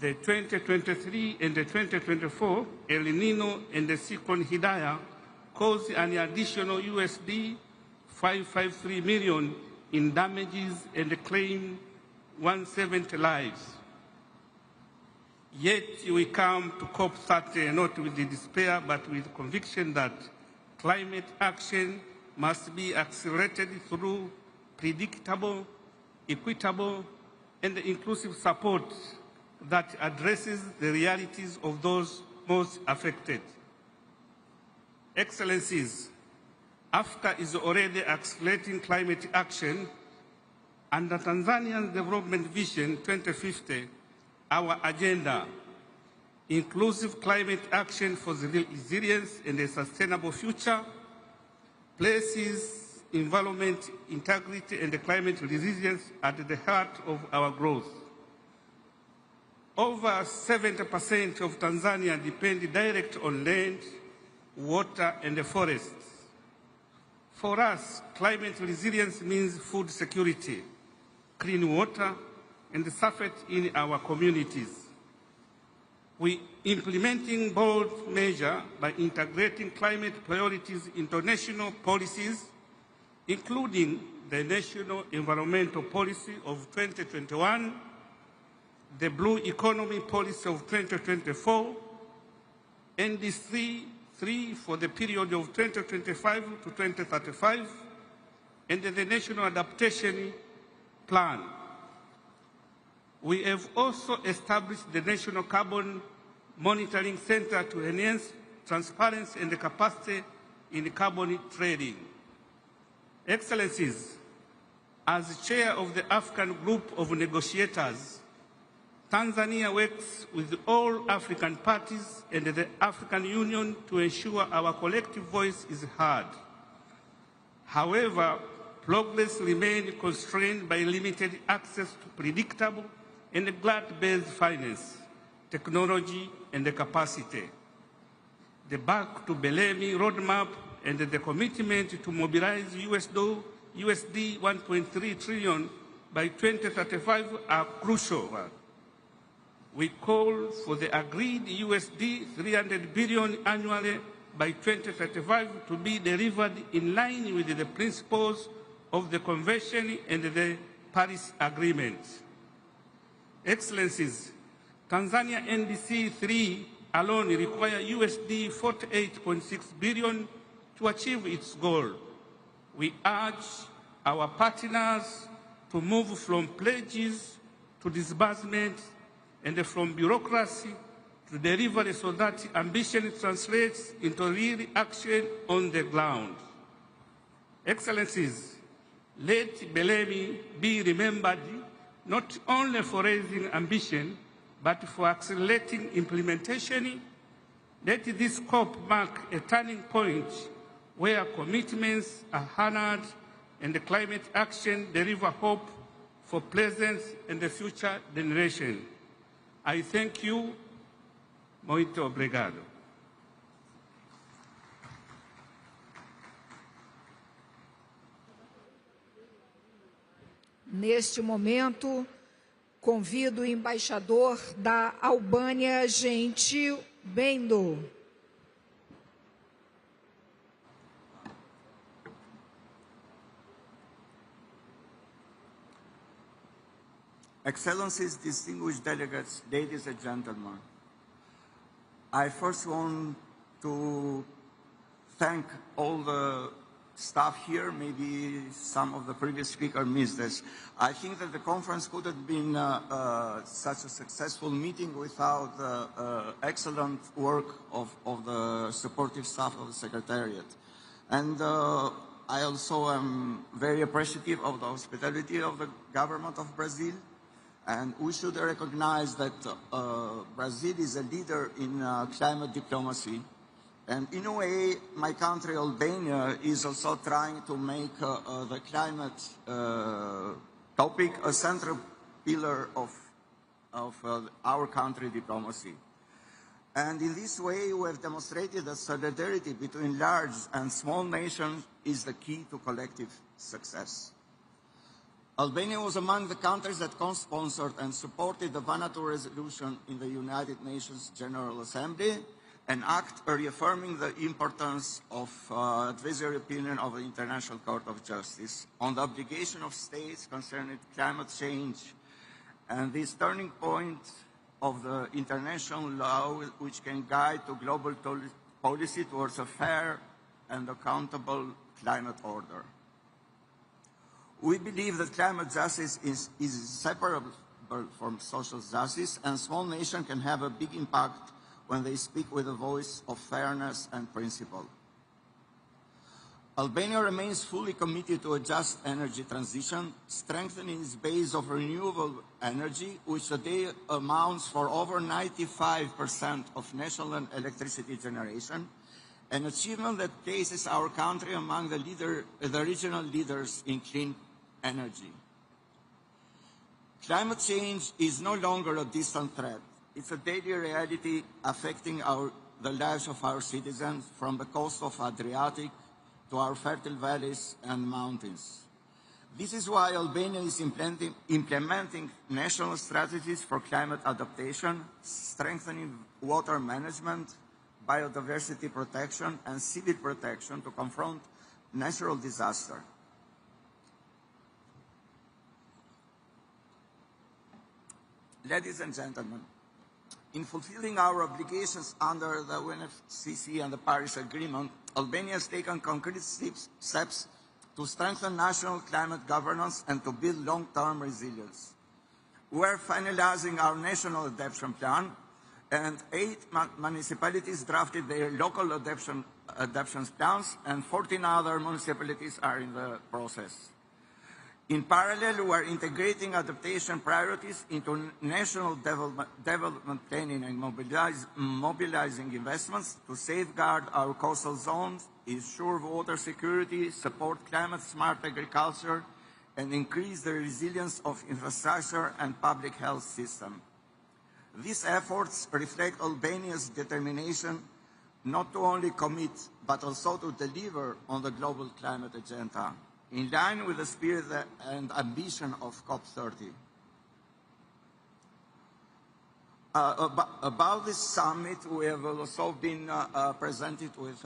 The 2023 and the 2024 El Nino and the Cyclone Hidaya caused an additional USD 553 million in damages and claimed 170 lives. Yet we come to COP30 not with the despair, but with conviction that climate action must be accelerated through predictable, equitable, and inclusive support that addresses the realities of those most affected. Excellencies, Africa is already accelerating climate action. Under Tanzania's Development Vision 2050, our agenda, inclusive climate action for the resilience and a sustainable future, places environment integrity and climate resilience at the heart of our growth. Over 70% of Tanzania depend directly on land, water, and the forests. For us, climate resilience means food security, clean water, and safety in our communities. We implementing bold measures by integrating climate priorities into national policies, including the National Environmental Policy of 2021, the Blue Economy Policy of 2024, NDC 3 for the period of 2025 to 2035, and the National Adaptation Plan. We have also established the National Carbon Monitoring Center to enhance transparency and the capacity in carbon trading. Excellencies, as chair of the African Group of Negotiators, Tanzania works with all African parties and the African Union to ensure our collective voice is heard. However, progress remains constrained by limited access to predictable and grant-based finance, technology, and capacity. the Back to BELEM roadmap and the commitment to mobilize USD 1.3 trillion by 2035 are crucial. We call for the agreed USD 300 billion annually by 2035 to be delivered in line with the principles of the Convention and the Paris Agreement. Excellencies, Tanzania NDC 3 alone require USD 48.6 billion to achieve its goal. We urge our partners to move from pledges to disbursement and from bureaucracy to delivery so that ambition translates into real action on the ground. Excellencies, let BELEM be remembered not only for raising ambition, but for accelerating implementation. Let this COP mark a turning point where commitments are honored and the climate action deliver hope for present and the future generation. I thank you. Muito obrigado. Neste momento, convido o embaixador da Albânia, Gentil Bendo. Excellencies, distinguished delegates, ladies and gentlemen, I first want to thank all the staff here. Maybe some of the previous speakers missed this. I think that the conference could have been such a successful meeting without the excellent work of the supportive staff of the Secretariat. And I also am very appreciative of the hospitality of the government of Brazil. And we should recognize that Brazil is a leader in climate diplomacy. And in a way, my country, Albania, is also trying to make the climate topic a central pillar of our country diplomacy. And in this way, we have demonstrated that solidarity between large and small nations is the key to collective success. Albania was among the countries that co-sponsored and supported the Vanuatu resolution in the United Nations General Assembly, an act reaffirming the importance of advisory opinion of the International Court of Justice on the obligation of states concerning climate change and this turning point of the international law which can guide to global policy towards a fair and accountable climate order. We believe that climate justice is inseparable from social justice, and small nations can have a big impact when they speak with a voice of fairness and principle. Albania remains fully committed to a just energy transition, strengthening its base of renewable energy, which today amounts for over 95% of national electricity generation, an achievement that places our country among the regional leaders in clean energy. Climate change is no longer a distant threat. It's a daily reality affecting the lives of our citizens, from the coast of Adriatic to our fertile valleys and mountains. This is why Albania is implementing national strategies for climate adaptation, strengthening water management, biodiversity protection, and civil protection to confront natural disaster. Ladies and gentlemen, in fulfilling our obligations under the UNFCCC and the Paris Agreement, Albania has taken concrete steps to strengthen national climate governance and to build long-term resilience. We are finalizing our national adaptation plan, and 8 municipalities drafted their local adaptation plans, and 14 other municipalities are in the process. In parallel, we are integrating adaptation priorities into national development planning and mobilizing investments to safeguard our coastal zones, ensure water security, support climate-smart agriculture, and increase the resilience of infrastructure and public health system. These efforts reflect Albania's determination not to only commit, but also to deliver on the global climate agenda, in line with the spirit and ambition of COP30. About this summit, we have also been presented with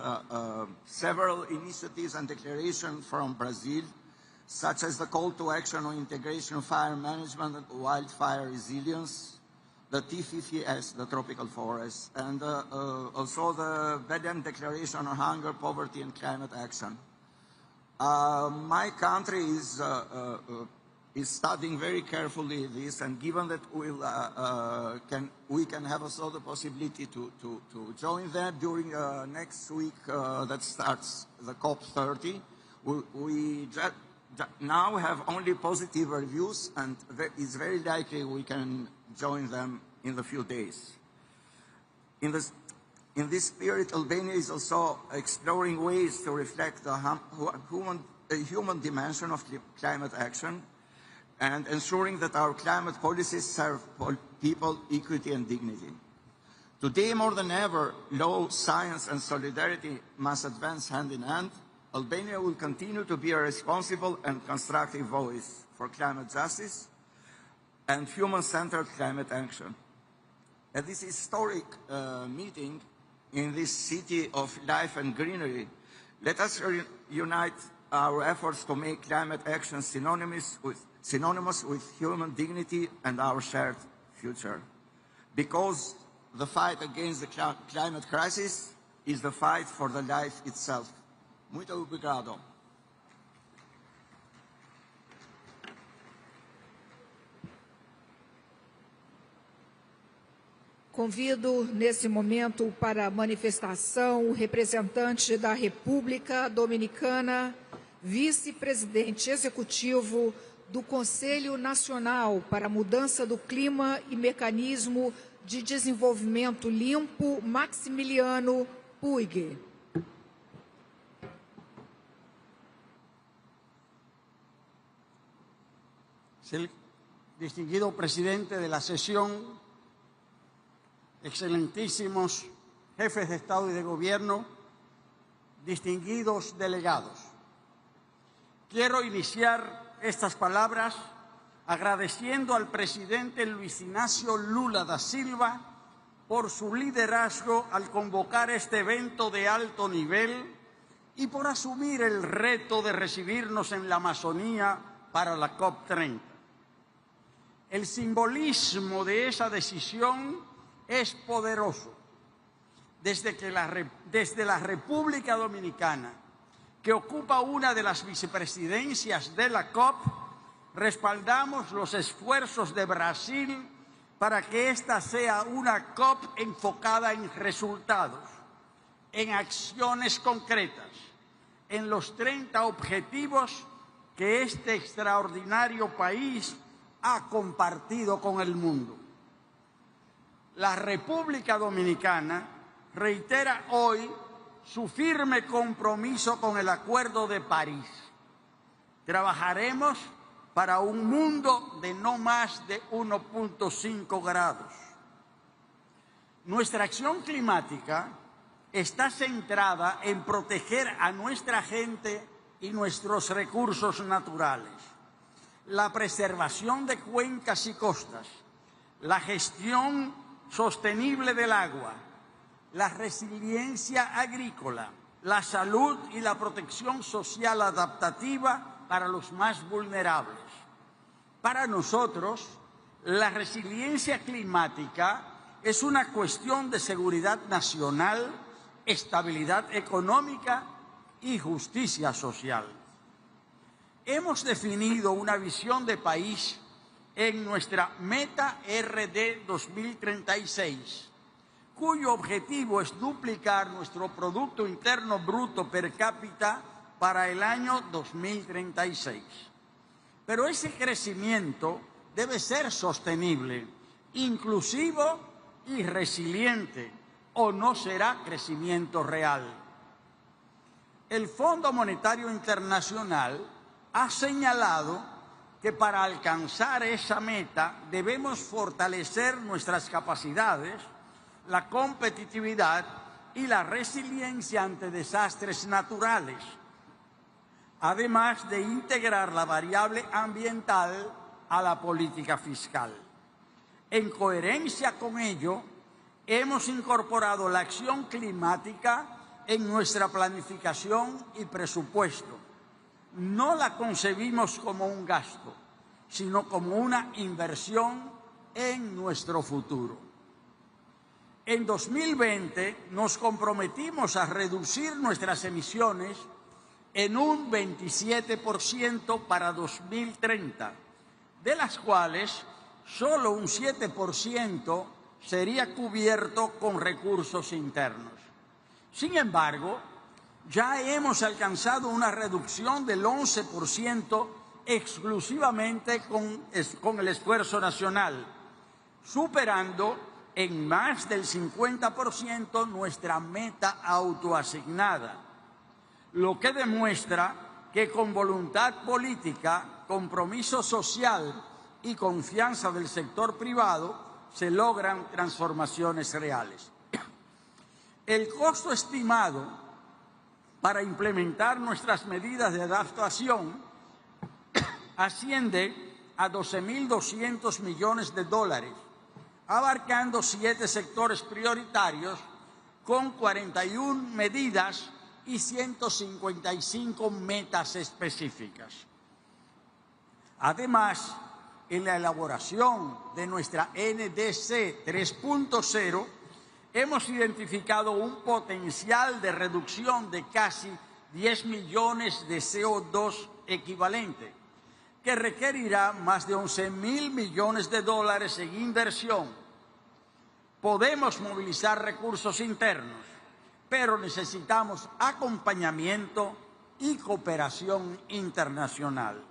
several initiatives and declarations from Brazil, such as the call to action on integration, fire management, and wildfire resilience, the T50S, the tropical forest, and also the BELEM Declaration on Hunger, Poverty, and Climate Action. My country is studying very carefully this, and given that we can have also the possibility to join them during next week that starts the COP30, we now have only positive reviews, and it's very likely we can join them in a few days. In this spirit, Albania is also exploring ways to reflect the human dimension of climate action and ensuring that our climate policies serve people, equity, and dignity. Today, more than ever, law, science, and solidarity must advance hand in hand. Albania will continue to be a responsible and constructive voice for climate justice and human-centered climate action. At this historic meeting in this city of life and greenery, let us unite our efforts to make climate action synonymous with human dignity and our shared future. Because the fight against the climate crisis is the fight for the life itself. Muito obrigado. Convido, nesse momento, para a manifestação o representante da República Dominicana, vice-presidente executivo do Conselho Nacional para a Mudança do Clima e Mecanismo de Desenvolvimento Limpo, Maximiliano Puig. Distinguido presidente de la sesión, excelentísimos jefes de Estado y de Gobierno, distinguidos delegados. Quiero iniciar estas palabras agradeciendo al presidente Luis Inácio Lula da Silva por su liderazgo al convocar este evento de alto nivel y por asumir el reto de recibirnos en la Amazonía para la COP30. El simbolismo de esa decisión es poderoso. Desde la República Dominicana, que ocupa una de las vicepresidencias de la COP, respaldamos los esfuerzos de Brasil para que esta sea una COP enfocada en resultados, en acciones concretas, en los 30 objetivos que este extraordinario país ha compartido con el mundo. La República Dominicana reitera hoy su firme compromiso con el Acuerdo de París. Trabajaremos para un mundo de no más de 1.5 grados. Nuestra acción climática está centrada en proteger a nuestra gente y nuestros recursos naturales, la preservación de cuencas y costas, la gestión sostenible del agua, la resiliencia agrícola, la salud y la protección social adaptativa para los más vulnerables. Para nosotros, la resiliencia climática es una cuestión de seguridad nacional, estabilidad económica y justicia social. Hemos definido una visión de país en nuestra Meta RD 2036, cuyo objetivo es duplicar nuestro Producto Interno Bruto per cápita para el año 2036. Pero ese crecimiento debe ser sostenible, inclusivo y resiliente, o no será crecimiento real. El Fondo Monetario Internacional ha señalado que para alcanzar esa meta debemos fortalecer nuestras capacidades, la competitividad y la resiliencia ante desastres naturales, además de integrar la variable ambiental a la política fiscal. En coherencia con ello, hemos incorporado la acción climática en nuestra planificación y presupuesto. No la concebimos como un gasto, sino como una inversión en nuestro futuro. En 2020 nos comprometimos a reducir nuestras emisiones en un 27% para 2030, de las cuales solo un 7% sería cubierto con recursos internos. Sin embargo, ya hemos alcanzado una reducción del 11% exclusivamente con el esfuerzo nacional, superando en más del 50% nuestra meta autoasignada, lo que demuestra que con voluntad política, compromiso social y confianza del sector privado se logran transformaciones reales. El costo estimado para implementar nuestras medidas de adaptación asciende a 12.200 millones de dólares, abarcando 7 sectores prioritarios con 41 medidas y 155 metas específicas. Además, en la elaboración de nuestra NDC 3.0, hemos identificado un potencial de reducción de casi 10 millones de CO2 equivalente, que requerirá más de 11.000 millones de dólares en inversión. Podemos movilizar recursos internos, pero necesitamos acompañamiento y cooperación internacional.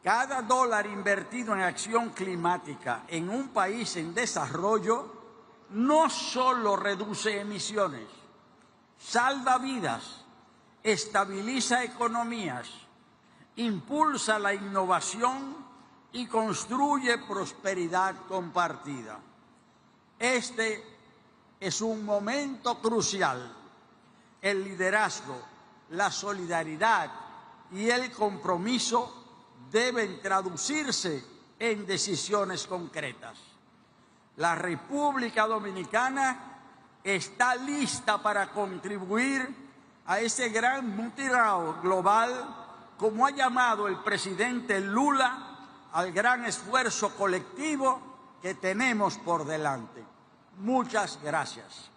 Cada dólar invertido en acción climática en un país en desarrollo no solo reduce emisiones, salva vidas, estabiliza economías, impulsa la innovación y construye prosperidad compartida. Este es un momento crucial. El liderazgo, la solidaridad y el compromiso deben traducirse en decisiones concretas. La República Dominicana está lista para contribuir a ese gran mutirao global, como ha llamado el presidente Lula, al gran esfuerzo colectivo que tenemos por delante. Muchas gracias.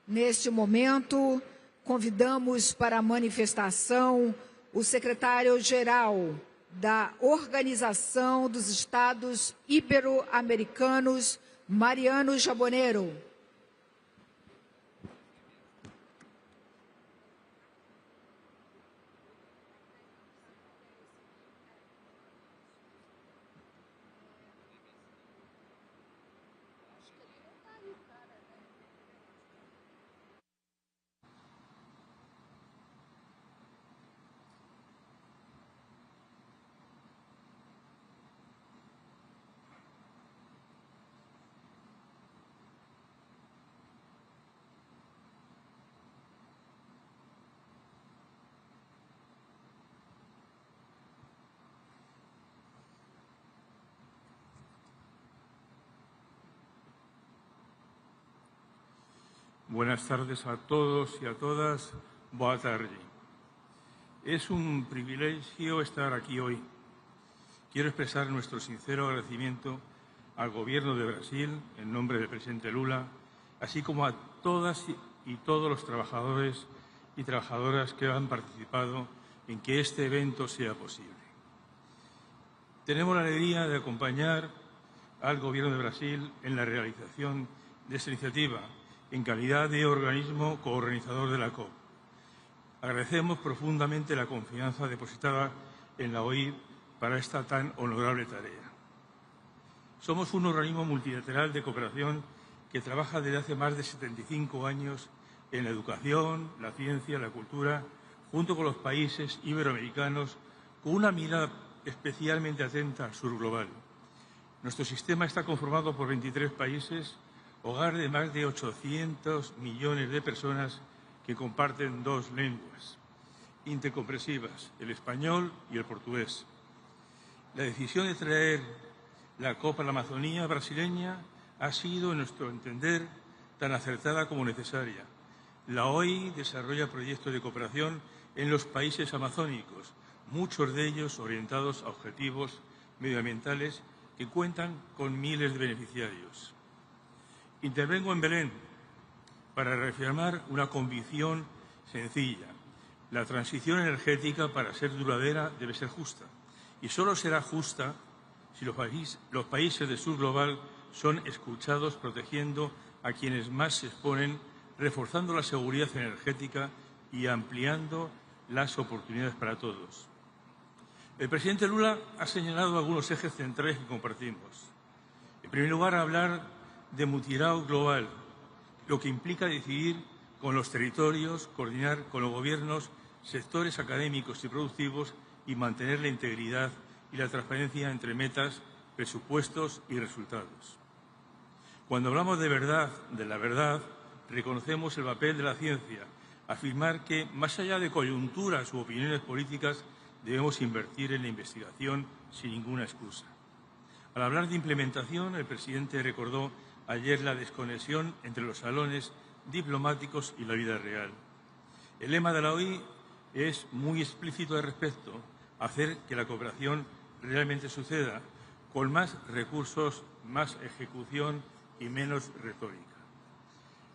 Neste momento, convidamos para a manifestação o secretário-geral da Organização dos Estados Ibero-Americanos, Mariano Jaboneiro. Buenas tardes a todos y a todas. Boa tarde. Es un privilegio estar aquí hoy. Quiero expresar nuestro sincero agradecimiento al Gobierno de Brasil, en nombre del presidente Lula, así como a todas y todos los trabajadores y trabajadoras que han participado en que este evento sea posible. Tenemos la alegría de acompañar al Gobierno de Brasil en la realización de esta iniciativa, en calidad de organismo coorganizador de la COP. Agradecemos profundamente la confianza depositada en la OIT para esta tan honorable tarea. Somos un organismo multilateral de cooperación que trabaja desde hace más de 75 años en la educación, la ciencia, la cultura, junto con los países iberoamericanos, con una mirada especialmente atenta al sur global. Nuestro sistema está conformado por 23 países, hogar de más de 800 millones de personas que comparten dos lenguas intercompresivas, el español y el portugués. La decisión de traer la COP a la Amazonía brasileña ha sido, en nuestro entender, tan acertada como necesaria. La OI desarrolla proyectos de cooperación en los países amazónicos, muchos de ellos orientados a objetivos medioambientales que cuentan con miles de beneficiarios. Intervengo en Belén para reafirmar una convicción sencilla. La transición energética, para ser duradera, debe ser justa. Y solo será justa si los países del sur global son escuchados protegiendo a quienes más se exponen, reforzando la seguridad energética y ampliando las oportunidades para todos. El presidente Lula ha señalado algunos ejes centrales que compartimos. En primer lugar, hablar de mutirao global, lo que implica decidir con los territorios, coordinar con los gobiernos, sectores académicos y productivos y mantener la integridad y la transparencia entre metas, presupuestos y resultados. Cuando hablamos de la verdad, reconocemos el papel de la ciencia, afirmar que, más allá de coyunturas u opiniones políticas, debemos invertir en la investigación sin ninguna excusa. Al hablar de implementación, el presidente recordó ayer la desconexión entre los salones diplomáticos y la vida real. El lema de la OI es muy explícito al respecto: hacer que la cooperación realmente suceda, con más recursos, más ejecución y menos retórica.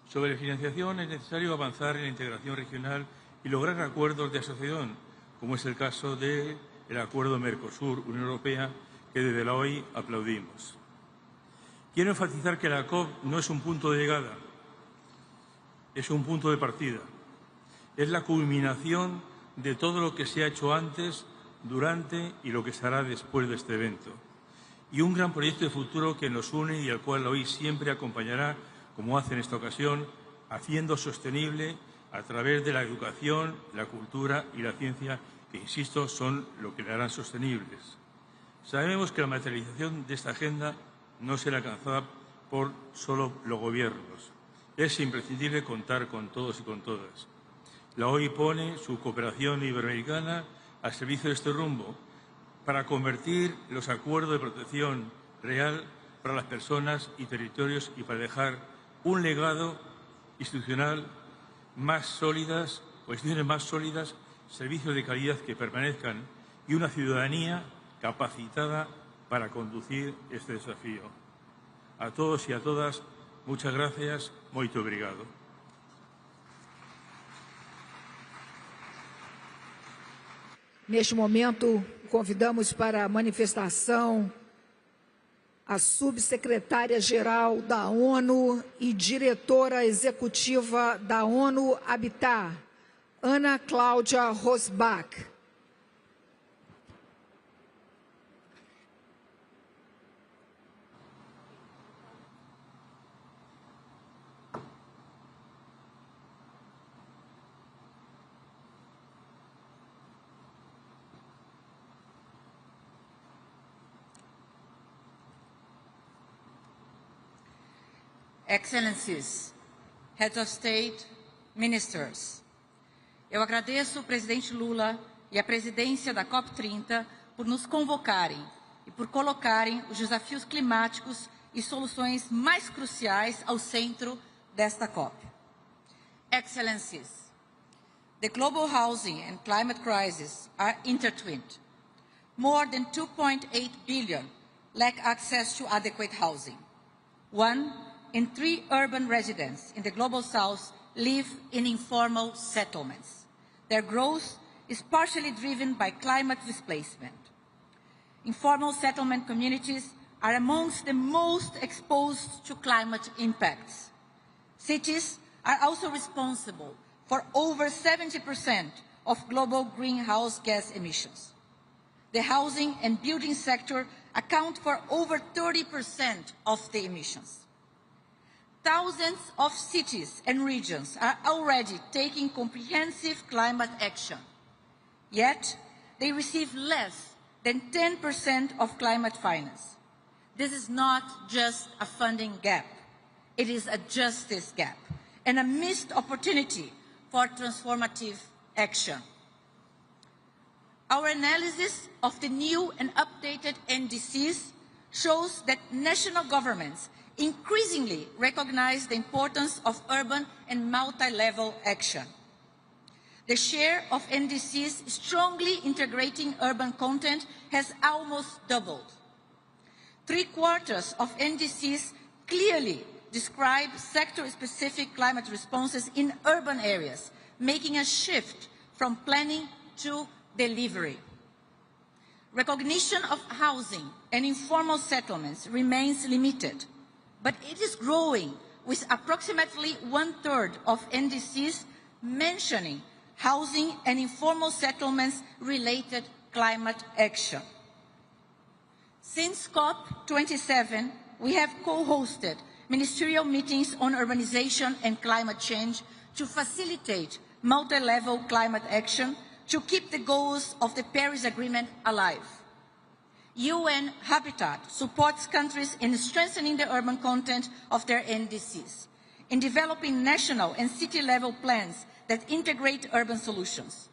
Sobre financiación es necesario avanzar en la integración regional y lograr acuerdos de asociación, como es el caso del acuerdo Mercosur-Unión Europea, que desde la OI aplaudimos. Quiero enfatizar que la COP no es un punto de llegada, es un punto de partida. Es la culminación de todo lo que se ha hecho antes, durante y lo que se hará después de este evento. Y un gran proyecto de futuro que nos une y al cual la OI siempre acompañará, como hace en esta ocasión, haciendo sostenible a través de la educación, la cultura y la ciencia que, insisto, son lo que le harán sostenibles. Sabemos que la materialización de esta agenda no será alcanzada por solo los gobiernos. Es imprescindible contar con todos y con todas. La OI pone su cooperación iberoamericana al servicio de este rumbo para convertir los acuerdos de protección real para las personas y territorios y para dejar un legado institucional más sólidas, o instituciones más sólidas, servicios de calidad que permanezcan y una ciudadanía capacitada para conducir este desafío. A todos y a todas, muchas gracias, muito obrigado. Neste momento, convidamos para a manifestação a subsecretária-geral da ONU e diretora executiva da ONU Habitat, Ana Cláudia Rosbach. Excellencies, Heads of State, Ministers, eu agradeço ao presidente Lula e à presidência da COP30 por nos convocarem e por colocarem os desafios climáticos e soluções mais cruciais ao centro desta COP. Excellencies, the global housing and climate crisis are intertwined. More than 2.8 billion lack access to adequate housing. 1 in 3 urban residents in the Global South live in informal settlements. Their growth is partially driven by climate displacement. Informal settlement communities are amongst the most exposed to climate impacts. Cities are also responsible for over 70% of global greenhouse gas emissions. The housing and building sector account for over 30% of the emissions. Thousands of cities and regions are already taking comprehensive climate action, yet they receive less than 10% of climate finance. This is not just a funding gap, it is a justice gap and a missed opportunity for transformative action. Our analysis of the new and updated NDCs shows that national governments increasingly recognize the importance of urban and multi-level action. The share of NDCs strongly integrating urban content has almost doubled. 3/4 of NDCs clearly describe sector-specific climate responses in urban areas, making a shift from planning to delivery. Recognition of housing and informal settlements remains limited, but it is growing, with approximately 1/3 of NDCs mentioning housing and informal settlements-related climate action. Since COP27, we have co-hosted ministerial meetings on urbanization and climate change to facilitate multi-level climate action to keep the goals of the Paris Agreement alive. UN Habitat supports countries in strengthening the urban content of their NDCs, in developing national and city-level plans that integrate urban solutions.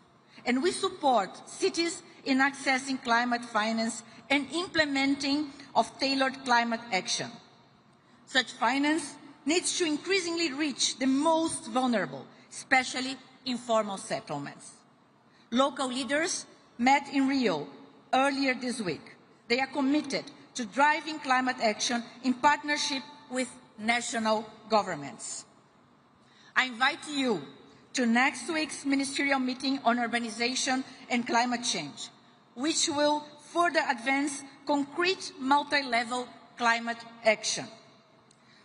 And we support cities in accessing climate finance and implementing of tailored climate action. Such finance needs to increasingly reach the most vulnerable, especially informal settlements. Local leaders met in Rio earlier this week. They are committed to driving climate action in partnership with national governments. I invite you to next week's ministerial meeting on urbanization and climate change, which will further advance concrete multi-level climate action.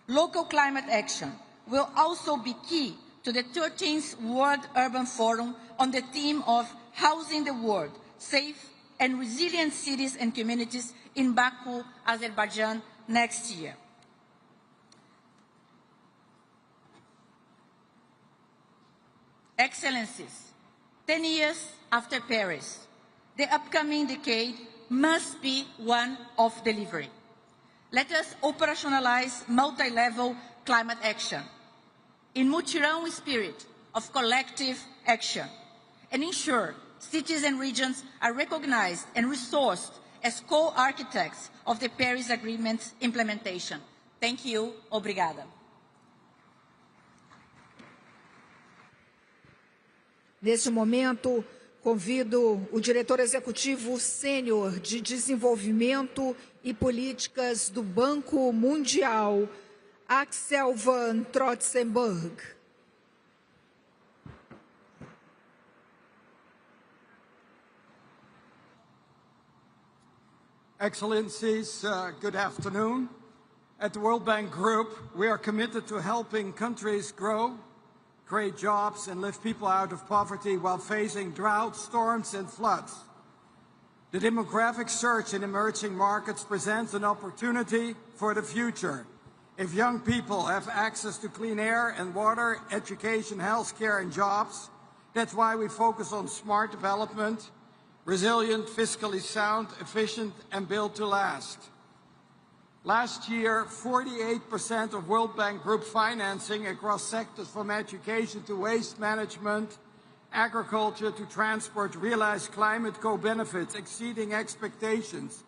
Local climate action will also be key to the 13th World Urban Forum on the theme of Housing the World, Safe and Resilient Cities and Communities in Baku, Azerbaijan next year. Excellencies, 10 years after Paris, the upcoming decade must be one of delivery. Let us operationalize multi-level climate action in mutirão spirit of collective action and ensure cities and regions are recognized and resourced as co-architects of the Paris Agreement's implementation. Thank you. Obrigada. Neste momento, convido o diretor executivo sênior de Desenvolvimento e Políticas do Banco Mundial, Axel van Trotsenburg. Excellencies, good afternoon. At the World Bank Group, we are committed to helping countries grow, create jobs, and lift people out of poverty while facing droughts, storms, and floods. The demographic surge in emerging markets presents an opportunity for the future. If young people have access to clean air and water, education, healthcare, and jobs, that's why we focus on smart development, resilient, fiscally sound, efficient, and built to last. Last year, 48% of World Bank Group financing across sectors from education to waste management, agriculture to transport realized climate co-benefits exceeding expectations.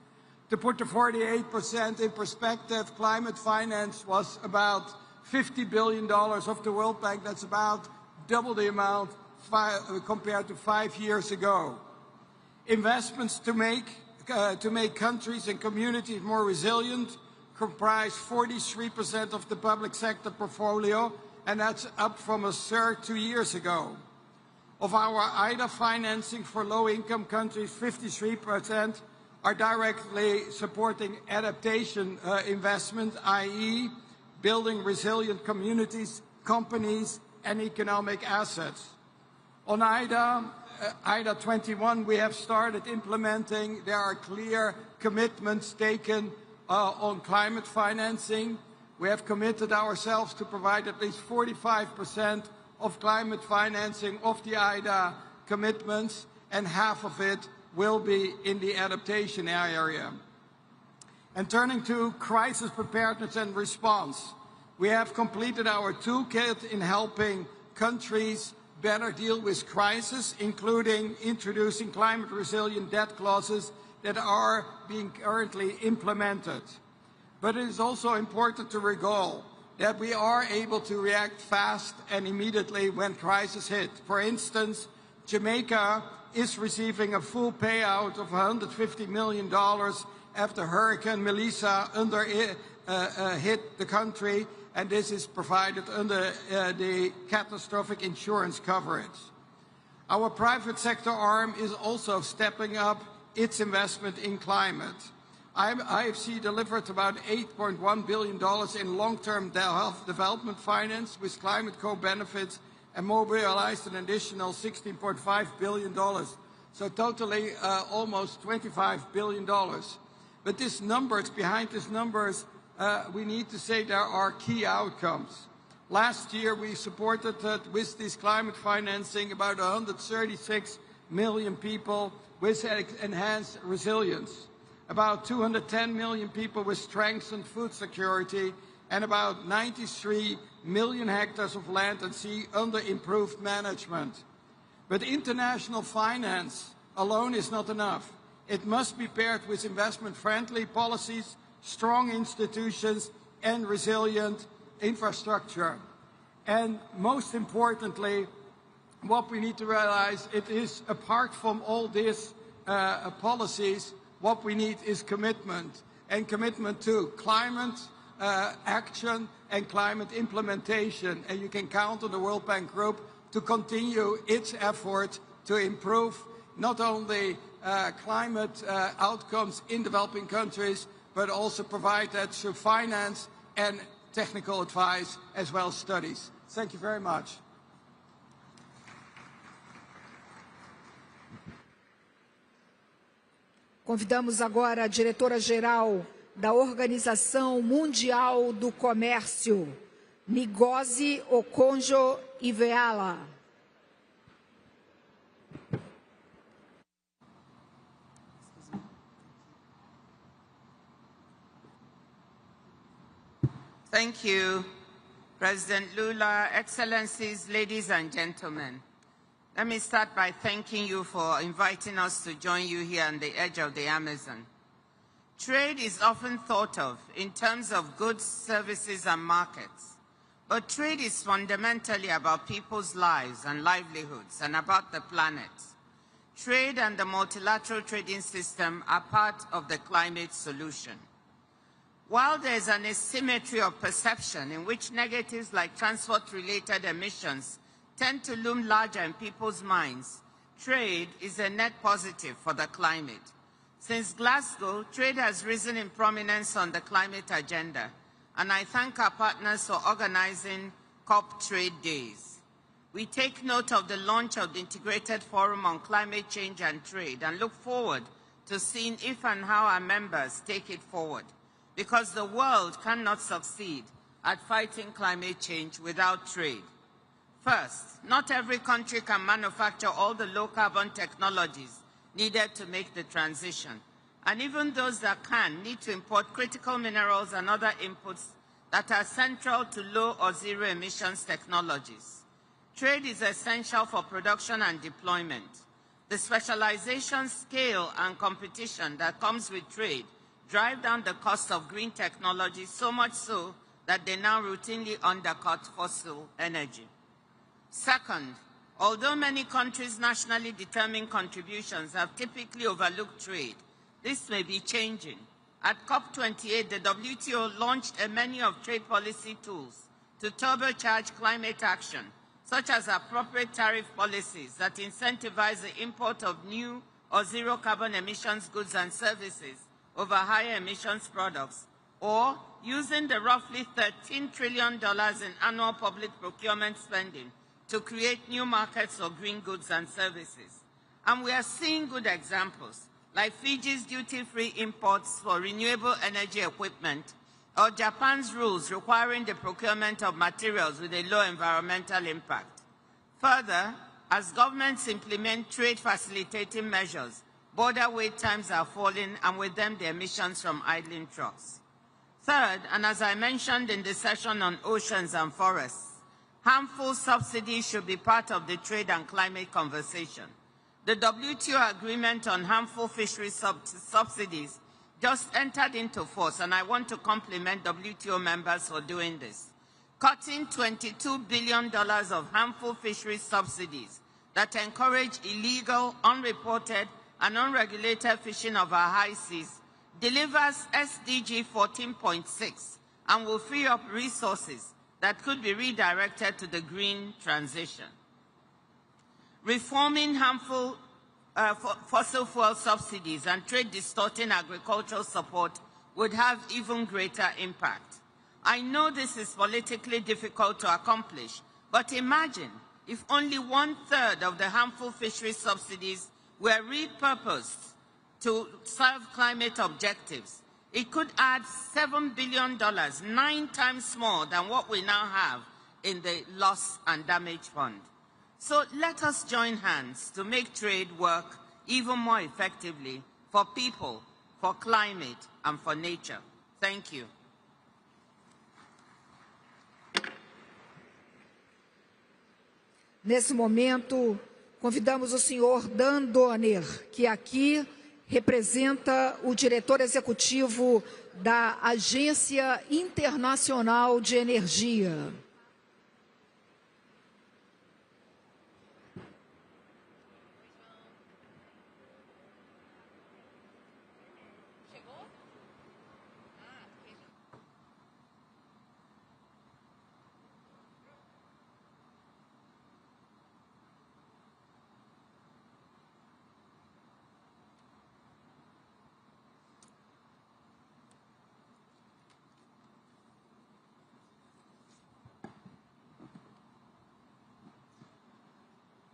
To put the 48% in perspective, climate finance was about $50 billion of the World Bank. That's about double the amount compared to 5 years ago. Investments to make countries and communities more resilient comprise 43% of the public sector portfolio, and that's up from a third 2 years ago. Of our IDA financing for low-income countries, 53% are directly supporting adaptation investment, i.e. building resilient communities, companies, and economic assets. On IDA 21, we have started implementing. There are clear commitments taken on climate financing. We have committed ourselves to provide at least 45% of climate financing of the IDA commitments, and half of it will be in the adaptation area. And turning to crisis preparedness and response, we have completed our toolkit in helping countries better deal with crisis, including introducing climate-resilient debt clauses that are being currently implemented. But it is also important to recall that we are able to react fast and immediately when crisis hit. For instance, Jamaica is receiving a full payout of $150 million after Hurricane Melissa hit the country, and this is provided under the catastrophic insurance coverage. Our private sector arm is also stepping up its investment in climate. IFC delivered about $8.1 billion in long-term health development finance with climate co-benefits and mobilized an additional $16.5 billion. So totally almost $25 billion. But these numbers, behind these numbers, we need to say there are key outcomes. Last year, we supported with this climate financing about 136 million people with enhanced resilience, about 210 million people with strengthened food security, and about 93 million hectares of land and sea under improved management. But international finance alone is not enough. It must be paired with investment-friendly policies, strong institutions, and resilient infrastructure. And most importantly, what we need to realize, it is apart from all these policies, what we need is commitment, and commitment to climate action and climate implementation. And you can count on the World Bank Group to continue its effort to improve not only climate outcomes in developing countries, but also provide that through finance and technical advice as well as studies. Thank you very much. Convidamos agora a diretora-geral da Organização Mundial do Comércio, Ngozi Okonjo-Iweala. Thank you, President Lula, Excellencies, ladies and gentlemen. Let me start by thanking you for inviting us to join you here on the edge of the Amazon. Trade is often thought of in terms of goods, services, and markets. But trade is fundamentally about people's lives and livelihoods and about the planet. Trade and the multilateral trading system are part of the climate solution. While there is an asymmetry of perception in which negatives like transport-related emissions tend to loom larger in people's minds, trade is a net positive for the climate. Since Glasgow, trade has risen in prominence on the climate agenda, and I thank our partners for organizing COP Trade Days. We take note of the launch of the Integrated Forum on Climate Change and Trade and look forward to seeing if and how our members take it forward, because the world cannot succeed at fighting climate change without trade. First, not every country can manufacture all the low-carbon technologies needed to make the transition. And even those that can need to import critical minerals and other inputs that are central to low or zero emissions technologies. Trade is essential for production and deployment. The specialization, scale, and competition that comes with trade drive down the cost of green technology, so much so that they now routinely undercut fossil energy. Second, although many countries' nationally determined contributions have typically overlooked trade, this may be changing. At COP28, the WTO launched a menu of trade policy tools to turbocharge climate action, such as appropriate tariff policies that incentivize the import of new or zero carbon emissions goods and services over higher emissions products, or using the roughly $13 trillion in annual public procurement spending to create new markets for green goods and services. And we are seeing good examples, like Fiji's duty-free imports for renewable energy equipment, or Japan's rules requiring the procurement of materials with a low environmental impact. Further, as governments implement trade facilitating measures, border wait times are falling, and with them the emissions from idling trucks. Third, and as I mentioned in the session on oceans and forests, harmful subsidies should be part of the trade and climate conversation. The WTO agreement on harmful fisheries subsidies just entered into force, and I want to compliment WTO members for doing this. Cutting $22 billion of harmful fisheries subsidies that encourage illegal, unreported, and unregulated fishing of our high seas delivers SDG 14.6 and will free up resources that could be redirected to the green transition. Reforming harmful fossil fuel subsidies and trade-distorting agricultural support would have even greater impact. I know this is politically difficult to accomplish, but imagine if only 1/3 of the harmful fisheries subsidies were repurposed to serve climate objectives. It could add $7 billion, 9 times more than what we now have in the loss and damage fund. So let us join hands to make trade work even more effectively for people, for climate, and for nature. Thank you. Nesse momento, convidamos o senhor Nandi-Ndaitwah, que aqui representa o diretor executivo da Agência Internacional de Energia.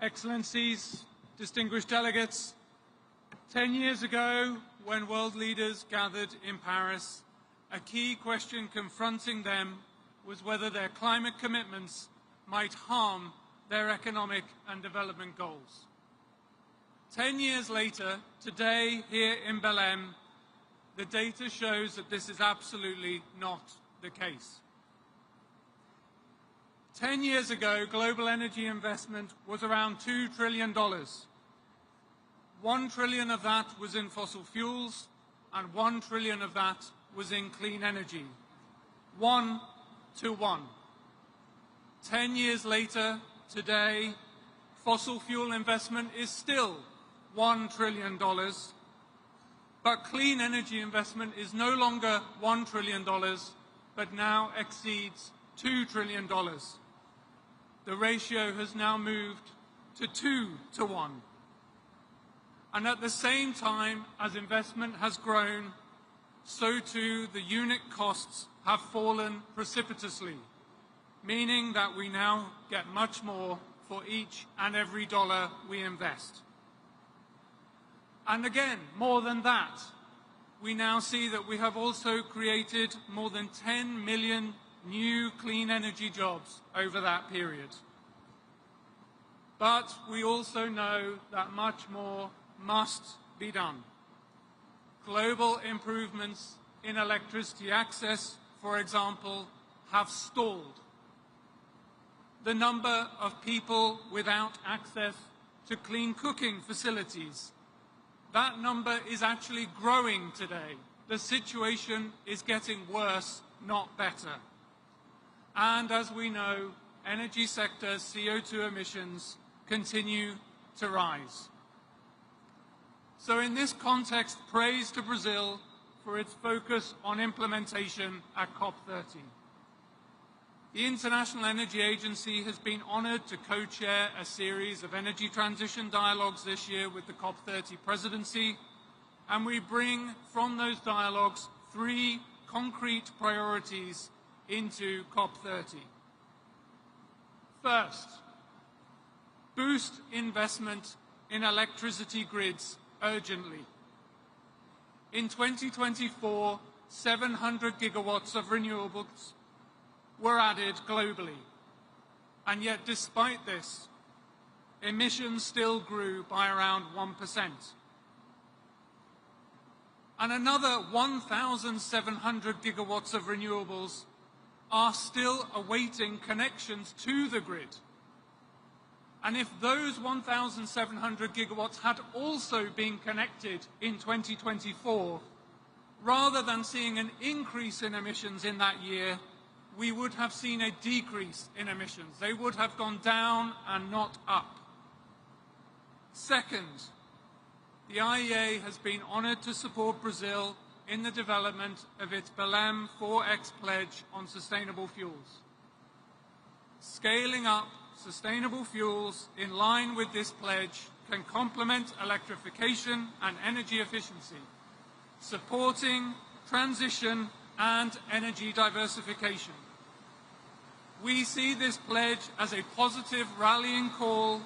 Excellencies, distinguished delegates, 10 years ago, when world leaders gathered in Paris, a key question confronting them was whether their climate commitments might harm their economic and development goals. 10 years later, today, here in BELEM, the data shows that this is absolutely not the case. 10 years ago, global energy investment was around $2 trillion. 1 trillion of that was in fossil fuels, and 1 trillion of that was in clean energy. 1 to 1. 10 years later, today, fossil fuel investment is still $1 trillion, but clean energy investment is no longer $1 trillion, but now exceeds $2 trillion. The ratio has now moved to 2 to 1. And at the same time as investment has grown, so too the unit costs have fallen precipitously, meaning that we now get much more for each and every dollar we invest. And again, more than that, we now see that we have also created more than 10 million new clean energy jobs over that period. But we also know that much more must be done. Global improvements in electricity access, for example, have stalled. The number of people without access to clean cooking facilities, that number is actually growing today. The situation is getting worse, not better. And as we know, energy sector CO2 emissions continue to rise. So in this context, praise to Brazil for its focus on implementation at COP30. The International Energy Agency has been honored to co-chair a series of energy transition dialogues this year with the COP30 presidency, and we bring from those dialogues 3 concrete priorities into COP30. First, boost investment in electricity grids urgently. In 2024, 700 gigawatts of renewables were added globally. And yet, despite this, emissions still grew by around 1%. And another 1,700 gigawatts of renewables are still awaiting connections to the grid. And if those 1,700 gigawatts had also been connected in 2024, rather than seeing an increase in emissions in that year, we would have seen a decrease in emissions. They would have gone down and not up. Second, the IEA has been honored to support Brazil in the development of its BELEM 4X pledge on sustainable fuels. Scaling up sustainable fuels in line with this pledge can complement electrification and energy efficiency, supporting transition and energy diversification. We see this pledge as a positive rallying call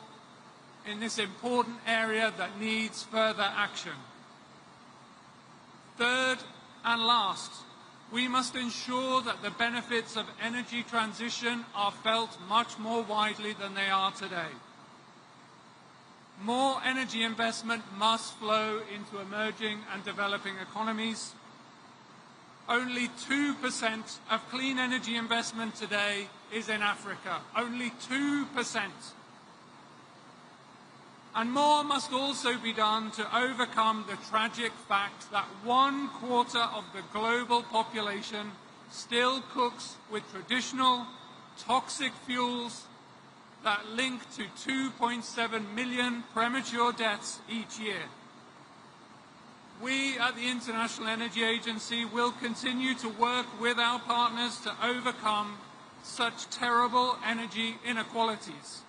in this important area that needs further action. Third and last, we must ensure that the benefits of energy transition are felt much more widely than they are today. More energy investment must flow into emerging and developing economies. Only 2% of clean energy investment today is in Africa. Only 2%. And more must also be done to overcome the tragic fact that 1/4 of the global population still cooks with traditional toxic fuels that link to 2.7 million premature deaths each year. We at the International Energy Agency will continue to work with our partners to overcome such terrible energy inequalities.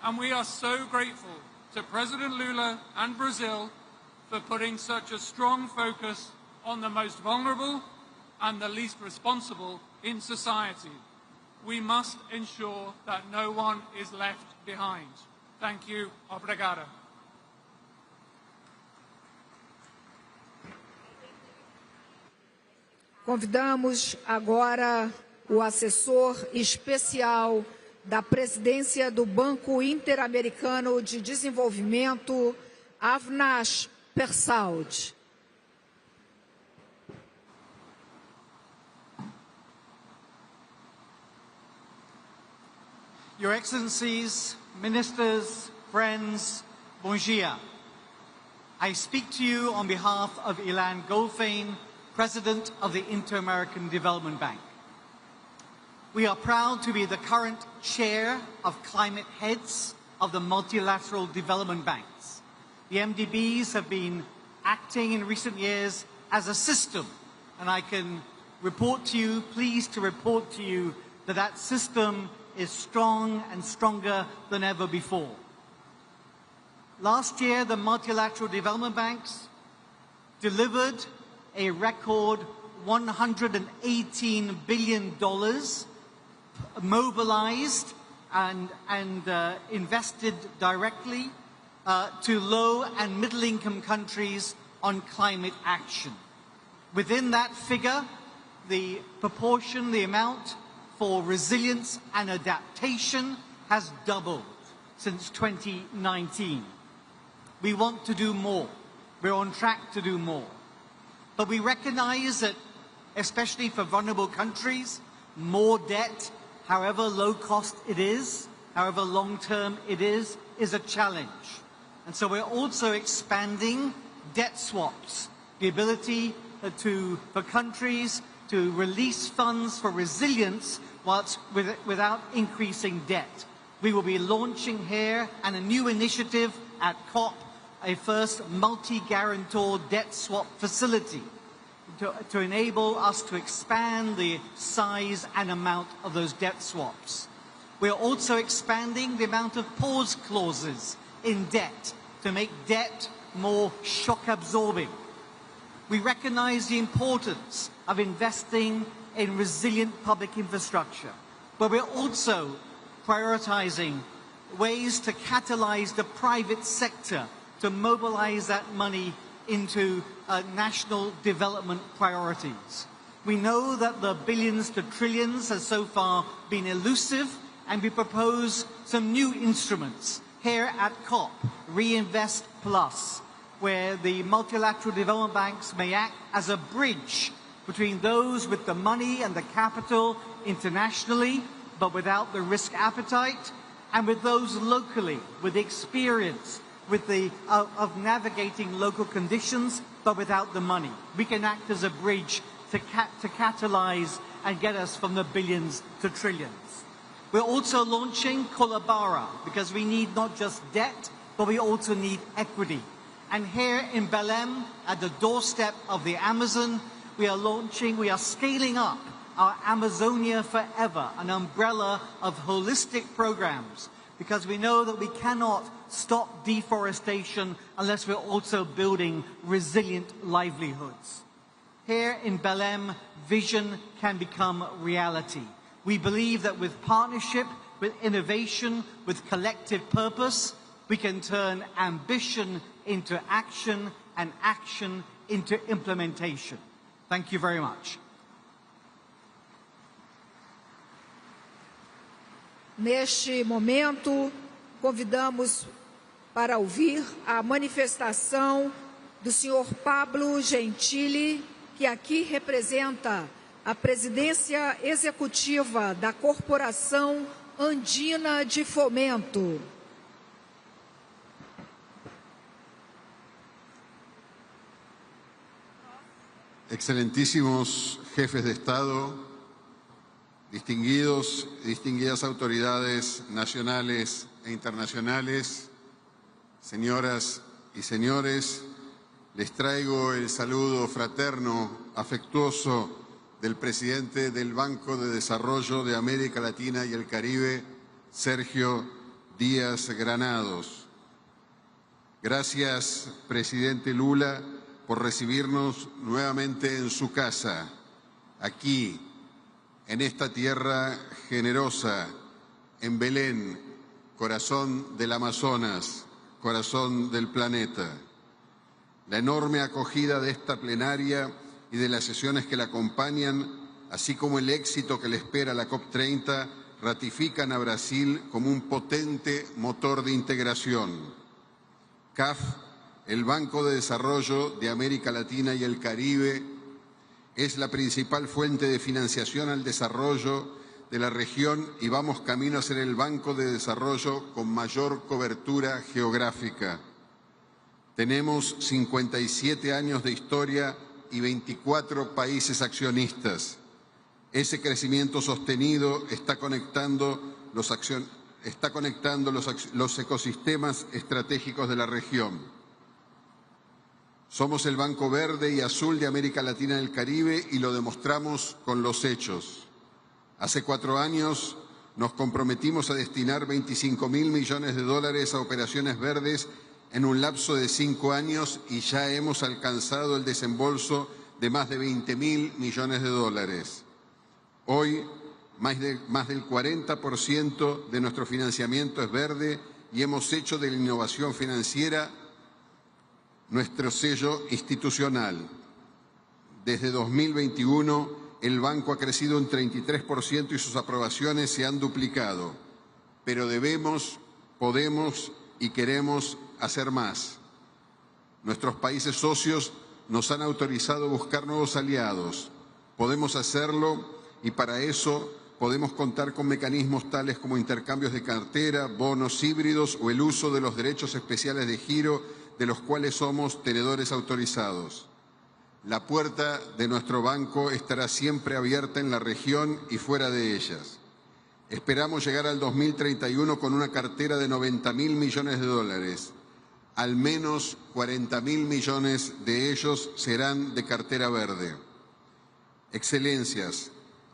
And we are so grateful to President Lula and Brazil for putting such a strong focus on the most vulnerable and the least responsible in society. We must ensure that no one is left behind. Thank you. Obrigado. Convidamos agora o assessor especial da presidência do Banco Interamericano de Desenvolvimento, Avinash Persaud. Your Excellencies, Ministers, friends, bonjour. I speak to you on behalf of Ilan Goldfein, President of the Inter-American Development Bank. We are proud to be the current chair of climate heads of the multilateral development banks. The MDBs have been acting in recent years as a system, and I can report to you, pleased to report to you, that that system is strong and stronger than ever before. Last year, the multilateral development banks delivered a record $118 billion mobilized and invested directly to low and middle-income countries on climate action. Within that figure, the proportion, the amount for resilience and adaptation has doubled since 2019. We want to do more. We're on track to do more. But we recognize that, especially for vulnerable countries, more debt, however low cost it is, however long-term it is a challenge. And so we're also expanding debt swaps, the ability for countries to release funds for resilience without increasing debt. We will be launching here a new initiative at COP, a first multi-guarantor debt swap facility to enable us to expand the size and amount of those debt swaps. We are also expanding the amount of pause clauses in debt to make debt more shock absorbing. We recognize the importance of investing in resilient public infrastructure, but we're also prioritizing ways to catalyze the private sector to mobilize that money into national development priorities. We know that the billions to trillions has so far been elusive, and we propose some new instruments here at COP, Reinvest Plus, where the multilateral development banks may act as a bridge between those with the money and the capital internationally, but without the risk appetite, and with those locally, with experience of navigating local conditions, but without the money. We can act as a bridge to catalyze and get us from the billions to trillions. We're also launching Kolabara, because we need not just debt, but we also need equity. And here in BELEM, at the doorstep of the Amazon, we are scaling up our Amazonia Forever, an umbrella of holistic programs, because we know that we cannot stop deforestation unless we're also building resilient livelihoods. Here in BELEM, vision can become reality. We believe that with partnership, with innovation, with collective purpose, we can turn ambition into action and action into implementation. Thank you very much. Neste momento, convidamos para ouvir a manifestação do senhor Pablo Gentili, que aqui representa a presidência executiva da Corporação Andina de Fomento. Excelentísimos jefes de Estado, distinguidas autoridades nacionales e internacionales, señoras y señores, les traigo el saludo fraterno, afectuoso del presidente del Banco de Desarrollo de América Latina y el Caribe, Sergio Díaz Granados. Gracias, presidente Lula, por recibirnos nuevamente en su casa, aquí, en esta tierra generosa, en Belén, corazón del Amazonas, corazón del planeta. La enorme acogida de esta plenaria y de las sesiones que la acompañan, así como el éxito que le espera a la COP30, ratifican a Brasil como un potente motor de integración. CAF, el Banco de Desarrollo de América Latina y el Caribe, es la principal fuente de financiación al desarrollo de la región y vamos camino a ser el banco de desarrollo con mayor cobertura geográfica. Tenemos 57 años de historia y 24 países accionistas. Ese crecimiento sostenido está conectando los ecosistemas estratégicos de la región. Somos el Banco Verde y Azul de América Latina y el Caribe y lo demostramos con los hechos. Hace 4 años nos comprometimos a destinar 25.000 millones de dólares a operaciones verdes en un lapso de 5 años y ya hemos alcanzado el desembolso de más de 20.000 millones de dólares. Hoy, más del 40% de nuestro financiamiento es verde y hemos hecho de la innovación financiera nuestro sello institucional. Desde 2021, el banco ha crecido un 33% y sus aprobaciones se han duplicado. Pero debemos, podemos y queremos hacer más. Nuestros países socios nos han autorizado a buscar nuevos aliados. Podemos hacerlo y para eso podemos contar con mecanismos tales como intercambios de cartera, bonos híbridos o el uso de los derechos especiales de giro de los cuales somos tenedores autorizados. La puerta de nuestro banco estará siempre abierta en la región y fuera de ellas. Esperamos llegar al 2031 con una cartera de 90.000 millones de dólares. Al menos 40.000 millones de ellos serán de cartera verde. Excelencias,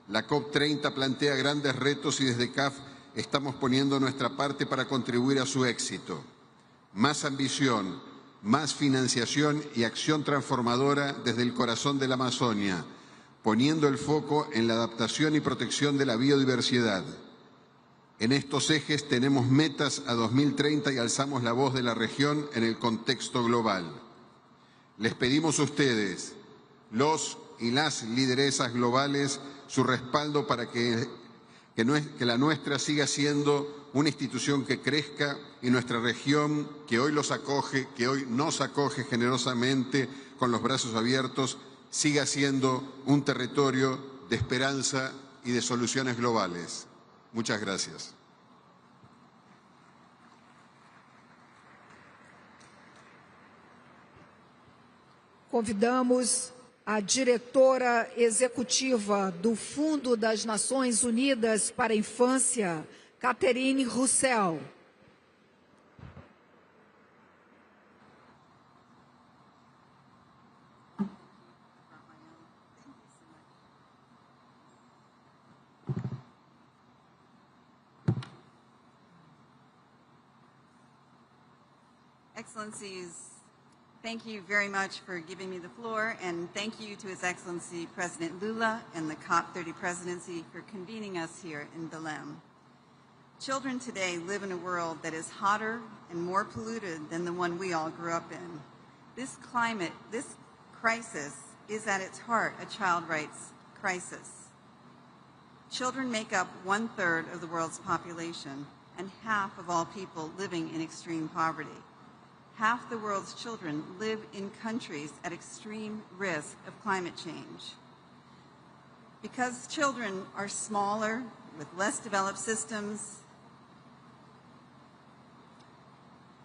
la COP30 plantea grandes retos y desde CAF estamos poniendo nuestra parte para contribuir a su éxito. Más ambición, más financiación y acción transformadora desde el corazón de la Amazonia, poniendo el foco en la adaptación y protección de la biodiversidad. En estos ejes tenemos metas a 2030 y alzamos la voz de la región en el contexto global. Les pedimos a ustedes, los y las lideresas globales, su respaldo para que la nuestra siga siendo una institución que crezca y nuestra región, que hoy los acoge, que hoy nos acoge generosamente con los brazos abiertos, siga siendo un territorio de esperanza y de soluciones globales. Muchas gracias. Convidamos a diretora executiva do Fundo das Nações Unidas para a Infância, Catherine Roussel. Excellencies, thank you very much for giving me the floor, and thank you to His Excellency President Lula and the COP30 presidency for convening us here in BELEM. Children today live in a world that is hotter and more polluted than the one we all grew up in. This crisis is at its heart a child rights crisis. Children make up 1/3 of the world's population and half of all people living in extreme poverty. Half the world's children live in countries at extreme risk of climate change. Because children are smaller, with less developed systems,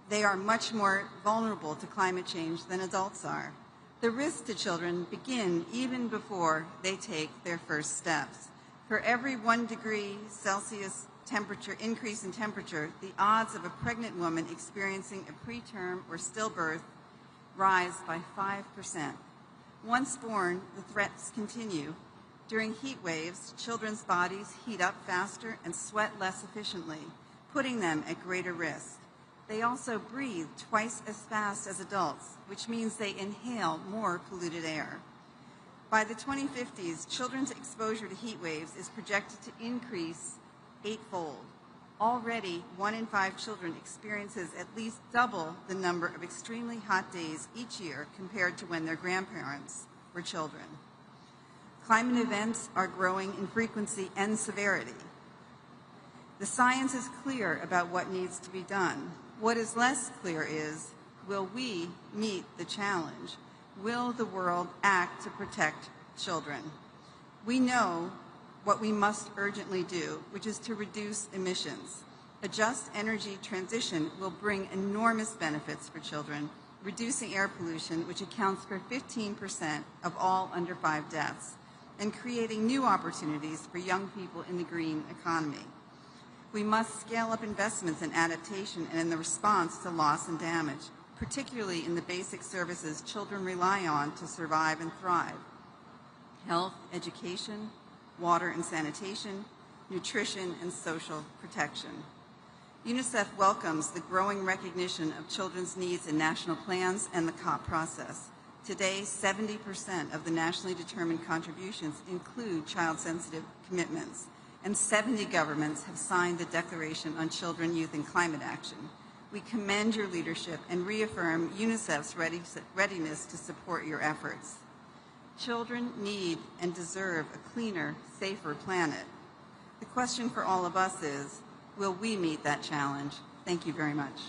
they are much more vulnerable to climate change than adults are. The risks to children begin even before they take their first steps. For every 1 degree Celsius increase in temperature, the odds of a pregnant woman experiencing a preterm or stillbirth rise by 5%. Once born, the threats continue. During heat waves, children's bodies heat up faster and sweat less efficiently, putting them at greater risk. They also breathe twice as fast as adults, which means they inhale more polluted air. By the 2050s, children's exposure to heat waves is projected to increase 8-fold. Already, 1 in 5 children experiences at least double the number of extremely hot days each year compared to when their grandparents were children. Climate events are growing in frequency and severity. The science is clear about what needs to be done. What is less clear is, will we meet the challenge? Will the world act to protect children? We know what we must urgently do, which is to reduce emissions. A just energy transition will bring enormous benefits for children, reducing air pollution, which accounts for 15% of all under 5 deaths, and creating new opportunities for young people in the green economy. We must scale up investments in adaptation and in the response to loss and damage, particularly in the basic services children rely on to survive and thrive: health, education, water and sanitation, nutrition, and social protection. UNICEF welcomes the growing recognition of children's needs in national plans and the COP process. Today, 70% of the nationally determined contributions include child-sensitive commitments, and 70 governments have signed the Declaration on Children, Youth, and Climate Action. We commend your leadership and reaffirm UNICEF's readiness to support your efforts. Children need and deserve a cleaner, safer planet. The question for all of us is, will we meet that challenge? Thank you very much.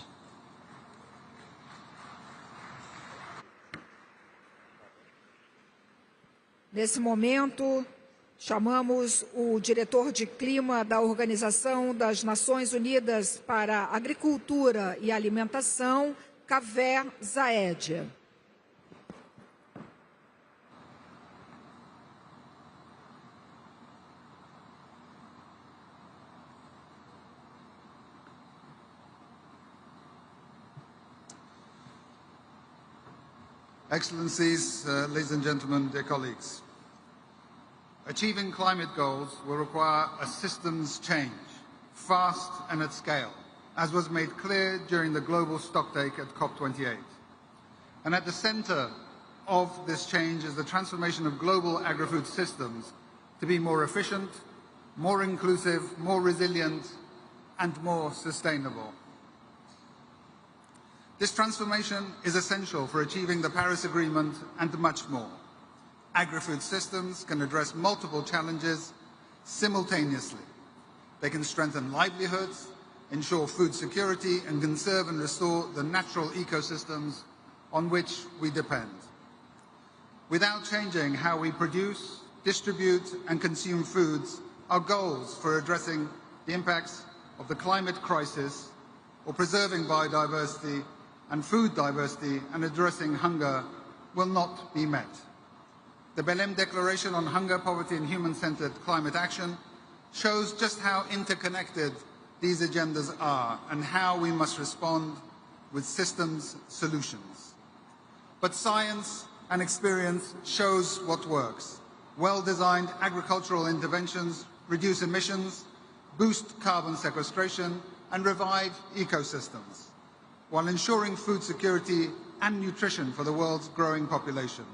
Nesse momento, chamamos o diretor de clima da Organização das Nações Unidas para a Agricultura e Alimentação, Kithure Zaed. Excellencies, ladies and gentlemen, dear colleagues. Achieving climate goals will require a systems change, fast and at scale, as was made clear during the global stocktake at COP28. And at the center of this change is the transformation of global agri-food systems to be more efficient, more inclusive, more resilient, and more sustainable. This transformation is essential for achieving the Paris Agreement and much more. Agri-food systems can address multiple challenges simultaneously. They can strengthen livelihoods, ensure food security, and conserve and restore the natural ecosystems on which we depend. Without changing how we produce, distribute, and consume foods, our goals for addressing the impacts of the climate crisis or preserving biodiversity and food diversity and addressing hunger will not be met. The BELEM Declaration on Hunger, Poverty and Human-Centered Climate Action shows just how interconnected these agendas are and how we must respond with systems solutions. But science and experience shows what works. Well-designed agricultural interventions reduce emissions, boost carbon sequestration, and revive ecosystems, while ensuring food security and nutrition for the world's growing population.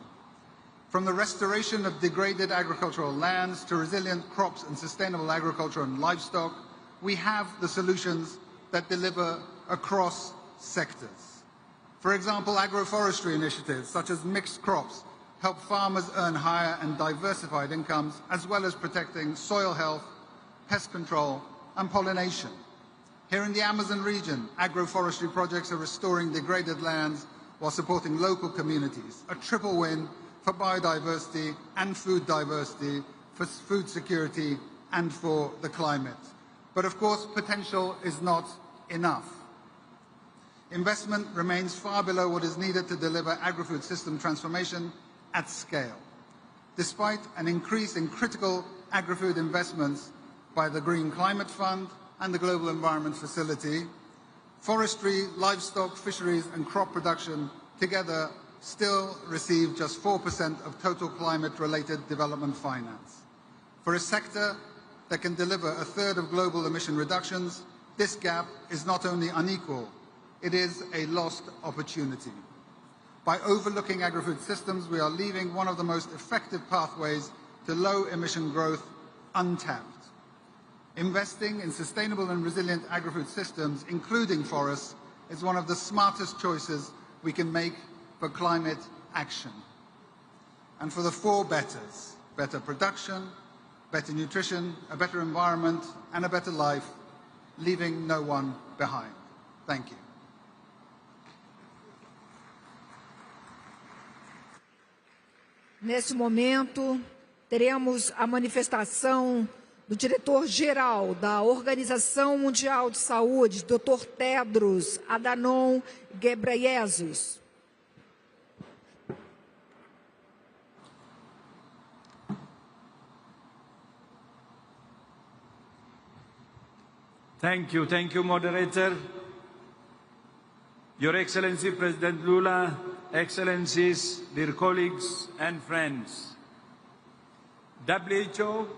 From the restoration of degraded agricultural lands to resilient crops and sustainable agriculture and livestock, we have the solutions that deliver across sectors. For example, agroforestry initiatives such as mixed crops help farmers earn higher and diversified incomes, as well as protecting soil health, pest control, and pollination. Here in the Amazon region, agroforestry projects are restoring degraded lands while supporting local communities, a triple win for biodiversity and food diversity, for food security, and for the climate. But of course, potential is not enough. Investment remains far below what is needed to deliver agri-food system transformation at scale. Despite an increase in critical agri-food investments by the Green Climate Fund and the Global Environment Facility, forestry, livestock, fisheries, and crop production together still receive just 4% of total climate-related development finance. For a sector that can deliver a third of global emission reductions, this gap is not only unequal, it is a lost opportunity. By overlooking agri-food systems, we are leaving one of the most effective pathways to low-emission growth untapped. Investing in sustainable and resilient agri-food systems, including forests, is one of the smartest choices we can make for climate action. And for the four betters: better production, better nutrition, a better environment, and a better life, leaving no one behind. Thank you. Nesse momento, teremos a manifestação do diretor-geral da Organização Mundial de Saúde, Dr. Tedros Adhanom Ghebreyesus. Thank you, moderator. Your Excellency President Lula, Excellencies, dear colleagues and friends. WHO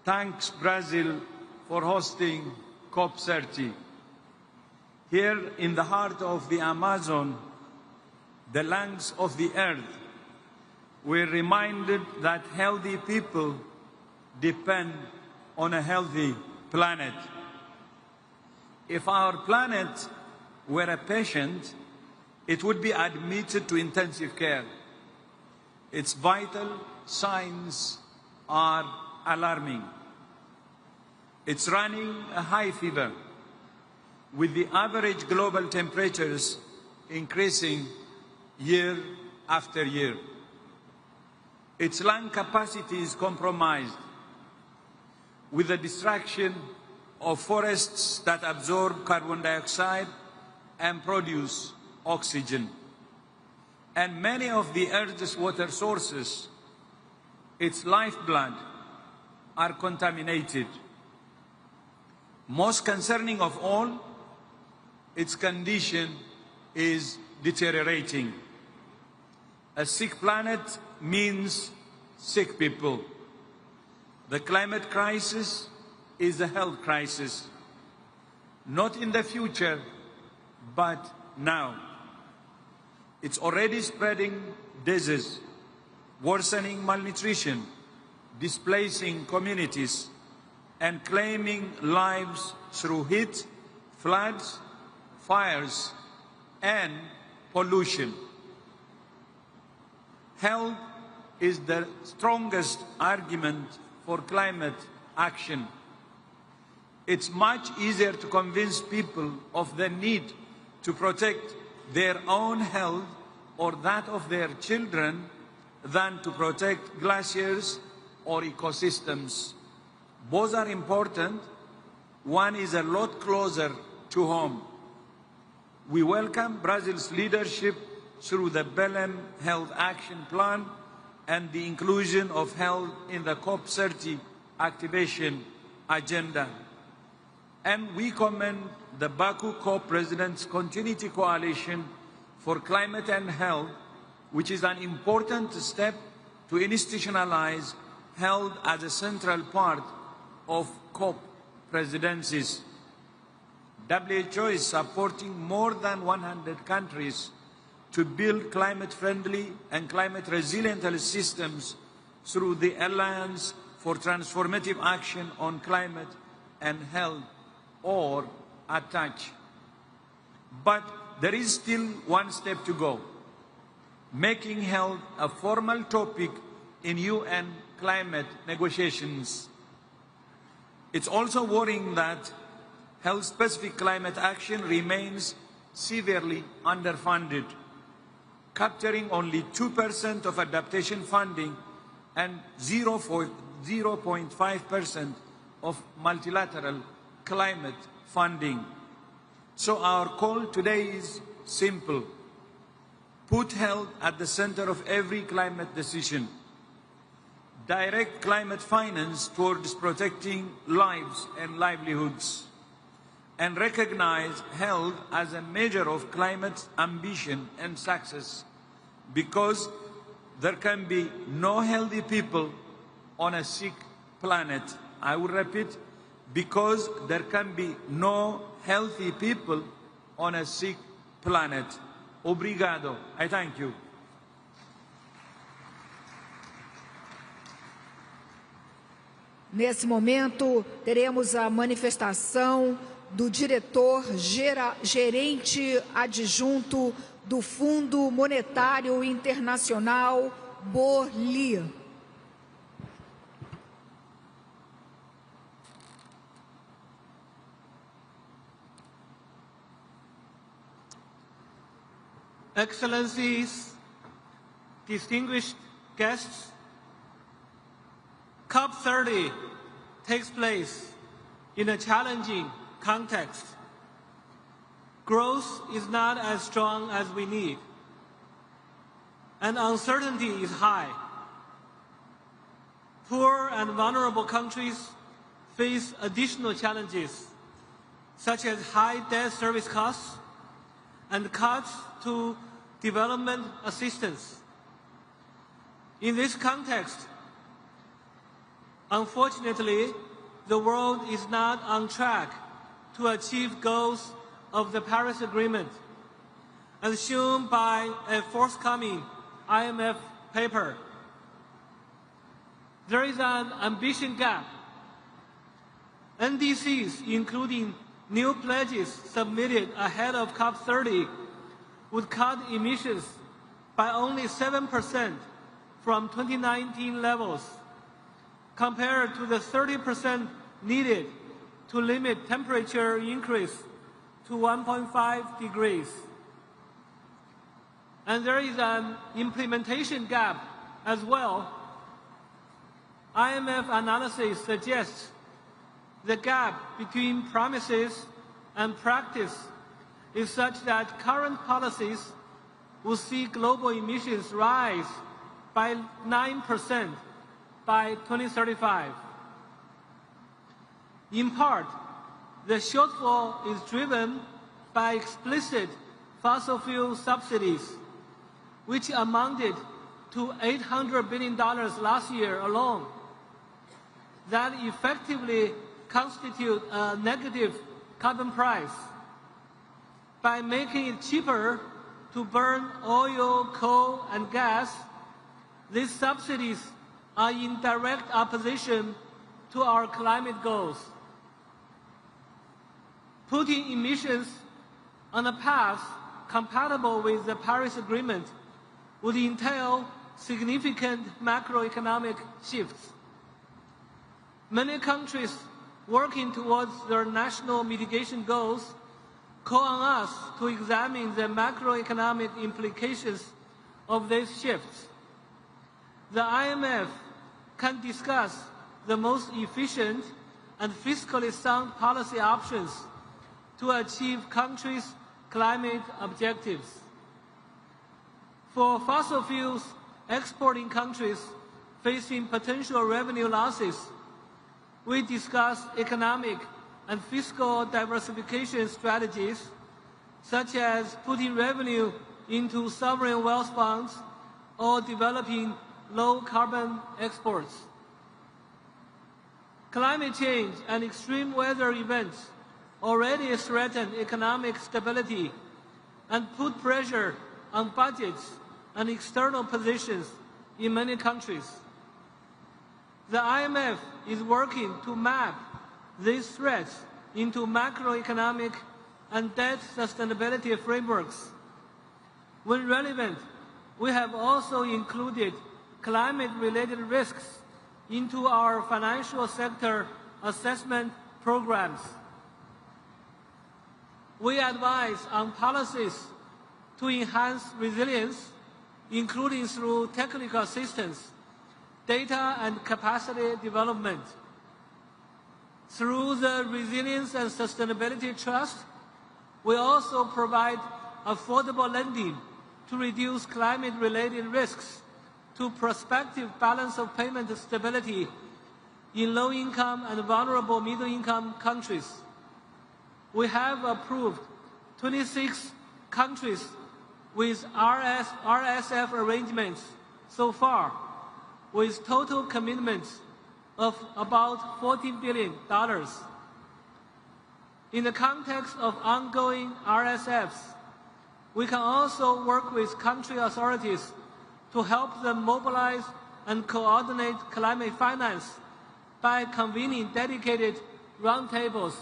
thanks Brazil for hosting COP30. Here in the heart of the Amazon, the lungs of the earth, we're reminded that healthy people depend on a healthy planet. If our planet were a patient, it would be admitted to intensive care. Its vital signs are alarming. It's running a high fever, with the average global temperatures increasing year after year. Its lung capacity is compromised, with the destruction of forests that absorb carbon dioxide and produce oxygen. And many of the Earth's water sources, its lifeblood, are contaminated. Most concerning of all, its condition is deteriorating. A sick planet means sick people. The climate crisis is a health crisis, not in the future, but now. It's already spreading disease, worsening malnutrition, displacing communities, and claiming lives through heat, floods, fires, and pollution. Health is the strongest argument for climate action. It's much easier to convince people of the need to protect their own health or that of their children than to protect glaciers or ecosystems. Both are important. One is a lot closer to home. We welcome Brazil's leadership through the BELEM Health Action Plan and the inclusion of health in the COP30 activation agenda. And we commend the Baku COP President's Continuity Coalition for Climate and Health, which is an important step to institutionalize health as a central part of COP presidencies. WHO is supporting more than 100 countries to build climate-friendly and climate-resilient health systems through the Alliance for Transformative Action on Climate and Health, or ATTACH. But there is still one step to go, making health a formal topic in UN climate negotiations. It's also worrying that health-specific climate action remains severely underfunded, capturing only 2% of adaptation funding and 0.5% of multilateral climate funding. So our call today is simple. Put health at the center of every climate decision. Direct climate finance towards protecting lives and livelihoods. And recognize health as a measure of climate ambition and success. Because there can be no healthy people on a sick planet. I will repeat, because there can be no healthy people on a sick planet. Obrigado. I thank you. Nesse momento, teremos a manifestação do gerente adjunto do Fundo Monetário Internacional, BOLI. Excellencies, distinguished guests, COP30 takes place in a challenging context. Growth is not as strong as we need, and uncertainty is high. Poor and vulnerable countries face additional challenges, such as high debt service costs and cuts to development assistance. In this context, unfortunately, the world is not on track to achieve goals of the Paris Agreement, as shown by a forthcoming IMF paper. There is an ambition gap. NDCs, including new pledges submitted ahead of COP30, would cut emissions by only 7% from 2019 levels, compared to the 30% needed to limit temperature increase to 1.5 degrees. And there is an implementation gap as well. IMF analysis suggests the gap between promises and practice is such that current policies will see global emissions rise by 9% by 2035. In part, the shortfall is driven by explicit fossil fuel subsidies, which amounted to $800 billion last year alone, that effectively constitute a negative carbon price. By making it cheaper to burn oil, coal, and gas, these subsidies are in direct opposition to our climate goals. Putting emissions on a path compatible with the Paris Agreement would entail significant macroeconomic shifts. Many countries working towards their national mitigation goals call on us to examine the macroeconomic implications of these shifts. The IMF can discuss the most efficient and fiscally sound policy options to achieve countries' climate objectives. For fossil fuels exporting countries facing potential revenue losses, we discuss economic and fiscal diversification strategies, such as putting revenue into sovereign wealth funds or developing low-carbon exports. Climate change and extreme weather events already threaten economic stability and put pressure on budgets and external positions in many countries. The IMF is working to map these threats into macroeconomic and debt sustainability frameworks. When relevant, we have also included climate-related risks into our financial sector assessment programs. We advise on policies to enhance resilience, including through technical assistance, data and capacity development. Through the Resilience and Sustainability Trust, we also provide affordable lending to reduce climate-related risks to prospective balance of payment stability in low-income and vulnerable middle-income countries. We have approved 26 countries with RSF arrangements so far, with total commitments of about $14 billion. In the context of ongoing RSFs, we can also work with country authorities to help them mobilize and coordinate climate finance by convening dedicated roundtables.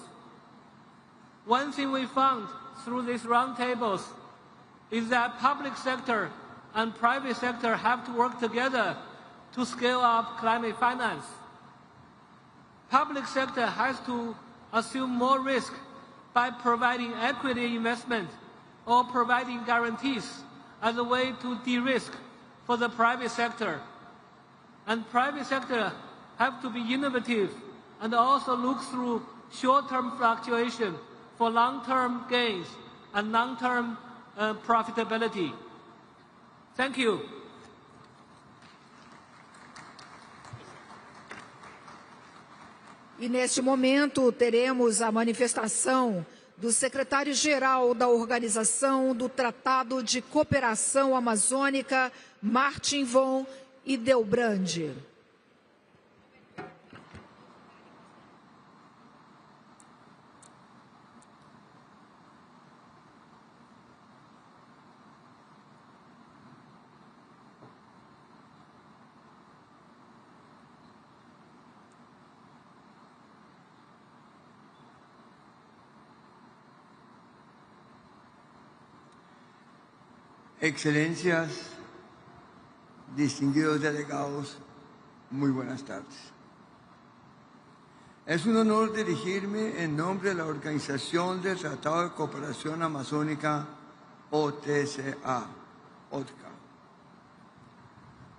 One thing we found through these roundtables is that public sector and private sector have to work together to scale up climate finance. Public sector has to assume more risk by providing equity investment or providing guarantees as a way to de-risk for the private sector. And private sector have to be innovative and also look through short-term fluctuation for long-term gains and long-term profitability. Thank you. E neste momento teremos a manifestação do secretário-geral da Organização do Tratado de Cooperação Amazônica, Martin von Hildebrand. Excelencias, distinguidos delegados, muy buenas tardes. Es un honor dirigirme en nombre de la Organización del Tratado de Cooperación Amazónica, OTCA,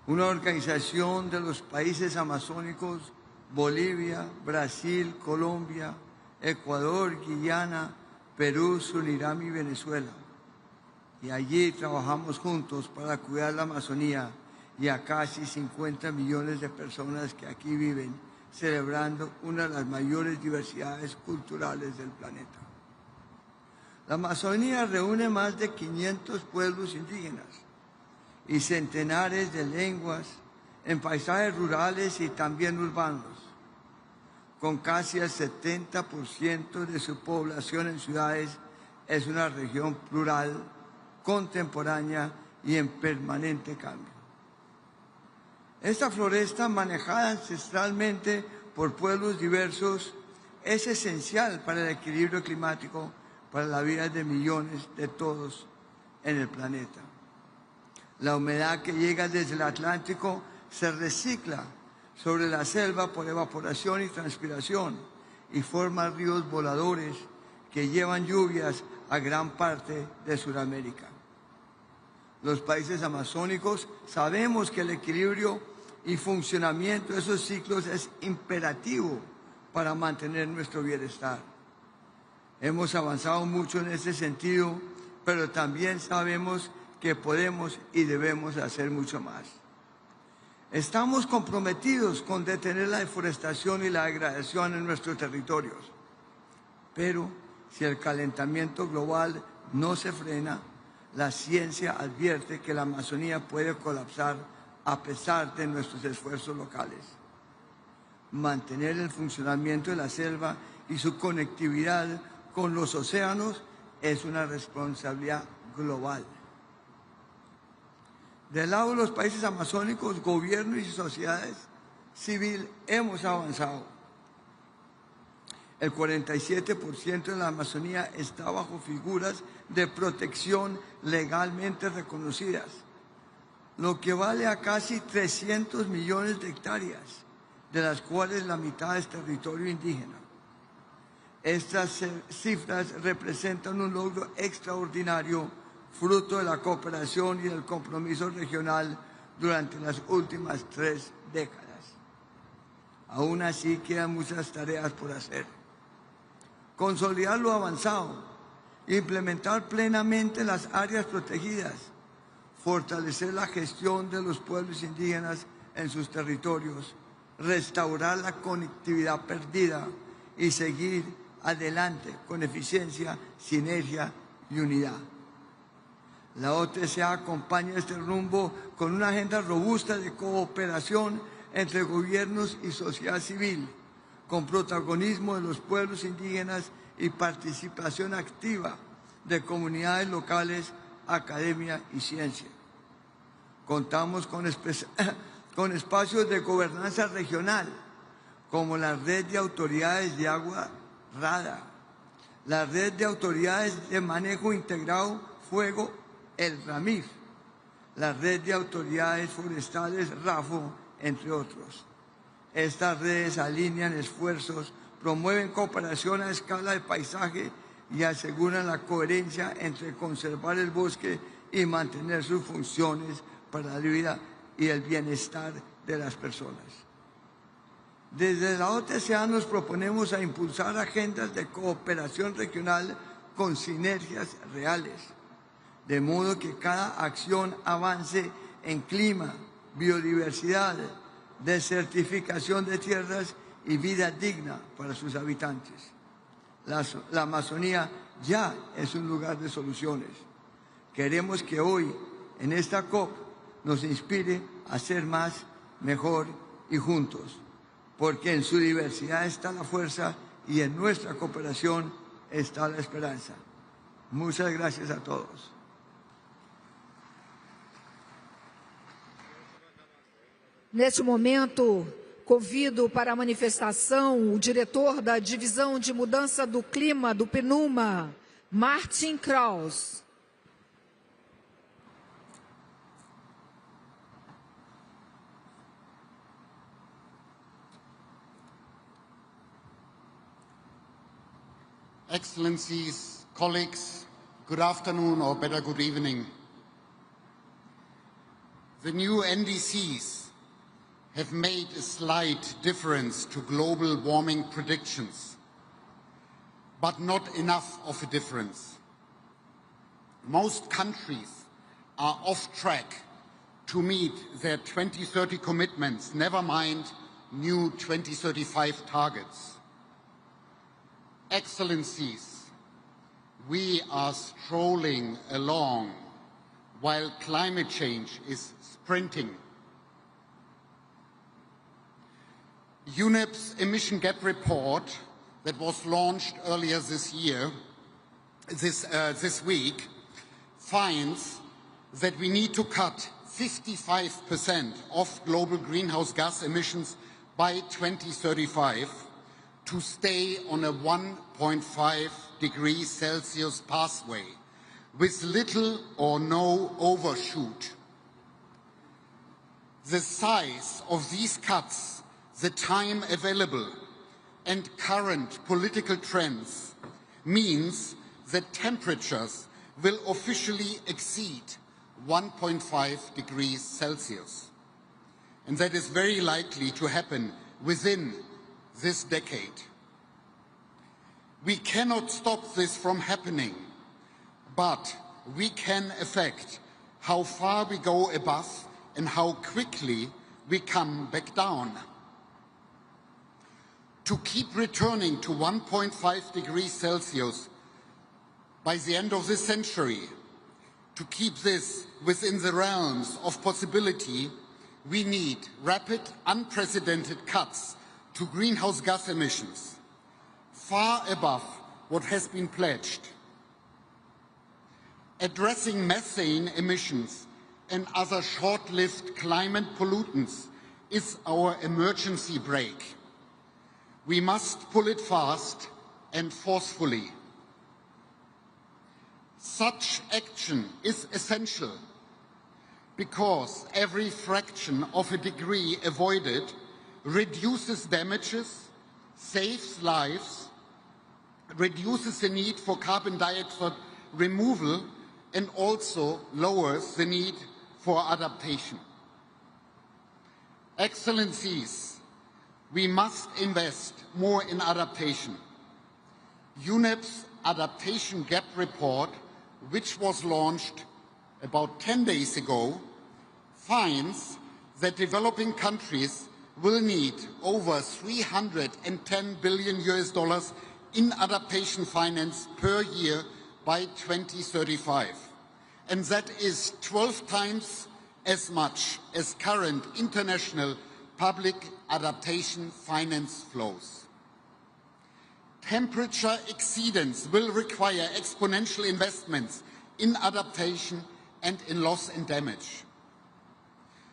una organización de los países amazónicos Bolivia, Brasil, Colombia, Ecuador, Guyana, Perú, Surinam y Venezuela. Y allí trabajamos juntos para cuidar la Amazonía y a casi 50 millones de personas que aquí viven, celebrando una de las mayores diversidades culturales del planeta. La Amazonía reúne más de 500 pueblos indígenas y centenares de lenguas en paisajes rurales y también urbanos, con casi el 70% de su población en ciudades. Es una región plural, contemporánea y en permanente cambio. Esta floresta, manejada ancestralmente por pueblos diversos, es esencial para el equilibrio climático, para la vida de millones de todos en el planeta. La humedad que llega desde el Atlántico se recicla sobre la selva por evaporación y transpiración y forma ríos voladores que llevan lluvias a gran parte de Sudamérica. Los países amazónicos sabemos que el equilibrio y funcionamiento de esos ciclos es imperativo para mantener nuestro bienestar. Hemos avanzado mucho en ese sentido, pero también sabemos que podemos y debemos hacer mucho más. Estamos comprometidos con detener la deforestación y la degradación en nuestros territorios, pero si el calentamiento global no se frena, la ciencia advierte que la Amazonía puede colapsar a pesar de nuestros esfuerzos locales. Mantener el funcionamiento de la selva y su conectividad con los océanos es una responsabilidad global. Del lado de los países amazónicos, gobiernos y sociedades civiles hemos avanzado. El 47% de la Amazonía está bajo figuras de protección legalmente reconocidas, lo que vale a casi 300 millones de hectáreas, de las cuales la mitad es territorio indígena. Estas cifras representan un logro extraordinario, fruto de la cooperación y del compromiso regional durante las últimas 3 décadas. Aún así, quedan muchas tareas por hacer. Consolidar lo avanzado, implementar plenamente las áreas protegidas, fortalecer la gestión de los pueblos indígenas en sus territorios, restaurar la conectividad perdida y seguir adelante con eficiencia, sinergia y unidad. La OTCA acompaña este rumbo con una agenda robusta de cooperación entre gobiernos y sociedad civil, con protagonismo de los pueblos indígenas y participación activa de comunidades locales, academia y ciencia. Contamos con espacios de gobernanza regional, como la Red de Autoridades de Agua RADA, la Red de Autoridades de Manejo Integrado Fuego, el RAMIF, la Red de Autoridades Forestales RAFO, entre otros. Estas redes alinean esfuerzos, promueven cooperación a escala de paisaje y aseguran la coherencia entre conservar el bosque y mantener sus funciones para la vida y el bienestar de las personas. Desde la OTCA nos proponemos a impulsar agendas de cooperación regional con sinergias reales, de modo que cada acción avance en clima, biodiversidad, desertificación de tierras y vida digna para sus habitantes. La Amazonía ya es un lugar de soluciones. Queremos que hoy, en esta COP, nos inspire a ser más, mejor y juntos, porque en su diversidad está la fuerza y en nuestra cooperación está la esperanza. Muchas gracias a todos. Neste momento, convido para a manifestação o diretor da Divisão de Mudança do Clima do PNUMA, Martin Kraus. Excellencies, colleagues, good afternoon or better good evening. The new NDCs have made a slight difference to global warming predictions, but not enough of a difference. Most countries are off track to meet their 2030 commitments, never mind new 2035 targets. Excellencies, we are strolling along while climate change is sprinting. UNEP's emission gap report that was launched earlier this week, finds that we need to cut 55% of global greenhouse gas emissions by 2035 to stay on a 1.5 degrees Celsius pathway with little or no overshoot. The size of these cuts, the time available, and current political trends means that temperatures will officially exceed 1.5 degrees Celsius. And that is very likely to happen within this decade. We cannot stop this from happening, but we can affect how far we go above and how quickly we come back down. To keep returning to 1.5 degrees Celsius by the end of this century, to keep this within the realms of possibility, we need rapid, unprecedented cuts to greenhouse gas emissions, far above what has been pledged. Addressing methane emissions and other short-lived climate pollutants is our emergency brake. We must pull it fast and forcefully. Such action is essential because every fraction of a degree avoided reduces damages, saves lives, reduces the need for carbon dioxide removal, and also lowers the need for adaptation. Excellencies, we must invest more in adaptation. UNEP's Adaptation Gap Report, which was launched about 10 days ago, finds that developing countries will need over $310 billion in adaptation finance per year by 2035. And that is 12 times as much as current international public adaptation finance flows. Temperature exceedance will require exponential investments in adaptation and in loss and damage.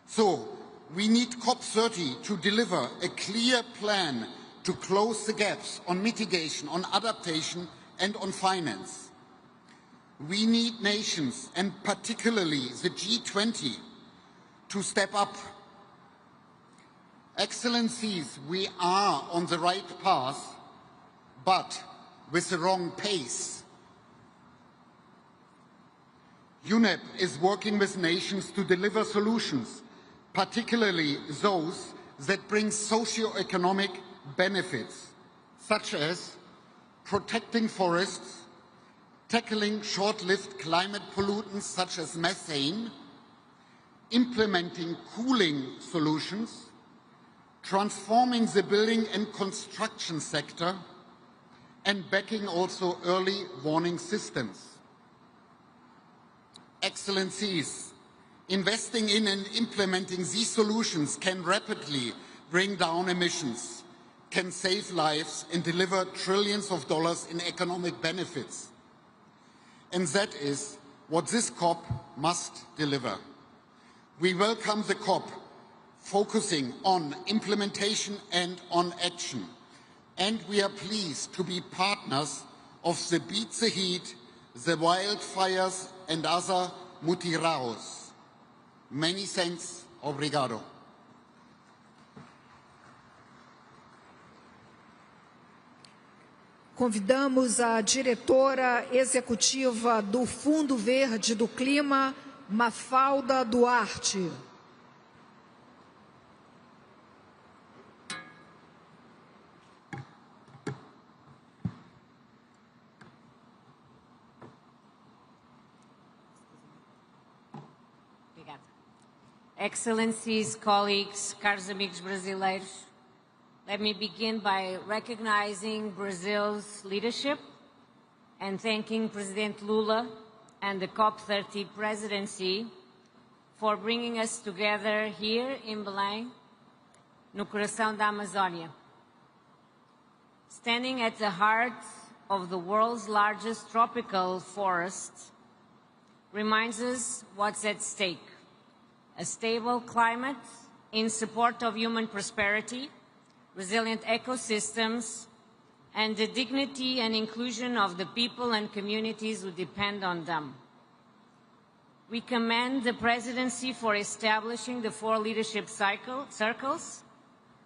So, we need COP30 to deliver a clear plan to close the gaps on mitigation, on adaptation, and on finance. We need nations, and particularly the G20, to step up. Excellencies, we are on the right path, but with the wrong pace. UNEP is working with nations to deliver solutions, particularly those that bring socio-economic benefits, such as protecting forests, tackling short-lived climate pollutants such as methane, implementing cooling solutions, transforming the building and construction sector, and backing also early warning systems. Excellencies, investing in and implementing these solutions can rapidly bring down emissions, can save lives, and deliver trillions of dollars in economic benefits. And that is what this COP must deliver. We welcome the COP focusing on implementation and on action. And we are pleased to be partners of the Beat the Heat, the Wildfires and other Mutiraos. Many thanks. Obrigado. Convidamos a diretora executiva do Fundo Verde do Clima, Mafalda Duarte. Obrigada. Excellencies, colleagues, caros amigos brasileiros, let me begin by recognizing Brazil's leadership and thanking President Lula and the COP30 presidency for bringing us together here in Belém, no coração da Amazônia. Standing at the heart of the world's largest tropical forest reminds us what's at stake: a stable climate in support of human prosperity, resilient ecosystems, and the dignity and inclusion of the people and communities who depend on them. We commend the presidency for establishing the 4 leadership circles,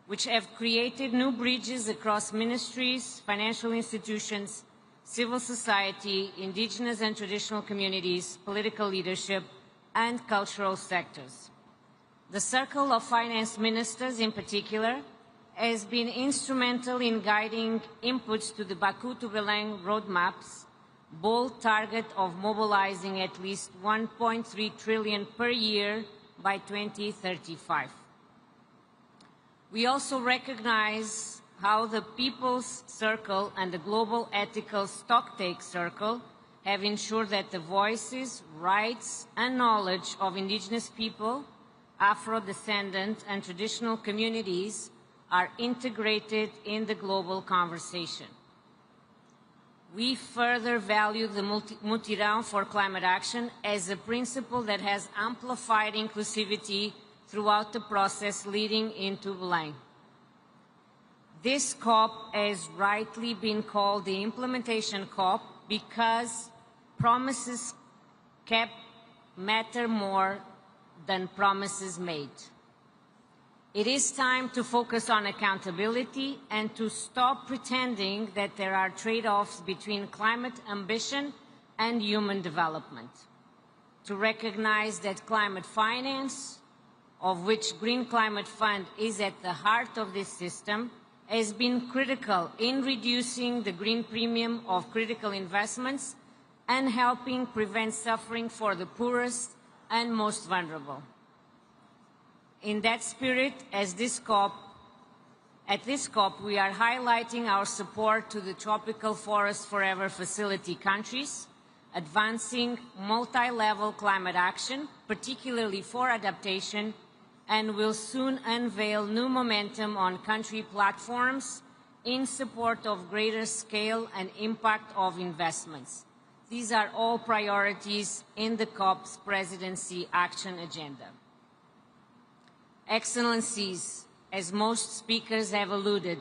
which have created new bridges across ministries, financial institutions, civil society, indigenous and traditional communities, political leadership, and cultural sectors. The Circle of Finance Ministers, in particular, has been instrumental in guiding inputs to the Baku to Belém roadmap's bold target of mobilizing at least 1.3 trillion per year by 2035. We also recognize how the People's Circle and the Global Ethical Stocktake Circle have ensured that the voices, rights, and knowledge of indigenous people, Afro-descendant, and traditional communities are integrated in the global conversation. We further value the Mutirão for climate action as a principle that has amplified inclusivity throughout the process leading into Belém. This COP has rightly been called the implementation COP because promises kept matter more than promises made. It is time to focus on accountability and to stop pretending that there are trade-offs between climate ambition and human development. To recognize that climate finance, of which Green Climate Fund is at the heart of this system, has been critical in reducing the green premium of critical investments and helping prevent suffering for the poorest and most vulnerable. In that spirit, at this COP, we are highlighting our support to the Tropical Forest Forever Facility countries, advancing multi-level climate action, particularly for adaptation, and will soon unveil new momentum on country platforms in support of greater scale and impact of investments. These are all priorities in the COP's presidency action agenda. Excellencies, as most speakers have alluded,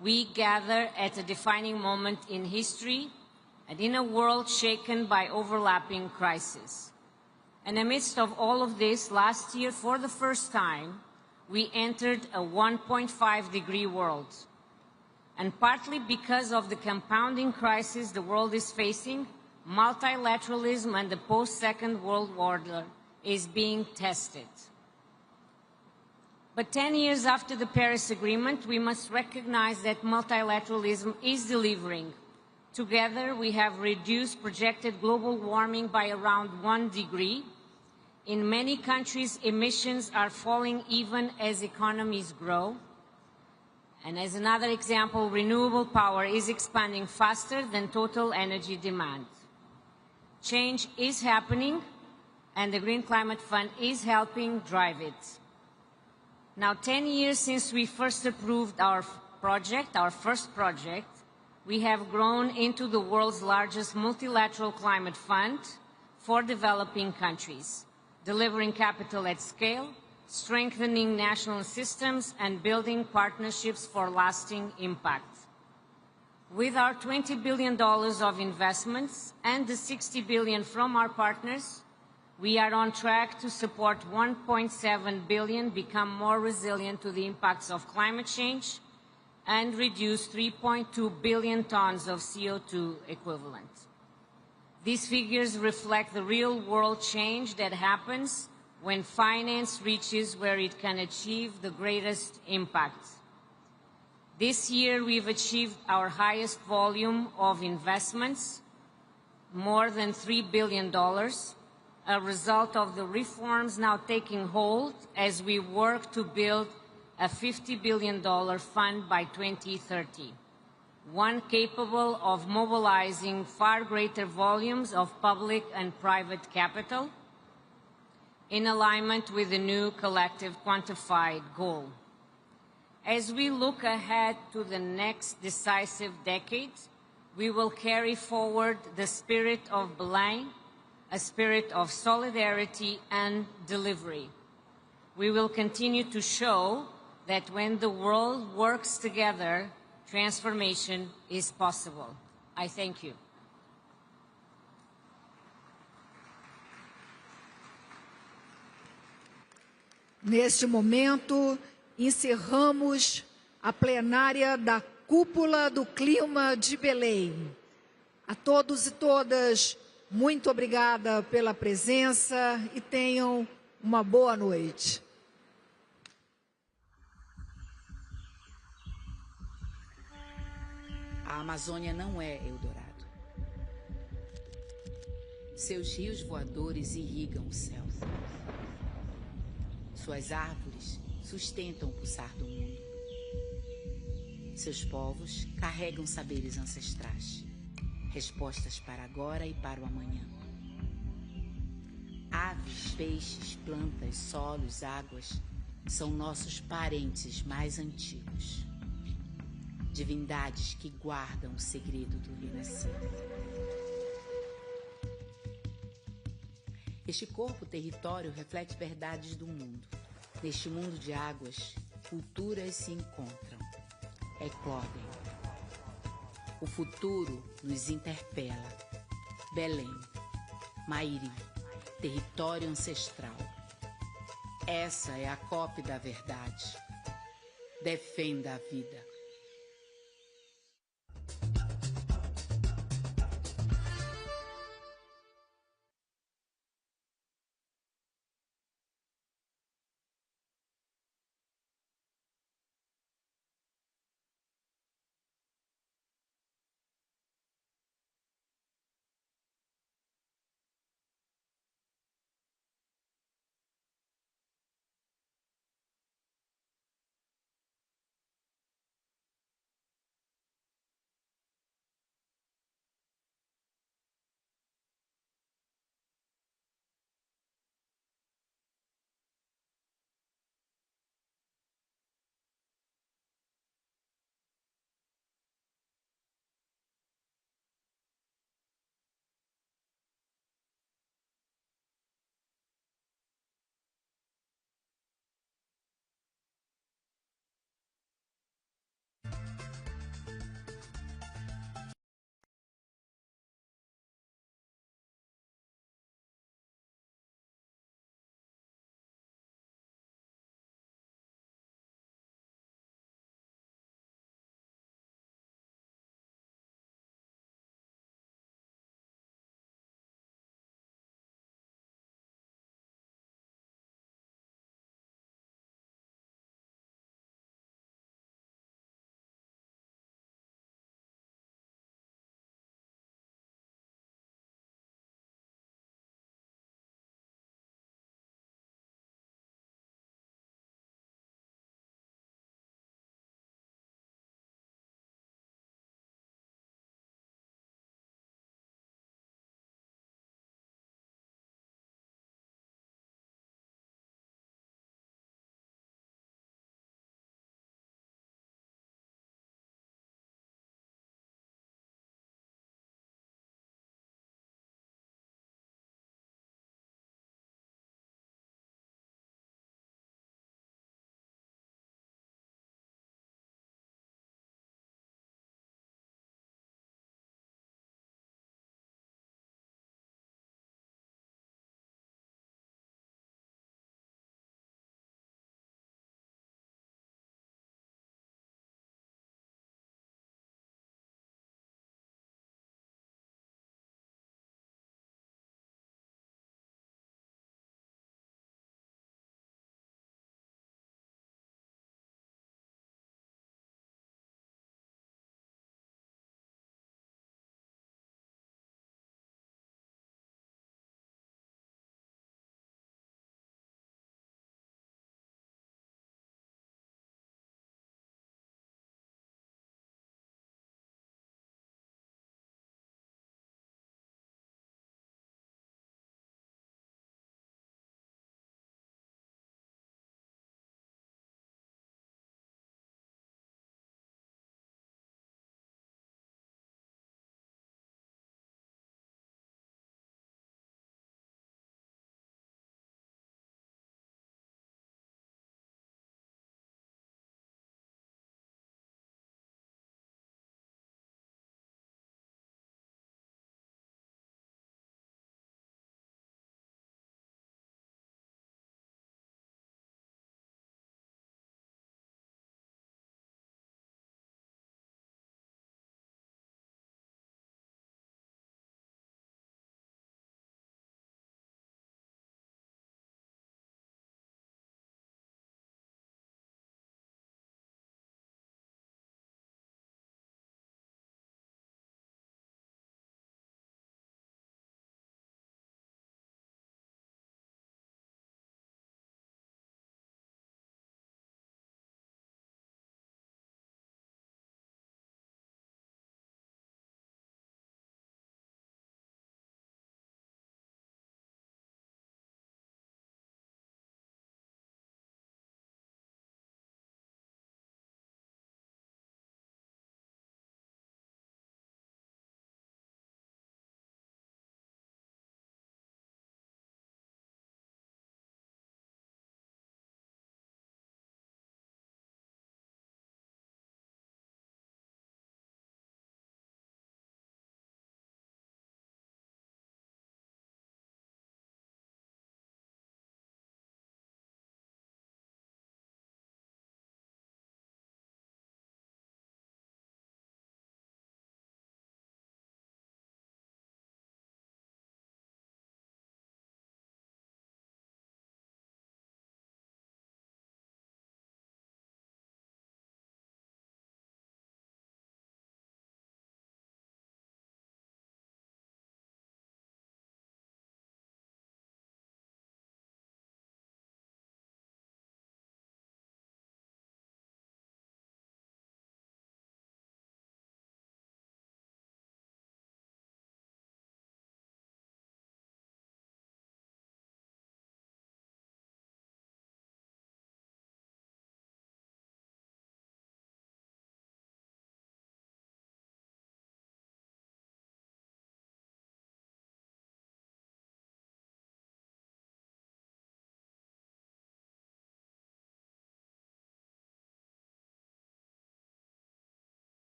we gather at a defining moment in history and in a world shaken by overlapping crises. And amidst of all of this, last year, for the first time, we entered a 1.5-degree world. And partly because of the compounding crisis the world is facing, multilateralism and the post-Second World Order is being tested. But 10 years after the Paris Agreement, we must recognize that multilateralism is delivering. Together, we have reduced projected global warming by around 1 degree. In many countries, emissions are falling even as economies grow. And as another example, renewable power is expanding faster than total energy demand. Change is happening, and the Green Climate Fund is helping drive it. Now, 10 years since we first approved our first project, we have grown into the world's largest multilateral climate fund for developing countries, delivering capital at scale, strengthening national systems, and building partnerships for lasting impact. With our $20 billion of investments and the $60 billion from our partners, we are on track to support 1.7 billion become more resilient to the impacts of climate change and reduce 3.2 billion tons of CO2 equivalent. These figures reflect the real-world change that happens when finance reaches where it can achieve the greatest impact. This year, we've achieved our highest volume of investments, more than $3 billion, a result of the reforms now taking hold as we work to build a $50 billion fund by 2030, one capable of mobilizing far greater volumes of public and private capital in alignment with the new collective quantified goal. As we look ahead to the next decisive decade, we will carry forward the spirit of BELEM, a spirit of solidarity and delivery. We will continue to show that when the world works together, transformation is possible. I thank you. Neste momento, encerramos a plenária da Cúpula do Clima de Belém. A todos e todas, muito obrigada pela presença e tenham uma boa noite. A Amazônia não é Eldorado. Seus rios voadores irrigam o céu. Suas árvores sustentam o pulsar do mundo. Seus povos carregam saberes ancestrais, respostas para agora e para o amanhã. Aves, peixes, plantas, solos, águas são nossos parentes mais antigos. Divindades que guardam o segredo do renascer. Este corpo-território reflete verdades do mundo. Neste mundo de águas, culturas se encontram, eclodem. O futuro nos interpela. Belém, Mairi, território ancestral. Essa é a COP da verdade. Defenda a vida.